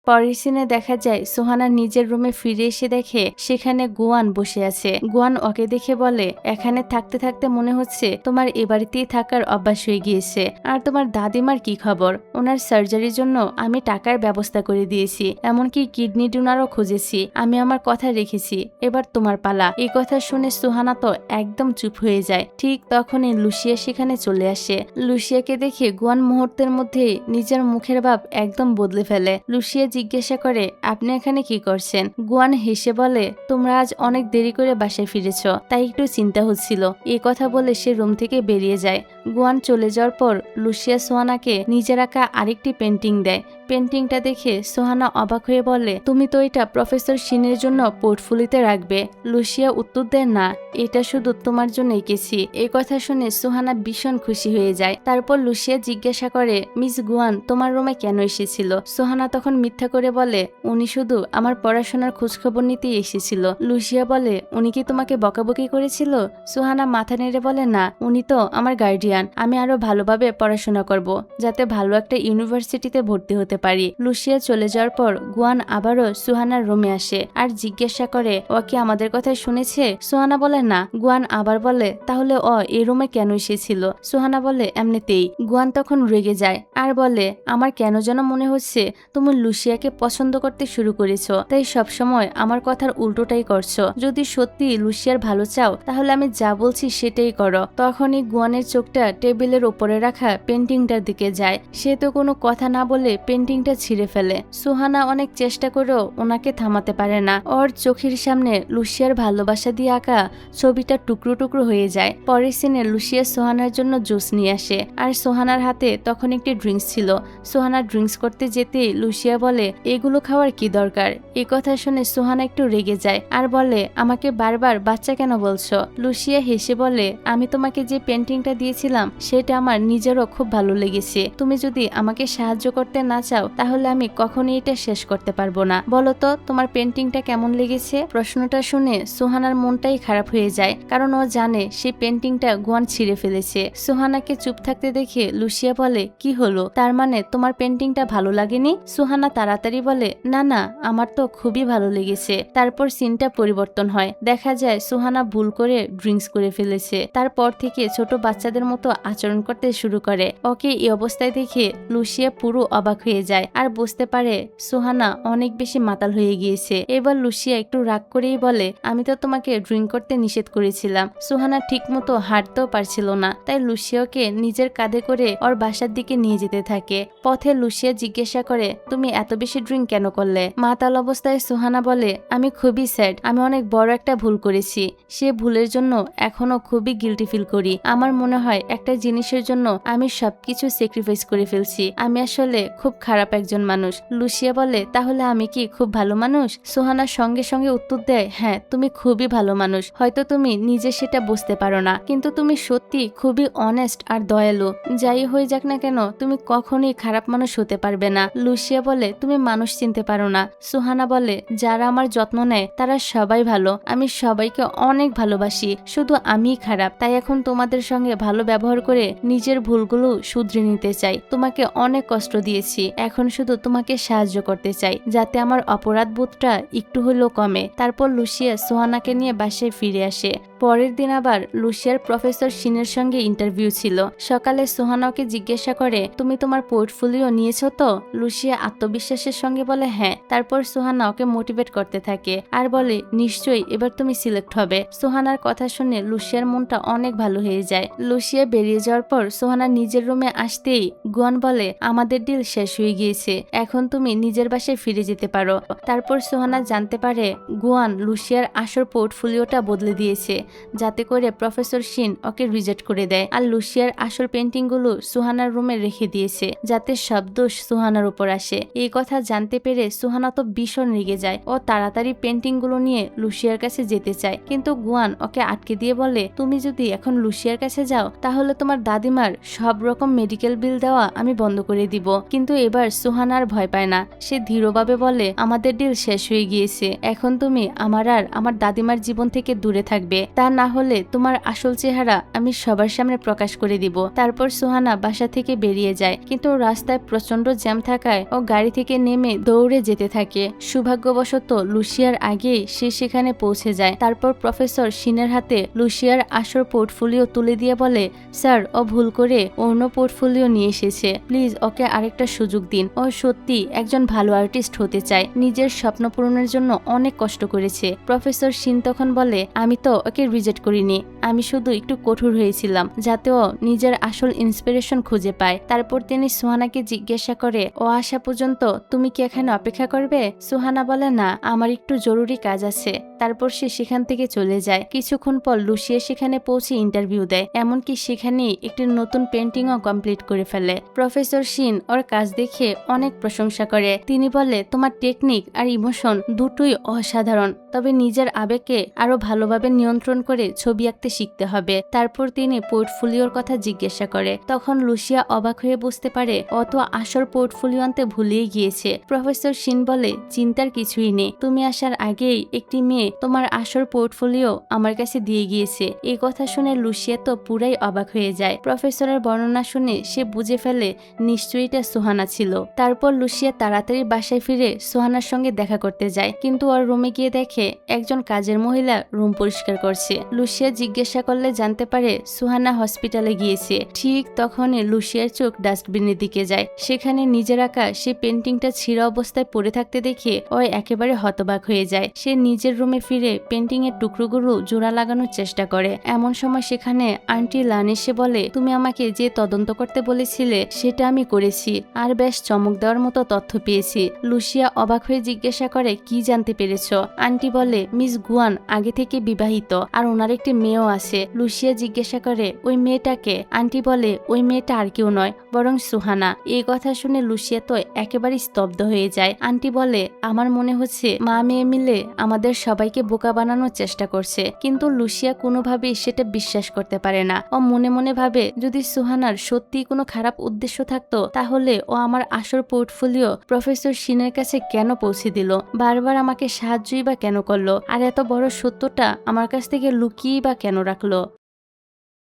পরের সিনে দেখা যায় সোহানা নিজের রুমে ফিরে এসে দেখে সেখানে গুয়ান বসে আছে। গুয়ান ওকে দেখে বলে, এখানে থাকতে থাকতে মনে হচ্ছে তোমার এ বাড়িতেই থাকার অভ্যাস হয়ে গিয়েছে। আর তোমার দাদিমার কি খবর? ওনার সার্জারির জন্য আমি টাকার ব্যবস্থা করে দিয়েছি, এমনকি কিডনি ডোনারও খুঁজেছি। আমি আমার কথা রেখেছি, এবার তোমার পালা। এই কথা শুনে সোহানা তো একদম চুপ হয়ে যায়। ঠিক তখনই লুসিয়া সেখানে চলে আসে। লুসিয়াকে দেখে গুয়ান মুহূর্তের মধ্যে নিজের মুখের ভাব একদম বদলে ফেলে। লুসিয়া জিজ্ঞাসা করে, আপনি এখানে কি করছেন? গুয়ান হেসে বলে, তোমরা আজ অনেক দেরি করে বাসায় ফিরেছ, তাই একটু চিন্তা হচ্ছিল। এই কথা বলে সে রুম থেকে বেরিয়ে যায়। গুয়ান চলে যাওয়ার পর লুসিয়া সোহানাকে নিজের আঁকা আরেকটি পেন্টিং দেয়। পেন্টিংটা দেখে সোহানা অবাক হয়ে বলে, তুমি তো এটা প্রফেসর শিনের জন্য পোর্টফোলিওতে রাখবে। লুসিয়া উত্তর দেয়, না, এটা শুধু তোমার জন্য এঁকেছি। এই কথা শুনে সোহানা ভীষণ খুশি হয়ে যায়। তারপর লুসিয়া জিজ্ঞাসা করে, মিস গুয়ান তোমার রুমে কেন এসেছিল? সোহানা তখন মিথ্যা করে বলে, উনি শুধু আমার পড়াশোনার খোঁজখবর নিতেই এসেছিল। লুসিয়া বলে, উনি কি তোমাকে বকাবকি করেছিল? সোহানা মাথা নেড়ে বলে, না, উনি তো আমার গার্ডিয়ান। আমি আরো ভালোভাবে পড়াশোনা করব, যাতে ভালো একটা ইউনিভার্সিটিতে ভর্তি হতে পারি। লুসিয়া চলে যাওয়ার পর গুয়ান আবারও সুহানার রুমে আসে আর জিজ্ঞাসা করে, ও কি আমাদের কথা শুনেছে? সোহানা বলে, না। গুয়ান আবার বলে, তাহলে ও এই রুমে কেন এসেছিল? সোহানা বলে, এমনিতেই। গুয়ান তখন রেগে যায় আর বলে, আমার কেন যেন মনে হচ্ছে তুমি লুসিয়া লুসিয়াকে পছন্দ করতে শুরু করেছো, তাই সবসময় আমার কথার উল্টোটাই করছো। যদি সত্যি লুসিয়ার ভালো চাও তাহলে আমি যা বলছি সেটাই করো। তখনই গুয়ানের চোখটা টেবিলের উপরে রাখা পেন্টিংটার দিকে যায়। সে তো কোনো কথা না বলে পেন্টিংটা ছিঁড়ে ফেলে। সুহানা অনেক চেষ্টা করেও ওনাকে থামাতে পারে না। ওর চোখের সামনে লুসিয়ার ভালোবাসা দিয়ে আঁকা ছবিটা টুকরো টুকরো হয়ে যায়। পরের সিনে লুসিয়া সোহানার জন্য জুস নিয়ে আসে, আর সোহানার হাতে তখন একটি ড্রিঙ্কস ছিল। সোহানা ড্রিঙ্কস করতে যেতেই লুসিয়া বলে, এগুলো খাওয়ার কি দরকার? এই কথা শুনে সোহানা একটু রেগে যায় আর বলে, আমাকে বারবার বাচ্চা কেন বলছো? লুসিয়া হেসে বলে, আমি তোমাকে যে পেন্টিংটা দিয়েছিলাম সেটা আমার নিজেরও খুব ভালো লেগেছে। তুমি যদি আমাকে সাহায্য করতে না চাও তাহলে আমি কখনোই এটা শেষ করতে পারবো না। বলো তো তোমার পেন্টিংটা কেমন লেগেছে? প্রশ্নটা শুনে সোহানার মনটাই খারাপ হয়ে যায়, কারণ ও জানে সেই পেন্টিংটা গুয়ান ছিঁড়ে ফেলেছে। সোহানাকে চুপ থাকতে দেখে লুসিয়া বলে, কি হলো? তার মানে তোমার পেন্টিংটা ভালো লাগেনি? সোহানা তাড়াতাড়ি বলে, না না, আমার তো খুবই ভালো লেগেছে। তারপর সিনটা পরিবর্তন হয়। দেখা যায় সোহানা ভুল করে ড্রিঙ্কস করে ফেলেছে। তারপর থেকে ছোট বাচ্চাদের মতো আচরণ করতে শুরু করে। ওকে এই অবস্থায় দেখে লুসিয়া পুরো অবাক হয়ে যায় আর বুঝতে পারে সোহানা অনেক বেশি মাতাল হয়ে গিয়েছে। এবার লুসিয়া একটু রাগ করেই বলে, আমি তো তোমাকে ড্রিঙ্ক করতে নিষেধ করেছিলাম। সোহানা ঠিক মতো হাঁটতেও পারছিল না, তাই লুসিয়াকে নিজের কাঁধে করে ওর বাসার দিকে নিয়ে যেতে থাকে। পথে লুসিয়া জিজ্ঞাসা করে, তুমি এত বেশি ড্রিঙ্ক কেন করলে? মাতাল অবস্থায় সোহানা বলে, আমি খুবই স্যাড, আমি অনেক বড় একটা ভুল করেছি। সে ভুলের জন্য এখনো খুবই গিল্টি ফিল করি। আমার মনে হয় একটা জিনিসের জন্য আমি সবকিছু স্যাক্রিফাইস করে ফেলছি। আমি আসলে খুব খারাপ একজন মানুষ। লুসিয়া বলে, তাহলে আমি কি খুব ভালো মানুষ? সোহানা সঙ্গে সঙ্গে উত্তর দেয়, হ্যাঁ তুমি খুবই ভালো মানুষ। হয়তো তুমি নিজে সেটা বুঝতে পারো না, কিন্তু তুমি সত্যি খুবই অনেস্ট আর দয়ালু। যাই হয়ে যাক না কেন, তুমি কখনোই খারাপ মানুষ হতে পারবে না। লুসিয়া বলে, তুমি মানুষ চিনতে পারো না। সোহানা বলে, যারা আমার যত্ন নেয় তারা সবাই ভালো। আমি সবাইকে অনেক ভালোবাসি, শুধু আমিই খারাপ। তাই এখন তোমাদের সঙ্গে ভালো ব্যবহার করে নিজের ভুলগুলো শুধরে নিতে চাই। তোমাকে অনেক কষ্ট দিয়েছি, এখন শুধু তোমাকে সাহায্য করতে চাই, যাতে আমার অপরাধ বোধটা একটু হলেও কমে। তারপর লুসিয়া সোহানাকে নিয়ে বাসায় ফিরে আসে। পরের দিন আবার লুসিয়ার প্রফেসর শিনের সঙ্গে ইন্টারভিউ ছিল। সকালে সোহানাকে জিজ্ঞাসা করে, তুমি তোমার পোর্টফোলিও নিয়েছো তো? লুসিয়া আত্মবিশ্বাসের সঙ্গে বলে, হ্যাঁ। তারপর সোহানা ওকে মোটিভেট করতে থাকে আর বলে, নিশ্চয়ই এবার তুমি সিলেক্ট হবে। সোহানার কথা শুনে লুসিয়ার মনটা অনেক ভালো হয়ে যায়। লুসিয়া বেরিয়ে যাওয়ার পর সোহানা নিজের রুমে আসতেই গুয়ান বলে, আমাদের ডিল শেষ হয়ে গিয়েছে, এখন তুমি নিজের বাসায় ফিরে যেতে পারো। তারপর সোহানা জানতে পারে গুয়ান লুসিয়ার আসল পোর্টফোলিওটা বদলে দিয়েছে, যাতে করে প্রফেসর শিন ওকে রিজেক্ট করে দেয়। আর লুসিয়ার আসল পেন্টিংগুলো সুহানার রুমে রেখে দিয়েছে, যাতে সব দোষ সুহানার উপর আসে। এই কথা জানতে পেরে সুহানা তো ভীষণ রেগে যায়। ও তাড়াতাড়ি পেন্টিংগুলো নিয়ে লুসিয়ার কাছে যেতে চায়, কিন্তু গুয়ান ওকে আটকে দিয়ে বলে, তুমি যদি এখন লুসিয়ার কাছে যাও তাহলে তোমার দাদিমার সব রকম মেডিকেল বিল দেওয়া আমি বন্ধ করে দিব। কিন্তু এবার সুহানা আর ভয় পায় না। সে দৃঢ়ভাবে বলে, আমাদের ডিল শেষ হয়ে গিয়েছে, এখন তুমি আমার আর আমার দাদিমার জীবন থেকে দূরে থাকবে, তা না হলে তোমার আসল চেহারা আমি সবার সামনে প্রকাশ করে দিব। তারপর সুহানা বাসা থেকে বেরিয়ে যায়, কিন্তু রাস্তায় প্রচন্ড জ্যাম থাকায় ও গাড়ি থেকে নেমে দৌড়ে যেতে থাকে। সৌভাগ্যবশত লুসিয়ার আগেই সে সেখানে পৌঁছে যায়। তারপর প্রফেসর শিনের হাতে লুসিয়ার আসল পোর্টফোলিও তুলে দিয়ে বলে, স্যার ও ভুল করে অন্য পোর্টফোলিও নিয়ে এসেছে, প্লিজ ওকে আরেকটা সুযোগ দিন। ও সত্যি একজন ভালো আর্টিস্ট হতে চায়, নিজের স্বপ্ন পূরণের জন্য অনেক কষ্ট করেছে। প্রফেসর শিন তখন বলে, আমি তো ওকে রিজেক্ট করিনি, আমি শুধু একটু কঠোর হয়েছিলাম যাতে ও নিজের আসল ইন্সপিরেশন খুঁজে পায়। তারপর তিনি সুহানাকে জিজ্ঞাসা করে, ও আসা পর্যন্ত তুমি কি এখানে অপেক্ষা করবে? সুহানা বলে, না, আমার একটু জরুরি কাজ আছে। তারপর সে সেখান থেকে চলে যায়। কিছুক্ষণ পর লুসিয়া সেখানে পৌঁছে ইন্টারভিউ দেয়, এমনকি সেখানেই একটি নতুন পেন্টিংও কমপ্লিট করে ফেলে। প্রফেসর শিন ওর কাজ দেখে অনেক প্রশংসা করে। তিনি বলে, তোমার টেকনিক আর ইমোশন দুটোই অসাধারণ, তবে নিজের আবেগকে আরো ভালোভাবে নিয়ন্ত্রণ করে ছবি আঁকতে শিখতে হবে। তারপর তিনি পোর্টফোলিওর কথা জিজ্ঞাসা করে। তখন লুসিয়া অবাক হয়ে বুঝতে পারে অত আসল পোর্টফোলিও আনতে ভুলেই গিয়েছে। প্রফেসর শিন বলে, চিন্তার কিছুই নেই, তুমি আসার আগেই একটি মেয়ে তোমার আসল পোর্টফোলিও আমার কাছে দিয়ে গিয়েছে। এই কথা শুনে লুসিয়া তো পুরাই অবাক হয়ে যায়। প্রফেসরের বর্ণনা শুনে সে বুঝে ফেলে নিশ্চয়ই এটা সুহানা ছিল। তারপর লুসিয়া তাড়াতাড়ি বাসায় ফিরে সুহানার সঙ্গে দেখা করতে যায়, কিন্তু ওর রুমে গিয়ে দেখে একজন কাজের মহিলা রুম পরিষ্কার করছে। লুসিয়া জিজ্ঞাসা করলে জানতে পারে সুহানা হসপিটালে গিয়েছে। ঠিক তখনই লুসিয়ার চোখ ডাস্টবিনের দিকে যায়। সেখানে নিজের আঁকা সে পেন্টিংটা পেন্টিংটা ছিঁড়া অবস্থায় পড়ে থাকতে দেখে ও একেবারে হতবাক হয়ে যায়। সে নিজের রুমে ফিরে পেন্টিং এর টুকরোগুলো জোড়া লাগানোর চেষ্টা করে। এমন সময় সেখানে আন্টি লান এসে বলে, তুমি আমাকে যে তদন্ত করতে বলেছিলে সেটা আমি করেছি, আর বেশ চমক দেওয়ার মতো তথ্য পেয়েছি। লুসিয়া অবাক হয়ে জিজ্ঞাসা করে, কি জানতে পেরেছ? আন্টি বলে, মিস গুয়ান আগে থেকে বিবাহিত, আর ওনার একটি মেয়েও আছে। লুসিয়া জিজ্ঞাসা করে, ওই মেয়েটাকে? আন্টি বলে, ওই মেয়েটা আর কেউ নয়, বরং সুহানা। এই কথা শুনে লুসিয়া তো একেবারে স্তব্ধ হয়ে যায়। আন্টি বলে, আমার মনে হচ্ছে মা মেয়ে মিলে আমাদের সবাইকে বোকা বানানোর চেষ্টা করছে। কিন্তু লুসিয়া কোনোভাবেই সেটা বিশ্বাস করতে পারে না। ও মনে মনে ভাবে, যদি সুহানার সত্যি কোনো খারাপ উদ্দেশ্য থাকতো তাহলে ও আমার আসল পোর্টফোলিও প্রফেসর শিনের কাছে কেন পৌঁছে দিল? বারবার আমাকে সাহায্যই বা কেন করলো? আর এত বড় সত্যটা আমার কাছ থেকে লুকিয়েই বা কেন রাখলো?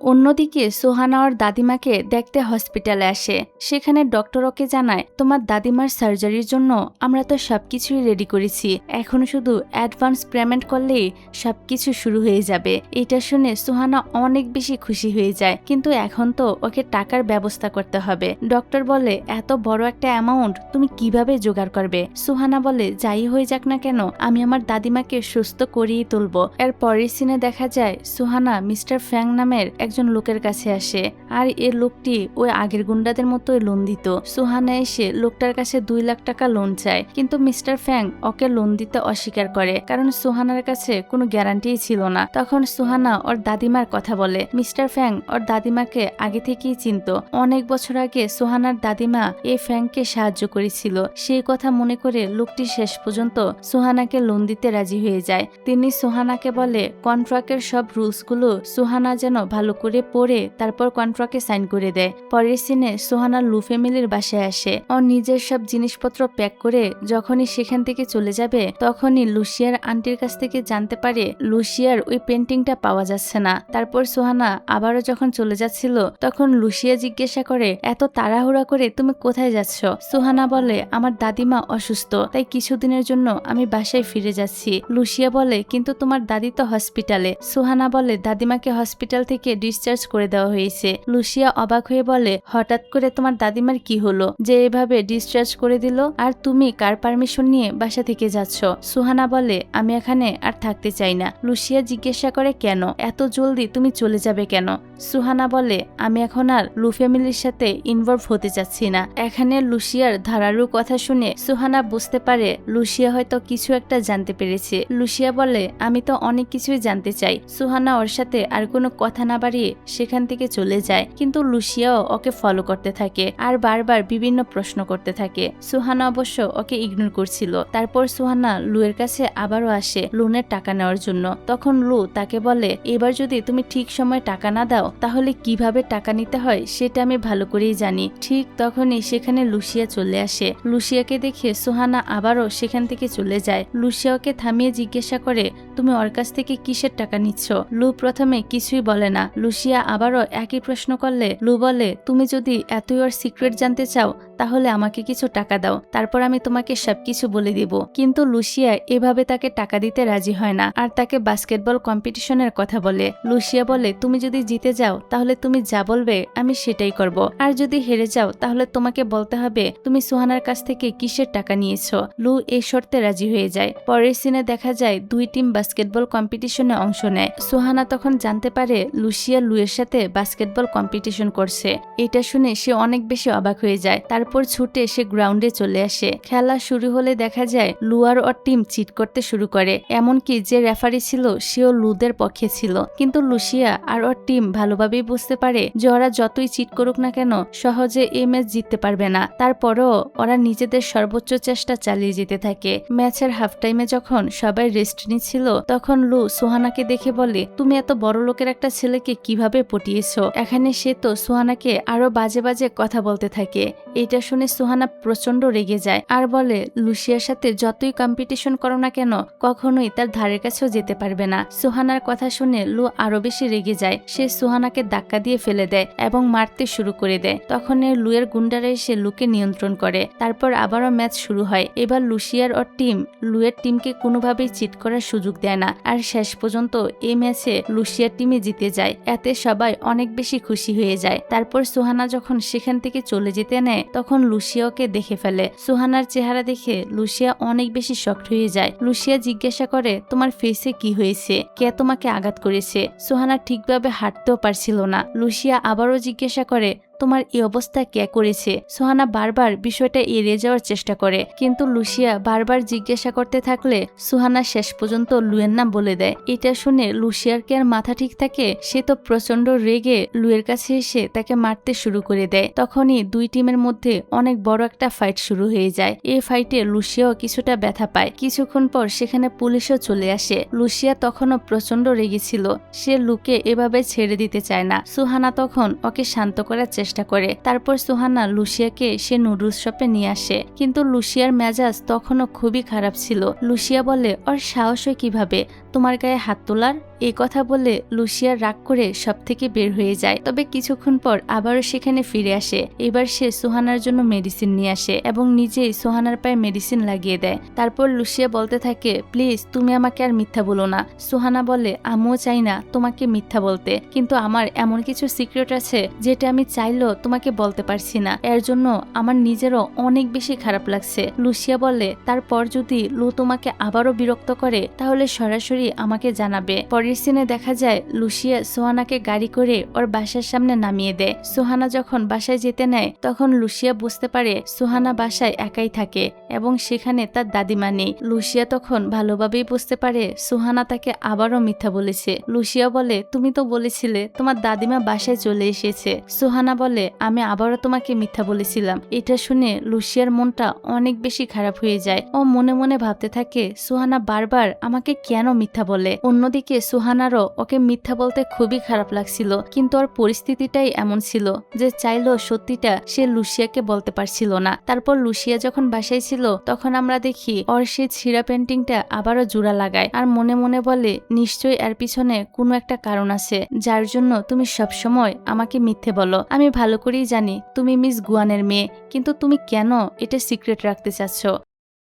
অন্যদিকে সোহানা ওর দাদিমাকে দেখতে হসপিটালে আসে। সেখানে ডক্টর ওকে জানায়, তোমার দাদিমার সার্জারির জন্য আমরা তো সবকিছুই রেডি করেছি, এখন শুধু অ্যাডভান্স পেমেন্ট করলেই সবকিছু শুরু হয়ে যাবে। এটা শুনে সোহানা অনেক বেশি খুশি হয়ে যায়, কিন্তু এখন তো ওকে টাকার ব্যবস্থা করতে হবে। ডক্টর বলে, এত বড় একটা অ্যামাউন্ট তুমি কিভাবে জোগাড় করবে? সোহানা বলে, যাই হয়ে যাক না কেন আমি আমার দাদিমাকে সুস্থ করিয়ে তুলবো। এর পরের সিনে দেখা যায় সোহানা মিস্টার ফ্যাং নামের একজন লোকের কাছে আসে, আর এই লোকটি ওই আগের গুন্ডাদের মতোই লোন দিত। সুহানা এসে লোকটার কাছে 2 লাখ টাকা লোন চায়, কিন্তু মিস্টার ফ্যাং ওকে লোন দিতে অস্বীকার করে, কারণ সুহানার কাছে কোনো গ্যারান্টিই ছিল না। তখন সুহানা ওর দাদিমার কথা বলে। মিস্টার ফ্যাং ওর দাদিমাকে আগে থেকেই চিনত। অনেক বছর আগে সুহানার দাদিমা এই ফ্যাংকে সাহায্য করেছিল। সেই কথা মনে করে লোকটি শেষ পর্যন্ত সুহানাকে লোন দিতে রাজি হয়ে যায়। তিনি সুহানাকে বলে, কন্ট্রাক্টের সব রুলসগুলো সুহানা যেন ভালো করে পড়ে তারপর কন্ট্রাক্টে সাইন করে দেয়। পরের সিনে সোহানা লু ফ্যামিলির বাসায় আসে। ও নিজের সব জিনিসপত্র প্যাক করে যখনই সেখান থেকে চলে যাবে তখনই লুসিয়ার আন্টির কাছ থেকে জানতে পারে লুসিয়ার ওই পেন্টিংটা পাওয়া যাচ্ছে না। তারপর সোহানা আবারও যখন চলে যাচ্ছিল তখন লুসিয়া জিজ্ঞাসা করে, এত তাড়াহুড়া করে তুমি কোথায় যাচ্ছ? সোহানা বলে, আমার দাদিমা অসুস্থ, তাই কিছুদিনের জন্য আমি বাসায় ফিরে যাচ্ছি। লুসিয়া বলে, কিন্তু তোমার দাদি তো হসপিটালে। সোহানা বলে, দাদিমাকে হসপিটাল থেকে ডিসচার্জ করে দেওয়া হয়েছে। লুসিয়া অবাক হয়ে বলে, হঠাৎ করে তোমার দাদিমার কি হলো যে এভাবে ডিসচার্জ করে দিল? আর তুমি কার পারমিশন নিয়ে বাসা থেকে যাচ্ছ? সুহানা বলে, আমি এখানে আর থাকতে চাই না। লুসিয়া জিজ্ঞাসা করে, কেন? এত জলদি তুমি চলে যাবে কেন? সুহানা বলে, আমি এখন আর লু ফ্যামিলির সাথে ইনভলভ হতে চাচ্ছি না। এখানে লুসিয়ার ধারারু কথা শুনে সুহানা বুঝতে পারে লুসিয়া হয়তো কিছু একটা জানতে পেরেছে। লুসিয়া বলে, আমি তো অনেক কিছুই জানতে চাই। সুহানা ওর সাথে আর কোনো কথা না বাড়িয়ে সেখান থেকে চলে যায়, কিন্তু লুসিয়াও ওকে ফলো করতে থাকে আর বারবার বিভিন্ন প্রশ্ন করতে থাকে। সুহানা অবশ্য ওকে ইগনোর করছিল। তারপর সুহানা লুয়ের কাছে আবারও আসে লোনের টাকা নেওয়ার জন্য। তখন লু তাকে বলে, এবার যদি তুমি ঠিক সময় টাকা না দাও তাহলে কিভাবে টাকা নিতে হয় সেটা আমি ভালো করেই জানি। ঠিক তখনই সেখানে লুসিয়া চলে আসে। লুসিয়াকে দেখে সুহানা আবারও সেখান থেকে চলে যায়। লুসিয়া ওকে থামিয়ে জিজ্ঞাসা করে, তুমি ওর কাছ থেকে কিসের টাকা নিচ্ছ? লু প্রথমে কিছুই বলে না। লুসিয়া আবারও একই প্রশ্ন করলে লু বলে, তুমি যদি এতই ওর সিক্রেট জানতে চাও তাহলে আমাকে কিছু টাকা দাও, তারপর আমি তোমাকে সবকিছু বলে দিব। কিন্তু লুসিয়া এভাবে তাকে টাকা দিতে রাজি হয় না আর তাকে বাস্কেটবল কম্পিটিশনের কথা বলে। লুসিয়া বলে, তুমি যদি জিতে যাও তাহলে তুমি যা বলবে আমি সেটাই করব, আর যদি হেরে যাও তাহলে তোমাকে বলতে হবে তুমি সুহানার কাছ থেকে কিসের টাকা নিয়েছ। লু এই শর্তে রাজি হয়ে যায়। পরের সিনে দেখা যায় 2 টিম বাস্কেটবল কম্পিটিশনে অংশ নেয়। সুহানা তখন জানতে পারে লুসিয়া লুয়ের সাথে বাস্কেটবল কম্পিটিশন করছে। এটা শুনে সে অনেক বেশি অবাক হয়ে যায়। তারপর ছুটে সে গ্রাউন্ডে চলে আসে। খেলা শুরু হলে দেখা যায় লু আর ওর টিম চিট করতে শুরু করে, এমনকি যে রেফারি ছিল সেও লুদের পক্ষে ছিল। কিন্তু লুসিয়া আর ওর টিম ভালোভাবেই বুঝতে পারে যে ওরা যতই চিট করুক না কেন সহজে এই ম্যাচ জিততে পারবে না। তারপরও ওরা নিজেদের সর্বোচ্চ চেষ্টা চালিয়ে যেতে থাকে। ম্যাচের হাফ টাইমে যখন সবাই রেস্ট নিচ্ছিল তখন লু সুহানাকে দেখে বলে, তুমি এত বড় লোকের একটা ছেলেকে কিভাবে পটিয়েছো? এখানে সে তো সুহানাকে আরো বাজে বাজে কথা বলতে থাকে। এটা শুনে সুহানা প্রচন্ড রেগে যায় আর বলে, লুসিয়ার সাথে যতই কম্পিটিশন করো না কেন কখনোই তার ধারের কাছেও যেতে পারবে না। সুহানার কথা শুনে লু আরো বেশি রেগে যায়। সে সুহানাকে ধাক্কা দিয়ে ফেলে দেয় এবং মারতে শুরু করে দেয়। তখন লুয়ের গুন্ডারা এসে লুকে নিয়ন্ত্রণ করে। তারপর আবারও ম্যাচ শুরু হয়। এবার লুসিয়ার ওর টিম লুয়ের টিমকে কোনোভাবেই চিট করার সুযোগ দেয় না, আর শেষ পর্যন্ত এই ম্যাচে লুসিয়ার টিমে জিতে যায়। এতে সবাই অনেক বেশি খুশি হয়ে যায়। তারপর সুহানা যখন সেখান থেকে চলে যেতে নেয় তখন তখন লুসিয়া ওকে দেখে ফেলে। সুহানার চেহারা দেখে লুসিয়া অনেক বেশি শকড হয়ে যায়। লুসিয়া জিজ্ঞাসা করে, তোমার ফেসে কি হয়েছে? কে তোমাকে আঘাত করেছে? সুহানা ঠিকভাবে হাঁটতেও পারছিল না। লুসিয়া আবারও জিজ্ঞাসা করে, তোমার এই অবস্থা কে করেছে? সুহানা বারবার বিষয়টা এড়িয়ে যাওয়ার চেষ্টা করে, কিন্তু লুসিয়া বারবার জিজ্ঞাসা করতে থাকলে সুহানা শেষ পর্যন্ত লুয়ের নাম বলে দেয়। এটা শুনে লুসিয়ার কি আর মাথা ঠিক থাকে? সে তো প্রচন্ড রেগে লুয়ের কাছে এসে তাকে মারতে শুরু করে দেয়। তখনই দুই টিমের মধ্যে অনেক বড় একটা ফাইট শুরু হয়ে যায়। এই ফাইটে লুসিয়াও কিছুটা ব্যথা পায়। কিছুক্ষণ পর সেখানে পুলিশও চলে আসে। লুসিয়া তখনও প্রচন্ড রেগেছিল। সে লুকে এভাবে ছেড়ে দিতে চায় না। সুহানা তখন ওকে শান্ত করার চেষ্টা করে। তারপর সুহানা লুসিয়াকে সে নুডলস শপে নিয়ে আসে, কিন্তু লুসিয়ার মেজাজ তখনও খুবই খারাপ ছিল। লুসিয়া বলে, ওর সাহস হয় কিভাবে তোমার গায়ে হাত তোলার? এই কথা বলে লুসিয়ার রাগ করে সব থেকে বের হয়ে যায়। তবে কিছুক্ষণ পর আবারও সেখানে ফিরে আসে। এবার সে সুহানার জন্য মেডিসিন নিয়ে আসে এবং নিজেই সুহানার পায়ে মেডিসিন লাগিয়ে দেয়। তারপর লুসিয়া বলতে থাকে, প্লিজ তুমি আমাকে আর মিথ্যা বলো না। সুহানা বলে, আমিও চাই না তোমাকে মিথ্যা বলতে, কিন্তু আমার এমন কিছু সিক্রেট আছে যেটা আমি চাইলেও তোমাকে বলতে পারছি না। এর জন্য আমার নিজেরও অনেক বেশি খারাপ লাগছে। লুসিয়া বলে, তারপর যদি লু তোমাকে আবারও বিরক্ত করে তাহলে সরাসরি আমাকে জানাবে। পরের সিনে দেখা যায় লুসিয়া সুহানাকে গাড়ি করে ওর বাসার সামনে নামিয়ে দেয়। সুহানা যখন বাসায় যেতে নেয় তখন লুসিয়া বুঝতে পারে সুহানা বাসায় একাই থাকে এবং সেখানে তার দাদিমা নেই। লুসিয়া তখন ভালোভাবেই বুঝতে পারে সুহানা তাকে আবারও মিথ্যা বলেছে। লুসিয়া বলে, তুমি তো বলেছিলে তোমার দাদিমা বাসায় চলে এসেছে। সুহানা বলে, আমি আবারও তোমাকে মিথ্যা বলেছিলাম। এটা শুনে লুসিয়ার মনটা অনেক বেশি খারাপ হয়ে যায়। ও মনে মনে ভাবতে থাকে, সুহানা বারবার আমাকে কেন মিথ্যা বলে? অন্যদিকে সুহানারও ওকে মিথ্যা বলতে খুবই খারাপ লাগছিল, কিন্তু ওর পরিস্থিতিটাই এমন ছিল যে চাইলেও সত্যিটা সে লুসিয়াকে বলতে পারছিল না। তারপর লুসিয়া যখন বাসায় ছিল তখন আমরা দেখি ওর সেই ছিঁড়া পেন্টিংটা আবারও জোড়া লাগায় আর মনে মনে বলে, নিশ্চয়ই এর পিছনে কোনো একটা কারণ আছে যার জন্য তুমি সবসময় আমাকে মিথ্যে বলো। আমি ভালো করেই জানি তুমি মিস গুয়ানের মেয়ে, কিন্তু তুমি কেন এটা সিক্রেট রাখতে চাচ্ছ?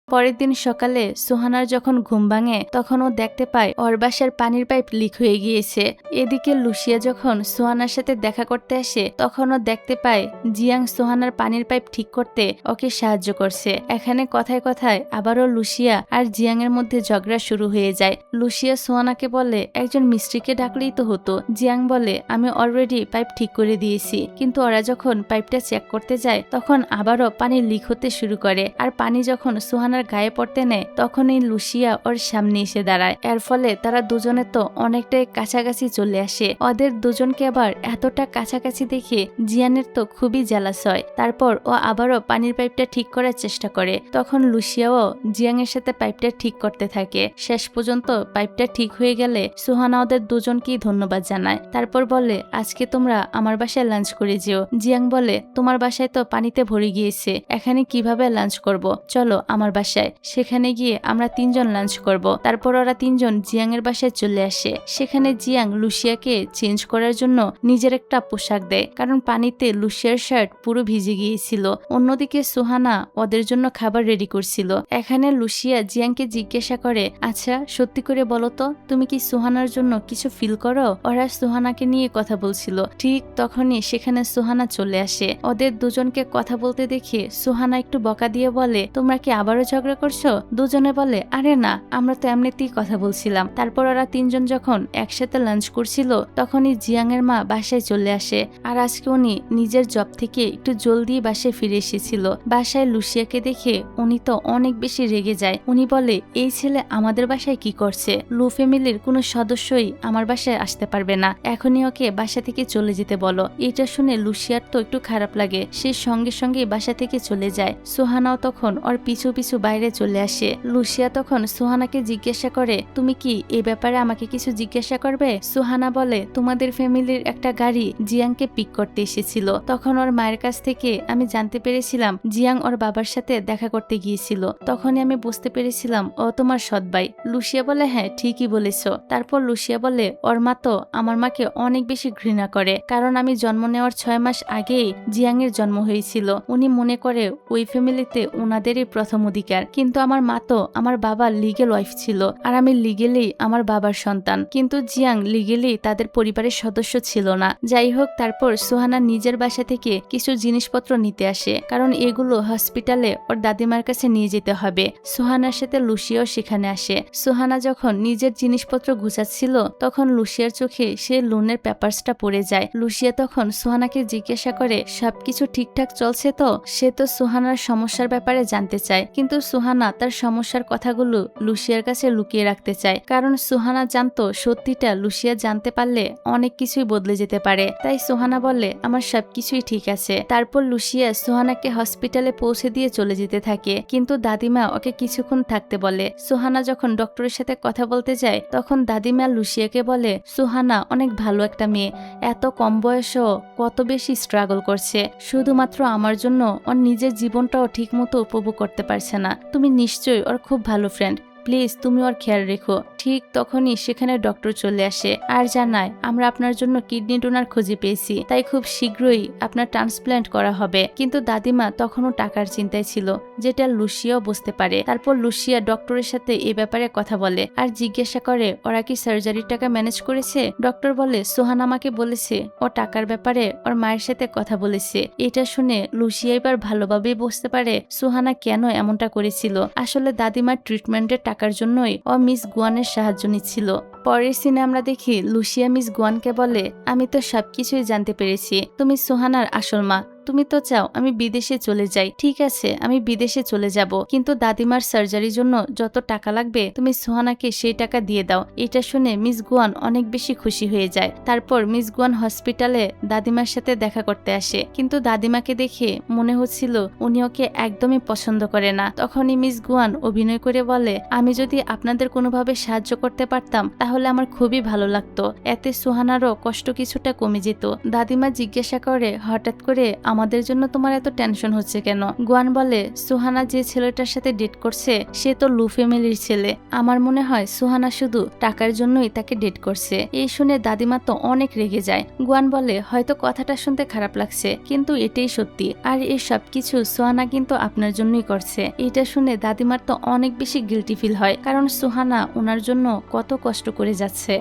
পরের দিন সকালে সুহানার যখন ঘুম ভাঙে তখন ও দেখতে পায় ওর বাসার পানির পাইপ লিক হয়ে গিয়েছে। এদিকে লুসিয়া যখন সুহানার সাথে দেখা করতে আসে তখন ও দেখতে পায় জিয়াং সুহানার পানির পাইপ ঠিক করতে ওকে সাহায্য করছে। এখানে কথায় কথায় আবারও লুসিয়া আর জিয়াং এর মধ্যে ঝগড়া শুরু হয়ে যায়। লুসিয়া সুহানাকে বলে, একজন মিস্ত্রিকে ডাকলেই তো হতো। জিয়াং বলে, আমি অলরেডি পাইপ ঠিক করে দিয়েছি। কিন্তু ওরা যখন পাইপটা চেক করতে যায় তখন আবারও পানি লিক হতে শুরু করে, আর পানি যখন সুহানার গায়ে পড়তে নেয় তখনই লুসিয়া ওর সামনে এসে দাঁড়ায়। এর ফলে তারা দুজনে তো অনেকটাই কাছাকাছি চলে আসে। ওদের দুজনকে আবার এতটা কাছাকাছি দেখে জিয়ানের তো খুবই জেলাস হয়। তারপর ও আবারও পানির পাইপটা ঠিক করার চেষ্টা করে। তখন লুসিয়াও জিয়াং এর সাথে পাইপটা ঠিক করতে থাকে। শেষ পর্যন্ত পাইপটা ঠিক হয়ে গেলে সুহানা ওদের দুজনকেই ধন্যবাদ জানায়। তারপর বলে, আজকে তোমরা আমার বাসায় লাঞ্চ করে যেও। জিয়াং বলে, তোমার বাসায় তো পানিতে ভরে গিয়েছে, এখানে কিভাবে লাঞ্চ করব? চলো আমার বাসায়, সেখানে গিয়ে আমরা তিনজন লাঞ্চ করব। তারপর ওরা তিনজন জিয়াং এর বাসায় চলে আসে। সেখানে জিয়াং লুসিয়াকে চেঞ্জ করার জন্য নিজের একটা পোশাক দেয়, কারণ পানিতে লুসিয়ার শার্ট পুরো ভিজে গিয়েছিল। অন্যদিকে সুহানা ওদের জন্য খাবার রেডি করছিল। এখানে লুসিয়া জিয়াংকে জিজ্ঞাসা করে, আচ্ছা সত্যি করে বলো তো, তুমি কি সুহানার জন্য কিছু ফিল করো? ওরা সুহানাকে নিয়ে কথা বলছিল। ঠিক তখনই সেখানে সুহানা চলে আসে। ওদের দুজনকে কথা বলতে দেখে সুহানা একটু বকা দিয়ে বলে, তোমরা কি আবারও ঝগড়া করছো? দুজনে বলে, আরে না, আমরা তো এমনিতেই কথা বলছিলাম। তারপর ওরা তিনজন যখন একসাথে লাঞ্চ করছিল তখনই জিয়াং এর মা বাসায় চলে আসে। আর আজকে উনি নিজের জব থেকে একটু জলদি বাসায় ফিরে এসেছিল। বাসায় লুসিয়াকে দেখে উনি তো অনেক বেশি রেগে যায়। উনি বলে, এই ছেলে আমাদের বাসায় কি করছে? লু ফ্যামিলির কোনো সদস্যই আমার বাসায় আসতে পারবে না, এখনই ওকে বাসা থেকে চলে যেতে বলো। এটা শুনে লুসিয়ার তো একটু খারাপ লাগে। সে সঙ্গে সঙ্গে বাসা থেকে চলে যায়। সুহানাও তখন ওর পিছু পিছু বাইরে চলে আসে। লুসিয়া তখন সুহানাকে জিজ্ঞাসা করে, তুমি কি এই ব্যাপারে আমাকে কিছু জিজ্ঞাসা করবে? সুহানা বলে, তোমাদের ফ্যামিলির একটা গাড়ি জিয়াংকে পিক করতে এসেছিল। তখন ওর মায়ের কাছ থেকে আমি জানতে পেরেছিলাম জিয়াং ওর বাবার সাথে দেখা করতে গিয়েছিল। তখনই আমি বুঝতে পেরেছিলাম ও তোমার সৎ ভাই। লুসিয়া বলে, হ্যাঁ ঠিকই বলেছ। তারপর লুসিয়া বলে, ওর মা তো আমার মাকে অনেক বেশি ঘৃণা করে, কারণ আমি জন্ম নেওয়ার 6 মাস আগেই জিয়াং এর জন্ম হয়েছিল। উনি মনে করে ওই ফ্যামিলিতে ওনাদেরই প্রথম অধিকার। অধিকার, কিন্তু আমার মা তো আমার বাবার লিগেল ওয়াইফ ছিল, আর আমি লিগেলি আমার বাবার সন্তান, কিন্তু জিয়াং লিগেলি তাদের পরিবারের সদস্য ছিল না। যাই হোক, তারপর সুহানা নিজের বাসা থেকে কিছু জিনিসপত্র নিতে আসে, কারণ এগুলো হসপিটালে ওর দাদিমার কাছে নিয়ে যেতে হবে। সুহানার সাথে লুসিয়াও সেখানে আসে। সুহানা যখন নিজের জিনিসপত্র গুছাচ্ছিল তখন লুসিয়ার চোখে সে লোনের পেপারসটা পড়ে যায়। লুসিয়া তখন সুহানাকে জিজ্ঞাসা করে সবকিছু ঠিকঠাক চলছে তো। সে তো সুহানার সমস্যার ব্যাপারে জানতে চায়, কিন্তু সুহানা তার সমস্যার কথাগুলো লুসিয়ার কাছে লুকিয়ে রাখতে চায়, কারণ সুহানা জানতো সত্যিটা লুসিয়া জানতে পারলে অনেক কিছুই বদলে যেতে পারে। তাই সুহানা বলে আমার সবকিছুই ঠিক আছে। তারপর লুসিয়া সুহানাকে হসপিটালে পৌঁছে দিয়ে চলে যেতে থাকে, কিন্তু দাদিমা ওকে কিছুক্ষণ থাকতে বলে। সুহানা যখন ডক্টরের সাথে কথা বলতে যায় তখন দাদিমা লুসিয়াকে বলে সুহানা অনেক ভালো একটা মেয়ে, এত কম বয়সেও কত বেশি স্ট্রাগল করছে, শুধুমাত্র আমার জন্য ওর নিজের জীবনটাও ঠিক মতো উপভোগ করতে পারছে না। তুমি নিশ্চয়ই ওর খুব ভালো ফ্রেন্ড, প্লিজ তুমি ওর খেয়াল রেখো। ঠিক তখনই সেখানে ডক্টর চলে আসে আর জানায় আমরা আপনার জন্য কিডনি ডোনার খুঁজে পেয়েছি, তাই খুব শীঘ্রই আপনার ট্রান্সপ্ল্যান্ট করা হবে। কিন্তু দাদিমা তখনও টাকার চিন্তায় ছিল, যেটা লুসিয়াও বুঝতে পারে। তারপর লুসিয়া ডক্টরের সাথে এ ব্যাপারে কথা বলে আর জিজ্ঞাসা করে ওরা কি সার্জারির টাকা ম্যানেজ করেছে। ডক্টর বলে সোহান আমাকে বলেছে ও টাকার ব্যাপারে ওর মায়ের সাথে কথা বলেছে। এটা শুনে লুসিয়া এবার ভালোভাবেই বুঝতে পারে সোহানা কেন এমনটা করেছিল। আসলে দাদিমার ট্রিটমেন্টের টাকার জন্যই ও মিস গুয়ানের সাহায্য নিচ্ছিল। পরের সিনে আমরা দেখি লুসিয়া মিস গুয়ানকে বলে আমি তো সবকিছুই জানতে পেরেছি, তুমি সোহানার আসল মা। তুমি তো চাও আমি বিদেশে চলে যাই, ঠিক আছে আমি বিদেশে চলে যাব, কিন্তু দাদিমার সার্জারির জন্য যত টাকা লাগবে তুমি সোহানাকে সেই টাকা দিয়ে দাও। এটা শুনে মিস গুয়ান অনেক বেশি খুশি হয়ে যায়। তারপর মিস গুয়ান হসপিটালে দাদিমার সাথে দেখা করতে আসে, কিন্তু দাদিমাকে দেখে মনে হচ্ছিল উনি ওকে একদমই পছন্দ করে না। তখনই মিস গুয়ান অভিনয় করে বলে আমি যদি আপনাদের কোনোভাবে সাহায্য করতে পারতাম তাহলে আমার খুবই ভালো লাগতো, এতে সোহানারও কষ্ট কিছুটা কমে যেত। দাদিমা জিজ্ঞাসা করে হঠাৎ করে আমাদের জন্য তোমার এত টেনশন হচ্ছে কেন। গুয়ান বলে সুহানা যে ছেলেটার সাথে ডেট করছে সে তো লু ফ্যামিলির ছেলে, আমার মনে হয় সুহানা শুধু টাকার জন্যই তাকে ডেট করছে। এই শুনে দাদিমা তো অনেক রেগে যায়। গুয়ান বলে হয়তো কথাটা শুনতে খারাপ লাগছে, কিন্তু এটাই সত্যি, আর এই সবকিছু সুহানা কিন্তু আপনার জন্যই করছে। এটা শুনে দাদিমার তো অনেক বেশি গিল্টি ফিল হয়, কারণ সুহানা ওনার জন্য কত কষ্ট করে যাচ্ছে।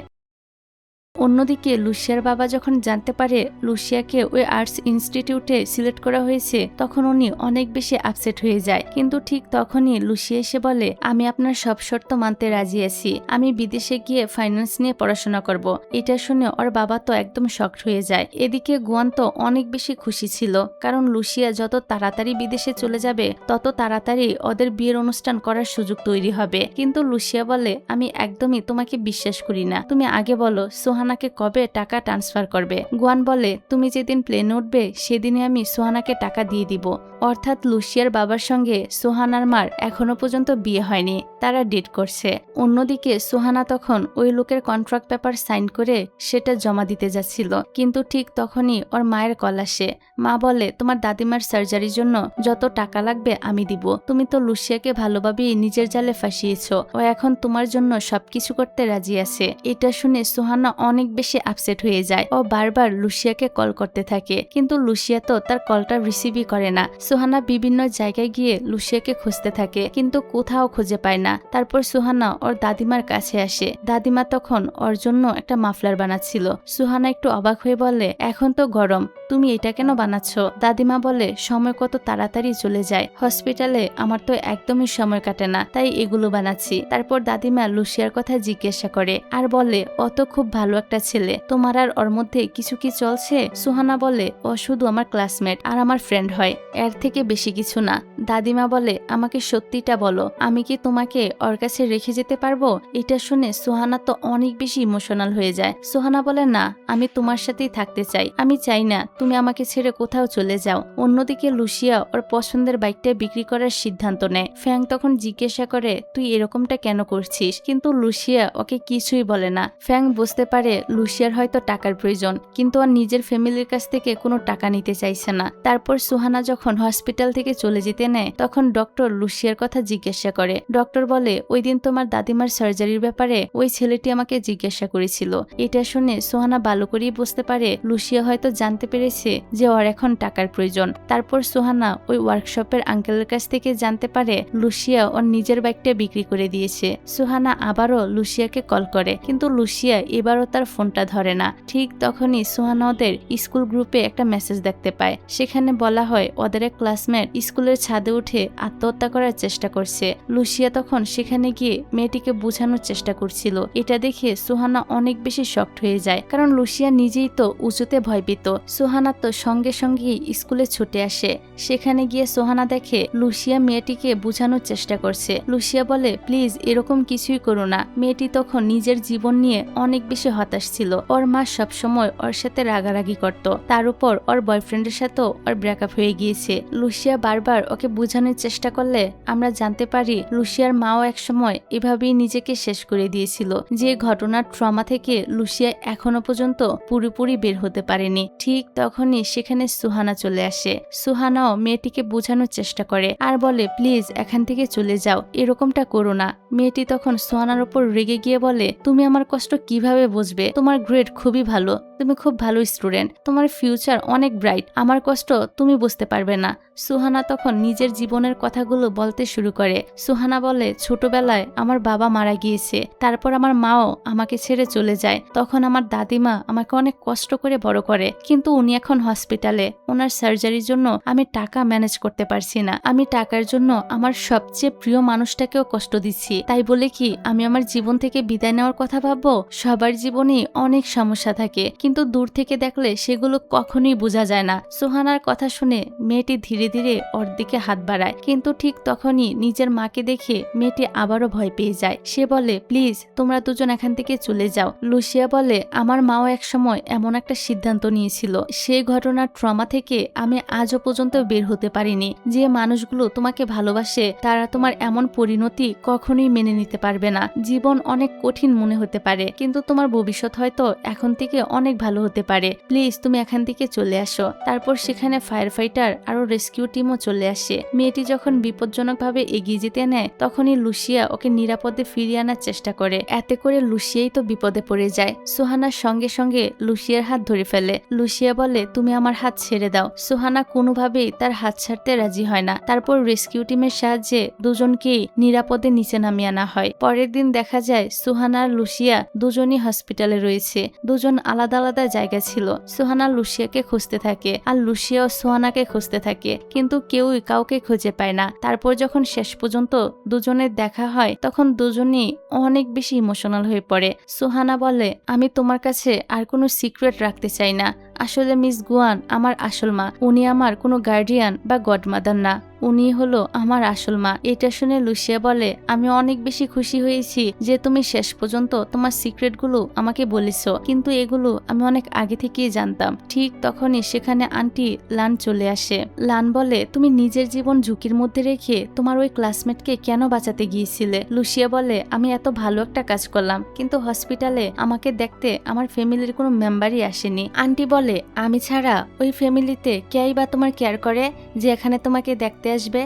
অন্যদিকে লুসিয়ার বাবা যখন জানতে পারে লুসিয়াকে ওই আর্টস ইনস্টিটিউটে সিলেক্ট করা হয়েছে তখন উনি অনেক বেশি আপসেট হয়ে যায়। কিন্তু ঠিক তখনই লুসিয়া এসে বলে আমি আপনার সব শর্ত মানতে রাজি আছি, আমি বিদেশে গিয়ে ফাইন্যান্স নিয়ে পড়াশোনা করব। এটা শুনে ওর বাবা তো একদম শকড হয়ে যায়। এদিকে গুয়ান তো অনেক বেশি খুশি ছিল, কারণ লুসিয়া যত তাড়াতাড়ি বিদেশে চলে যাবে তত তাড়াতাড়ি ওদের বিয়ের অনুষ্ঠান করার সুযোগ তৈরি হবে। কিন্তু লুসিয়া বলে আমি একদমই তোমাকে বিশ্বাস করি না, তুমি আগে বলো সোহানাকে কবে টাকা ট্রান্সফার করবে। গুয়ান বলে তুমি যেদিন প্লেনে উঠবে সেদিনে আমি সোহানাকে টাকা দিয়ে দিব। অর্থাৎ লুসিয়ার বাবার সঙ্গে সোহানার মার এখনো পর্যন্ত বিয়ে হয়নি, তারা ডেট করছে। অন্যদিকে সোহানা তখন ওই লোকের কন্ট্রাক্ট পেপার সাইন করে সেটা জমা দিতে যাচ্ছিল, কিন্তু ঠিক তখনই ওর মায়ের কল আসে। মা বলে তোমার দাদিমার সার্জারির জন্য যত টাকা লাগবে আমি দিব, তুমি তো লুসিয়াকে ভালোভাবেই নিজের জালে ফাঁসিয়েছ, ও এখন তোমার জন্য সবকিছু করতে রাজি আছে। এটা শুনে সোহানা অনেক বেশি আপসেট হয়ে যায়। ও বারবার লুসিয়াকে কল করতে থাকে, কিন্তু লুসিয়া তো তার কলটা রিসিভই করে না। সোহানা বিভিন্ন জায়গায় গিয়ে লুসিয়াকে খুঁজতে থাকে, কিন্তু কোথাও খুঁজে পায় না। তারপর সোহানা ওর দাদিমার কাছে আসে। দাদিমা তখন ওর জন্য একটা মাফলার বানাচ্ছিল। সোহানা একটু অবাক হয়ে বলে এখন তো গরম, তুমি এটা কেন বানাচ্ছ। দাদিমা বলে সময় কত তাড়াতাড়ি চলে যায়, হসপিটালে আমার তো একদমই সময় কাটে না, তাই এগুলো বানাচ্ছি। তারপর দাদিমা লুসিয়ার কথা জিজ্ঞাসা করে আর বলে ও তো খুব ভালো একটা ছেলে, তোমার আর ওর মধ্যে কিছু কি চলছে। সোহানা বলে ও শুধু আমার ক্লাসমেট আর আমার ফ্রেন্ড হয়, এর থেকে বেশি কিছু না। দাদিমা বলে আমাকে সত্যিটা বলো, আমি কি তোমাকে ওর কাছে রেখে যেতে পারবো। এটা শুনে সোহানা তো অনেক বেশি ইমোশনাল হয়ে যায়। সোহানা বলে না, আমি তোমার সাথেই থাকতে চাই, আমি চাই না তুমি আমাকে ছেড়ে কোথাও চলে যাও। অন্যদিকে লুসিয়া ওর পছন্দের বাইকটা বিক্রি করার সিদ্ধান্ত নেয়। ফ্যাং তখন জিজ্ঞাসা করে তুই এরকমটা কেন করছিস, কিন্তু লুসিয়া ওকে কিছুই বলে না। ফ্যাং বুঝতে পারে লুসিয়ার হয়তো টাকার প্রয়োজন, কিন্তু আর নিজের ফ্যামিলির কাছ থেকে কোনো টাকা নিতে চাইছে না। তারপর সোহানা যখন হসপিটাল থেকে চলে যেতে নেয় তখন ডক্টর লুসিয়ার কথা জিজ্ঞাসা করে। ডক্টর বলে ওই দিন তোমার দাদিমার সার্জারির ব্যাপারে ওই ছেলেটি আমাকে জিজ্ঞাসা করেছিল। এটা শুনে সোহানা ভালো করেই বুঝতে পারে লুসিয়া হয়তো জানতে পেরেছে পেরেছে যে ওর এখন টাকার প্রয়োজন। তারপর সুহানা ওই ওয়ার্কশপের আঙ্কেলের কাছ থেকে জানতে পারে লুসিয়া ওর নিজের বাইকটা বিক্রি করে দিয়েছে। সুহানা আবারও লুসিয়াকে কল করে, কিন্তু লুসিয়া এবারও তার ফোনটা ধরে না। ঠিক তখনই সুহানা ওদের স্কুল গ্রুপে একটা মেসেজ দেখতে পায়। সেখানে বলা হয় ওদের এক ক্লাসমেট স্কুলের ছাদে উঠে আত্মহত্যা করার চেষ্টা করছে। লুসিয়া তখন সেখানে গিয়ে মেয়েটিকে বোঝানোর চেষ্টা করছিল। এটা দেখে সুহানা অনেক বেশি শকড হয়ে যায়, কারণ লুসিয়া নিজেই তো উঁচুতে ভয় পেত। সুহানা তো সঙ্গে সঙ্গেই স্কুলে ছুটে আসে। সেখানে গিয়ে সুহানা দেখে লুসিয়া মেয়েটিকে বোঝানোর চেষ্টা করছে। লুসিয়া বলে, প্লিজ এরকম কিছুই করো না। মেয়েটি তখন নিজের জীবন নিয়ে অনেক বেশি হতাশ ছিল। ওর মা সবসময় ওর সাথে রাগারাগি করত, তার উপর ওর বয়ফ্রেন্ডের সাথেও ওর ব্রেকআপ হয়ে গিয়েছে। লুসিয়া বারবার ওকে বোঝানোর চেষ্টা করলে আমরা জানতে পারি লুসিয়ার মাও একসময় এভাবেই নিজেকে শেষ করে দিয়েছিল। যে ঘটনার ট্রমা থেকে লুসিয়া এখনো পর্যন্ত পুরোপুরি বের হতে পারেনি। ঠিক তখনই সেখানে সুহানা চলে আসে। সুহানাও মেয়েটিকে বোঝানোর চেষ্টা করে আর বলে, প্লিজ এখান থেকে চলে যাও, এরকমটা করো না। মেয়েটি তখন সুহানার উপর রেগে গিয়ে বলে, তুমি আমার কষ্ট কিভাবে বুঝবে? তোমার গ্রেড খুবই ভালো, তুমি খুব ভালো স্টুডেন্ট, তোমার ফিউচার অনেক ব্রাইট, আমার কষ্ট তুমি বুঝতে পারবে না। সুহানা তখন নিজের জীবনের কথাগুলো বলতে শুরু করে। সুহানা বলে, ছোটবেলায় আমার বাবা মারা গিয়েছে, তারপর আমার মাও আমাকে ছেড়ে চলে যায়। তখন আমার দাদিমা আমাকে অনেক কষ্ট করে বড় করে, কিন্তু উনি এখন হসপিটালে, ওনার সার্জারির জন্য আমি টাকা ম্যানেজ করতে পারছি না। আমি টাকার জন্য আমার সবচেয়ে প্রিয় মানুষটাকেও কষ্ট দিচ্ছি। তাই বলে কি আমি আমার জীবন থেকে বিদায় নেওয়ার কথা ভাববো? সবার জীবনে অনেক সমস্যা থাকে, কিন্তু দূর থেকে দেখলে সেগুলো কখনোই বোঝা যায় না। সুহানার কথা শুনে মেয়েটি ধীরে ধীরে ওর দিকে হাত বাড়ায়, কিন্তু ঠিক তখনই নিজের মাকে দেখে মেয়েটি আবারও ভয় পেয়ে যায়। সে বলে, প্লিজ তোমরা দুজন এখান থেকে চলে যাও। লুসিয়া বলে, আমার মাও একসময় এমন একটা সিদ্ধান্ত নিয়েছিল, সেই ঘটনার ট্রমা থেকে আমি আজও পর্যন্ত বের হতে পারিনি। যে মানুষগুলো তোমাকে ভালোবাসে তারা তোমার এমন পরিণতি কখনোই মেনে নিতে পারবে না। জীবন অনেক কঠিন মনে হতে পারে, কিন্তু তোমার ভবিষ্যৎ হয়তো এখন থেকে অনেক ভালো হতে পারে। প্লিজ তুমি এখান থেকে চলে আসো। তারপর সেখানে ফায়ার ফাইটার আরো রেস্কিউ টিমও চলে আসে। মেয়েটি যখন বিপজ্জনকভাবে এগিয়ে যেতে নেয় তখনই লুসিয়া ওকে নিরাপদে ফিরিয়ে আনার চেষ্টা করে। এতে করে লুসিয়াই তো বিপদে পড়ে যায়। সুহানার সঙ্গে সঙ্গে লুসিয়ার হাত ধরে ফেলে। লুসিয়া বলে, তুমি আমার হাত ছেড়ে দাও। সুহানা কোনোভাবেই তার হাত ছাড়তে রাজি হয় না। তারপর রেস্কিউ টিমের সাহায্যে দুজনকেই নিরাপদে নিচে নামিয়ে আনা হয়। পরের দিন দেখা যায় সুহানা আর লুসিয়া দুজনই হসপিটালে রয়েছে। দুজন আলাদা আলাদা জায়গা ছিল। সুহানা লুসিয়াকে খুঁজতে থাকে আর লুসিয়াও সুহানাকে খুঁজতে থাকে, কিন্তু কেউই কাউকে খুঁজে পায় না। তারপর যখন শেষ পর্যন্ত দুজনের দেখা হয় তখন দুজনেই অনেক বেশি ইমোশনাল হয়ে পড়ে। সুহানা বলে, আমি তোমার কাছে আর কোনো সিক্রেট রাখতে চাই না। আসলে মিস গুয়ান আমার আসল মা, উনি আমার কোনো গার্ডিয়ান বা গডমাদার না, উনি হলো আমার আসল মা। এটা শুনে লুসিয়া বলে, আমি অনেক বেশি খুশি হয়েছি যে তুমি শেষ পর্যন্ত তোমার সিক্রেটগুলো আমাকে বলেছো, কিন্তু এগুলো আমি অনেক আগে থেকেই জানতাম। ঠিক তখনই সেখানে আন্টি লান চলে আসে। লান বলে, তুমি নিজের জীবন ঝুঁকির মধ্যে রেখে তোমার ওই ক্লাসমেটকে কেন বাঁচাতে গিয়েছিলে? লুসিয়া বলে, আমি এত ভালো একটা কাজ করলাম, কিন্তু হসপিটালে আমাকে দেখতে আমার ফ্যামিলির কোনো মেম্বারই আসেনি। আন্টি বলে, আমি ছাড়া ওই ফ্যামিলিতে কেই বা তোমার কেয়ার করে যে এখানে তোমাকে দেখতে আসবে?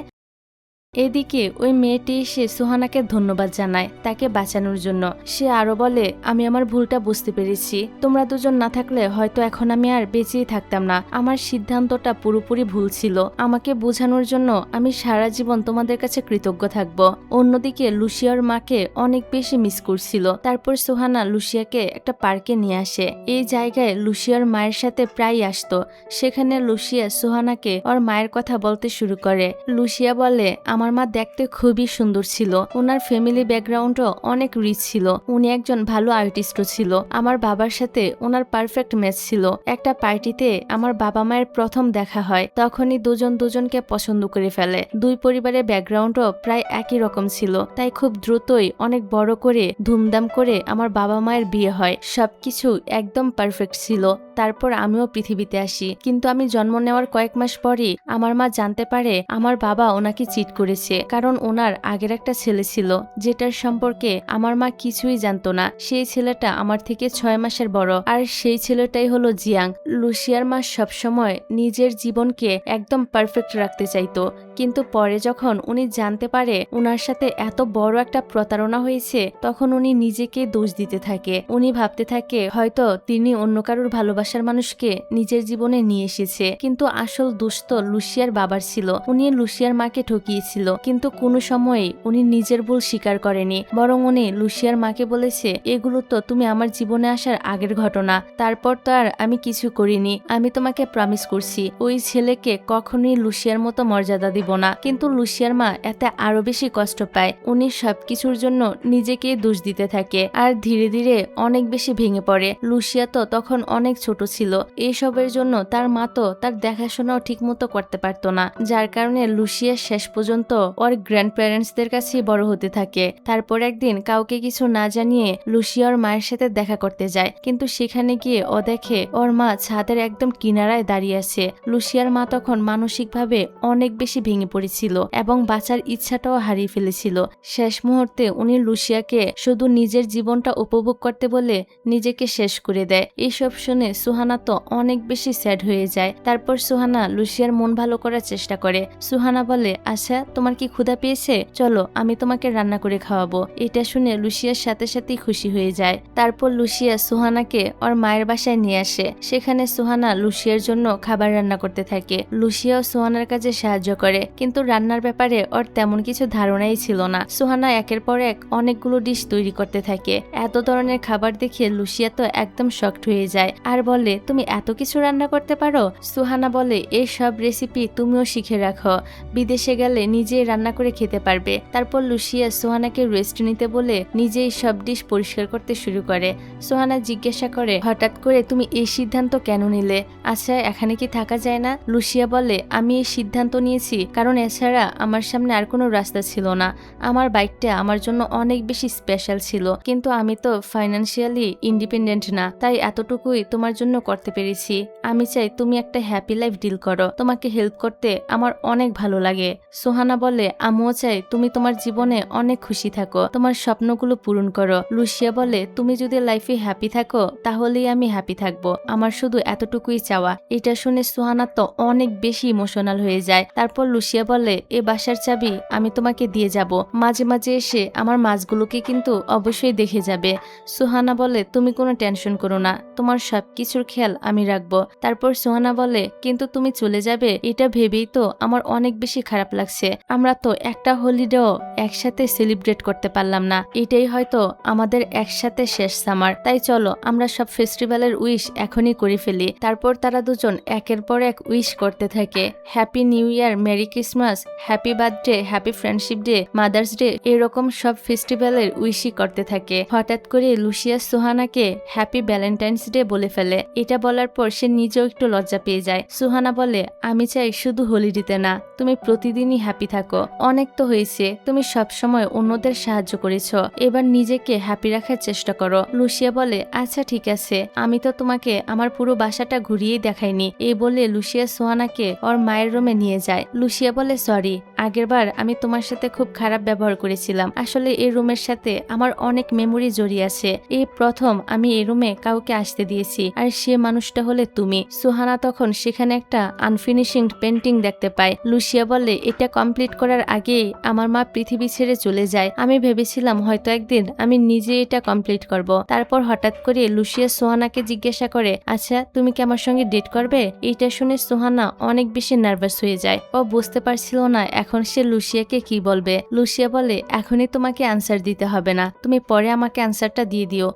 এদিকে ওই মেয়েটি এসে সুহানাকে ধন্যবাদ জানায় তাকে বাঁচানোর জন্য। সে আরো বলে, আমি আমার ভুলটা বুঝতে পেরেছি, তোমরা দুজন না থাকলে হয়তো এখন আমি আর বেঁচেই থাকতাম না। আমার সিদ্ধান্তটা পুরোপুরি ভুল ছিল। আমাকে বোঝানোর জন্য আমি সারা জীবন তোমাদের কাছে কৃতজ্ঞ থাকব। অন্যদিকে লুসিয়ার মাকে অনেক বেশি মিস করছিল। তারপর সুহানা লুসিয়াকে একটা পার্কে নিয়ে আসে। এই জায়গায় লুসিয়ার মায়ের সাথে প্রায় আসতো। সেখানে লুসিয়া সুহানাকে ওর মায়ের কথা বলতে শুরু করে। লুসিয়া বলে, আমার মা দেখতে খুবই সুন্দর ছিল, ওনার ফ্যামিলি ব্যাকগ্রাউন্ডও অনেক রিচ ছিল, উনি একজন ভালো আর্টিস্টও ছিল। আমার বাবার সাথে ওনার পারফেক্ট ম্যাচ ছিল। একটা পার্টিতে আমার বাবা মায়ের প্রথম দেখা হয়, তখনই দুজন দুজনকে পছন্দ করে ফেলে। দুই পরিবারের ব্যাকগ্রাউন্ডও প্রায় একই রকম ছিল, তাই খুব দ্রুতই অনেক বড় করে ধুমধাম করে আমার বাবা মায়ের বিয়ে হয়। সবকিছু একদম পারফেক্ট ছিল। তারপর আমিও পৃথিবীতে আসি, কিন্তু আমি জন্ম নেওয়ার কয়েক মাস পরই আমার মা জানতে পারে আমার বাবা ওনাকে চিট করে করেছে, কারণ ওনার আগের একটা ছেলে ছিল যেটার সম্পর্কে আমার মা কিছুই জানতো না। সেই ছেলেটা আমার থেকে 6 মাসের বড়, আর সেই ছেলেটাই হলো জিয়াং। লুসিয়ার মা সবসময় নিজের জীবনকে একদম পারফেক্ট রাখতে চাইতো, কিন্তু পরে যখন উনি জানতে পারে উনার সাথে এত বড় একটা প্রতারণা হয়েছে, তখন উনি নিজেকে দোষ দিতে থাকে। উনি ভাবতে থাকে হয়তো তিনি অন্য কারোর ভালোবাসার মানুষকে নিজের জীবনে নিয়ে এসেছে, কিন্তু আসল দোষ তো লুসিয়ার বাবার ছিল। উনি লুসিয়ার মাকে ঠকিয়েছিল, কিন্তু কোনো সময়ে উনি নিজের ভুল স্বীকার করেনি, বরং উনি লুসিয়ার মাকে বলেছে এগুলো তো তুমি আমার জীবনে আসার আগের ঘটনা, তারপর তো আর আমি কিছু করিনি। আমি তোমাকে প্রমিস করছি ওই ছেলেকে কখনোই লুসিয়ার মতো মর্যাদা দিব না। কিন্তু লুসিয়ার মা এতে আরো বেশি কষ্ট পায়। উনি সবকিছুর জন্য নিজেকে দোষ দিতে থাকে আর ধীরে ধীরে অনেক বেশি ভেঙে পড়ে। লুসিয়া তো তখন অনেক ছোট ছিল, এইসবের জন্য তার মা তো তার দেখাশোনাও ঠিক মতো করতে পারতো না, যার কারণে লুসিয়া শেষ পর্যন্ত ওর গ্র্যান্ড প্যারেন্টসদের কাছে বড় হতে থাকে। তারপর একদিন কাউকে কিছু না জানিয়ে লুসিয়া ওর মায়ের সাথে দেখা করতে যায়, কিন্তু সেখানে গিয়ে ও দেখে ওর মা ছাদের একদম কিনারায় দাঁড়িয়ে আছে। লুসিয়ার মা তখন মানসিকভাবে অনেক বেশি ভেঙে পড়েছিল এবং বাঁচার ইচ্ছাটাও হারিয়ে ফেলেছিল। শেষ মুহূর্তে উনি লুসিয়াকে শুধু নিজের জীবনটা উপভোগ করতে বলে নিজেকে শেষ করে দেয়। এইসব শুনে সুহানা তো অনেক বেশি স্যাড হয়ে যায়। তারপর সুহানা লুসিয়ার মন ভালো করার চেষ্টা করে। সুহানা বলে, আচ্ছা তোমার কি ক্ষুধা পেয়েছে, চলো আমি তোমাকে রান্না করে খাওয়াবো। এটা শুনে লুসিয়ার সাথে সাথেই খুশি হয়ে যায়। তারপর লুসিয়া সুহানাকে ওর মায়ের বাসায় নিয়ে আসে। সেখানে সুহানা লুসিয়ার জন্য খাবার রান্না করতে থাকে। লুসিয়াও সুহানার কাজে সাহায্য করে, কিন্তু রান্নার ব্যাপারে ওর তেমন কিছু ধারণাই ছিল না। সুহানা একের পর এক অনেকগুলো ডিশ তৈরি করতে থাকে। এত ধরনের খাবার দেখে লুসিয়া তো একদম শকড হয়ে যায় আর বলে, তুমি এত কিছু রান্না করতে পারো? সুহানা বলে, এই সব রেসিপি তুমিও শিখে রাখো, বিদেশে গেলে নিজেই রান্না করে খেতে পারবে। তারপর লুসিয়া সুহানাকে রেস্ট নিতে বলে নিজেই সব ডিশ পরিষ্কার করতে শুরু করে। সুহানা জিজ্ঞাসা করে, হঠাৎ করে তুমি এই সিদ্ধান্ত কেন নিলে? আচ্ছা এখানে কি থাকা যায় না? লুসিয়া বলে, আমি এই সিদ্ধান্ত নিয়েছি কারণ এছাড়া আমার সামনে আর কোনো রাস্তা ছিল না। আমার বাইকটা আমার জন্য অনেক বেশি স্পেশাল ছিল, কিন্তু আমি তো ফাইন্যান্সিয়ালি ইন্ডিপেন্ডেন্ট না, তাই এতটুকুই তোমার জন্য করতে পেরেছি। আমি চাই তুমি একটা হ্যাপি লাইফ ডিল করো, তোমাকে হেল্প করতে আমার অনেক ভালো লাগে। সোহানা বলে, আমিও চাই তুমি তোমার জীবনে অনেক খুশি থাকো, তোমার স্বপ্নগুলো পূরণ করো। লুসিয়া বলে, তুমি যদি লাইফে হ্যাপি থাকো তাহলেই আমি হ্যাপি থাকবো, আমার শুধু এতটুকুই চাওয়া। এটা শুনে সোহানা তো অনেক বেশি ইমোশনাল হয়ে যায়। তারপর লুসিয়া বলে, এ বাসার চাবি আমি তোমাকে দিয়ে যাব, মাঝে মাঝে এসে আমার মাছগুলোকে কিন্তু অবশ্যই দেখে যাবে। সোহানা বলে, তুমি কোনো টেনশন করো না, তোমার সবকিছুর খেয়াল আমি রাখবো। তারপর সোহানা বলে, কিন্তু তুমি চলে যাবে এটা ভেবেই তো আমার অনেক বেশি খারাপ লাগছে। আমরা তো একটা হলিডেও একসাথে সেলিব্রেট করতে পারলাম না, এটাই হয়তো আমাদের একসাথে শেষ সামার। তাই চলো আমরা সব ফেস্টিভ্যালের উইশ এখনই করে ফেলি। তারপর তারা দুজন একের পর এক উইশ করতে থাকে, happy new year, merry Christmas, happy birthday, happy friendship day, mother's day, এরকম সব ফেস্টিভ্যালের উইশই করতে থাকে। হঠাৎ করে লুসিয়া সুহানাকে হ্যাপি ভ্যালেন্টাইন্স ডে বলে ফেলে। এটা বলার পর সে নিজেও একটু লজ্জা পেয়ে যায়। সুহানা বলে, আমি চাই শুধু হোলিডেতে না, তুমি প্রতিদিনই হ্যাপি থাকো। অনেক তো হয়েছে, তুমি সবসময় অন্যদের সাহায্য করেছো, এবার নিজেকে হ্যাপি রাখার চেষ্টা করো। লুসিয়া বলে, আচ্ছা ঠিক আছে, আমি তো তোমাকে আমার পুরো বাসাটা ঘুরিয়েই দেখাইনি। এই বলে লুসিয়া সোহানাকে ওর মায়ের রুমে নিয়ে যায়। লুসিয়া বলে, সরি, আগেরবার আমি তোমার সাথে খুব খারাপ ব্যবহার করেছিলাম। আসলে এই রুমের সাথে আমার অনেক মেমোরি জড়িয়ে আছে। এই প্রথম আমি এই রুমে কাউকে আসতে দিয়েছি, আর সে মানুষটা হলে তুমি। সোহানা তখন সেখানে একটা আনফিনিশিং পেন্টিং দেখতে পায়। লুসিয়া বলে, এটা কমপ্লিট করার আগেই আমার মা পৃথিবী ছেড়ে চলে যায়। আমি ভেবেছিলাম হয়তো একদিন আমি নিজে এটা কমপ্লিট করব। তারপর হঠাৎ করে লুসিয়া সোহানাকে জিজ্ঞাসা করে, আচ্ছা তুমি কি আমার সঙ্গে ডেট করবে? এইটা শুনে সোহানা অনেক বেশি নার্ভাস হয়ে যায়। ও বুঝতে পারছিল না এখন সে লুসিয়াকে কি বলবে। লুসিয়া বলে, এখনই তোমাকে আনসার দিতে হবে না, তুমি পরে আমাকে আনসারটা দিয়ে দিও।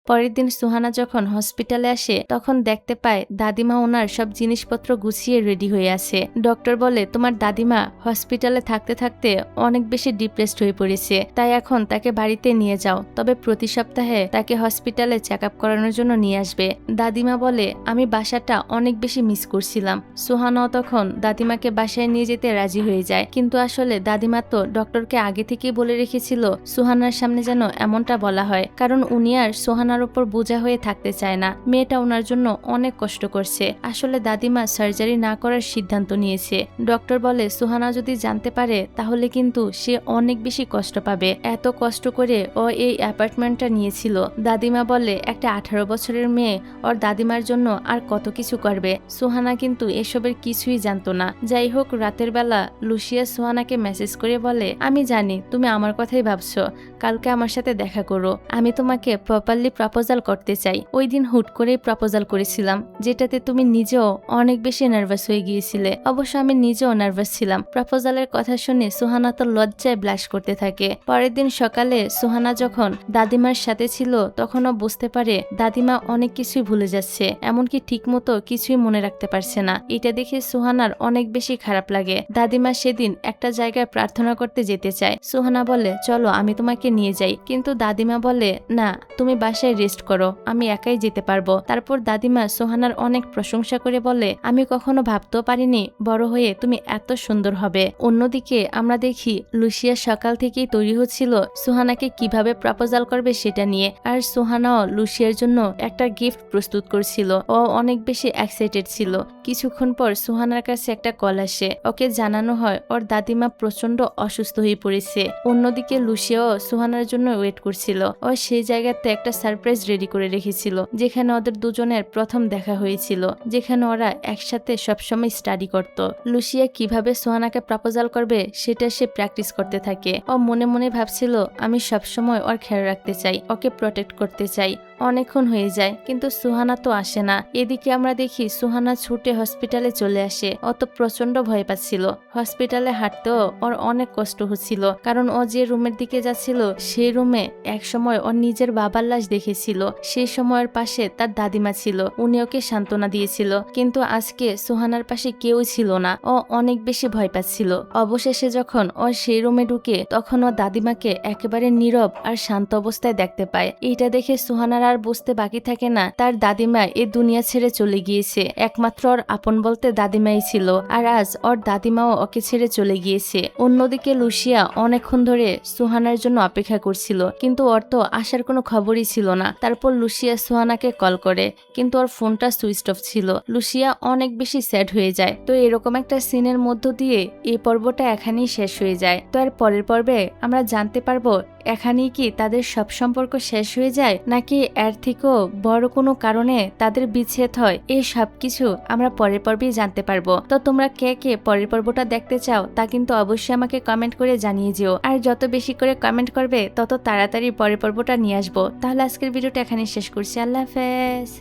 পরের দিন সুহানা যখন হসপিটালে আসে তখন দেখতে পায় দাদিমা ওনার সব জিনিসপত্র গুছিয়ে রেডি হয়ে আছে। ডক্টর বলে, তোমার দাদিমা হসপিটালে থাকতে থাকতে অনেক বেশি ডিপ্রেসড হয়ে পড়েছে, তাই এখন তাকে বাড়িতে নিয়ে যাও, তবে প্রতি সপ্তাহে তাকে হসপিটালে চেক আপ করানোর জন্য নিয়ে আসবে। দাদিমা বলে, আমি বাসাটা অনেক বেশি মিস করছিলাম। সুহানাও তখন দাদিমাকে বাসায় নিয়ে যেতে রাজি হয়ে যায়, কিন্তু আসলে দাদিমা তো ডক্টরকে আগে থেকেই বলে রেখেছিল সুহানার সামনে যেন এমনটা বলা হয়, কারণ উনি আর সুহানা সুহানার উপর বোঝা হয়ে থাকতে চায় না। মেয়েটা ওনার জন্য অনেক কষ্ট করছে। আসলে দাদিমা সার্জারি না করার সিদ্ধান্ত নিয়েছে। ডক্টর বলে সুহানা যদি জানতে পারে তাহলে কিন্তু সে অনেক বেশি কষ্ট পাবে। এত কষ্ট করে ও এই অ্যাপার্টমেন্টটা নিয়েছিল। দাদিমা বলে একটা 18 বছরের মেয়ে ওর দাদিমার জন্য আর কত কিছু করবে। সুহানা কিন্তু এসবের কিছুই জানতো না। যাই হোক, রাতের বেলা লুসিয়া সুহানাকে মেসেজ করে বলে, আমি জানি তুমি আমার কথাই ভাবছো, কালকে আমার সাথে দেখা করো, আমি তোমাকে প্রপারলি প্রপোজাল করতে চাই। ওই দিন হুট করেই প্রপোজাল করেছিলাম, যেটাতে তুমি নিজেও অনেক বেশি নার্ভাস হয়ে গিয়েছিলে। অবশ্য আমি নিজেও নার্ভাস ছিলাম। প্রপোজালের কথা শুনে সুহানা তো লজ্জায় ব্লাশ করতে থাকে। পরের দিন সকালে সুহানা যখন দাদিমার সাথে ছিল তখনও বুঝতে পারে দাদিমা অনেক কিছুই ভুলে যাচ্ছে, এমনকি ঠিকমতো কিছুই মনে রাখতে পারছে না। এটা দেখে সুহানার অনেক বেশি খারাপ লাগে। দাদিমা সেদিন একটা জায়গায় প্রার্থনা করতে যেতে চায়। সুহানা বলে, চলো আমি তোমাকে নিয়ে যাই, কিন্তু দাদিমা বলে, না তুমি বাসায় রেস্ট করো, আমি একাই যেতে পারবো। তারপর দাদিমা সুহানার অনেক প্রশংসা করে বলে, আমি কখনো ভাবতেও পারিনি বড় হয়ে তুমি এত সুন্দর হবে। অন্যদিকে আমরা দেখি লুসিয়া সকাল থেকেই তৈরি হচ্ছিল সুহানাকে কিভাবে প্রপোজাল করবে সেটা নিয়ে। আর সুহানাও লুসিয়ার জন্য একটা গিফট প্রস্তুত করছিল। ও অনেক বেশি এক্সাইটেড ছিল। কিছুক্ষণ পর সুহানার কাছে একটা কল আসে। ওকে জানানো হয় ওর দাদিমা প্রচন্ড অসুস্থ হয়ে পড়েছে। অন্যদিকে লুসিয়াও সুহানার জন্য ওয়েট করছিল। ও সেই জায়গাতে একটা সারপ্রাইজ রেডি করে রেখেছিল, যেখানে ওদের দুজনের প্রথম দেখা হয়েছিল, যেখানে ওরা একসাথে সবসময় স্টাডি করত। লুসিয়া কিভাবে সুহানাকে প্রপোজাল করবে সেটা সে প্র্যাকটিস করতে থাকে। ও মনে মনে ভাবছিল, আমি সবসময় ওর খেয়াল রাখতে চাই, ওকে প্রটেক্ট করতে চাই। অনেকক্ষণ হয়ে যায় কিন্তু সুহানা তো আসে না। এদিকে আমরা দেখি সুহানা ছুটে হসপিটালে চলে আসে। ও তো প্রচন্ড ভয় পাচ্ছিল। হসপিটালে হাঁটতেও ওর অনেক কষ্ট হচ্ছিল, কারণ ও যে রুমের দিকে যাচ্ছিল সেই রুমে একসময় ওর নিজের বাবার লাশ দেখেছিল। সেই সময়ের পাশে তার দাদিমা ছিল, উনি ওকে সান্ত্বনা দিয়েছিল। কিন্তু আজকে সুহানার পাশে কেউ ছিল না। ও অনেক বেশি ভয় পাচ্ছিল। অবশেষে যখন ও সেই রুমে ঢুকে তখন ও দাদিমাকে একেবারে নীরব আর শান্ত অবস্থায় দেখতে পায়। এইটা দেখে সুহানার আর বুঝতে বাকি থাকে না তার দাদিমা এই দুনিয়া ছেড়ে চলে গিয়েছে। একমাত্র ওর আপন বলতে দাদিমাই ছিল, আর আজ ওর দাদিমাও ওকে ছেড়ে চলে গিয়েছে। অন্যদিকে লুসিয়া অনেকক্ষণ ধরে সুহানার জন্য অপেক্ষা করছিল, কিন্তু ওর তো আসার কোনো খবরই ছিল না। তারপর লুসিয়া সুহানাকে কল করে, কিন্তু ওর ফোনটা সুইচ অফ ছিল। লুসিয়া অনেক বেশি স্যাড হয়ে যায়। তো এরকম একটা সিনের মধ্য দিয়ে এই পর্বটা এখানেই শেষ হয়ে যায়। তো আর পরের পর্বে আমরা জানতে পারবো এখানেই কি তাদের সব সম্পর্ক শেষ হয়ে যায়, নাকি এর থেকেও বড় কোনো কারণে তাদের বিচ্ছেদ হয়। এই সবকিছু আমরা পরের পর্বেই জানতে পারবো। তো তোমরা কে কে পরের পর্বটা দেখতে চাও তা কিন্তু অবশ্যই আমাকে কমেন্ট করে জানিয়ে যেও। আর যত বেশি করে কমেন্ট করবে তত তাড়াতাড়ি পরের পর্বটা নিয়ে আসবো। তাহলে আজকের ভিডিওটা এখানে শেষ করছি। আল্লাহ হাফেজ।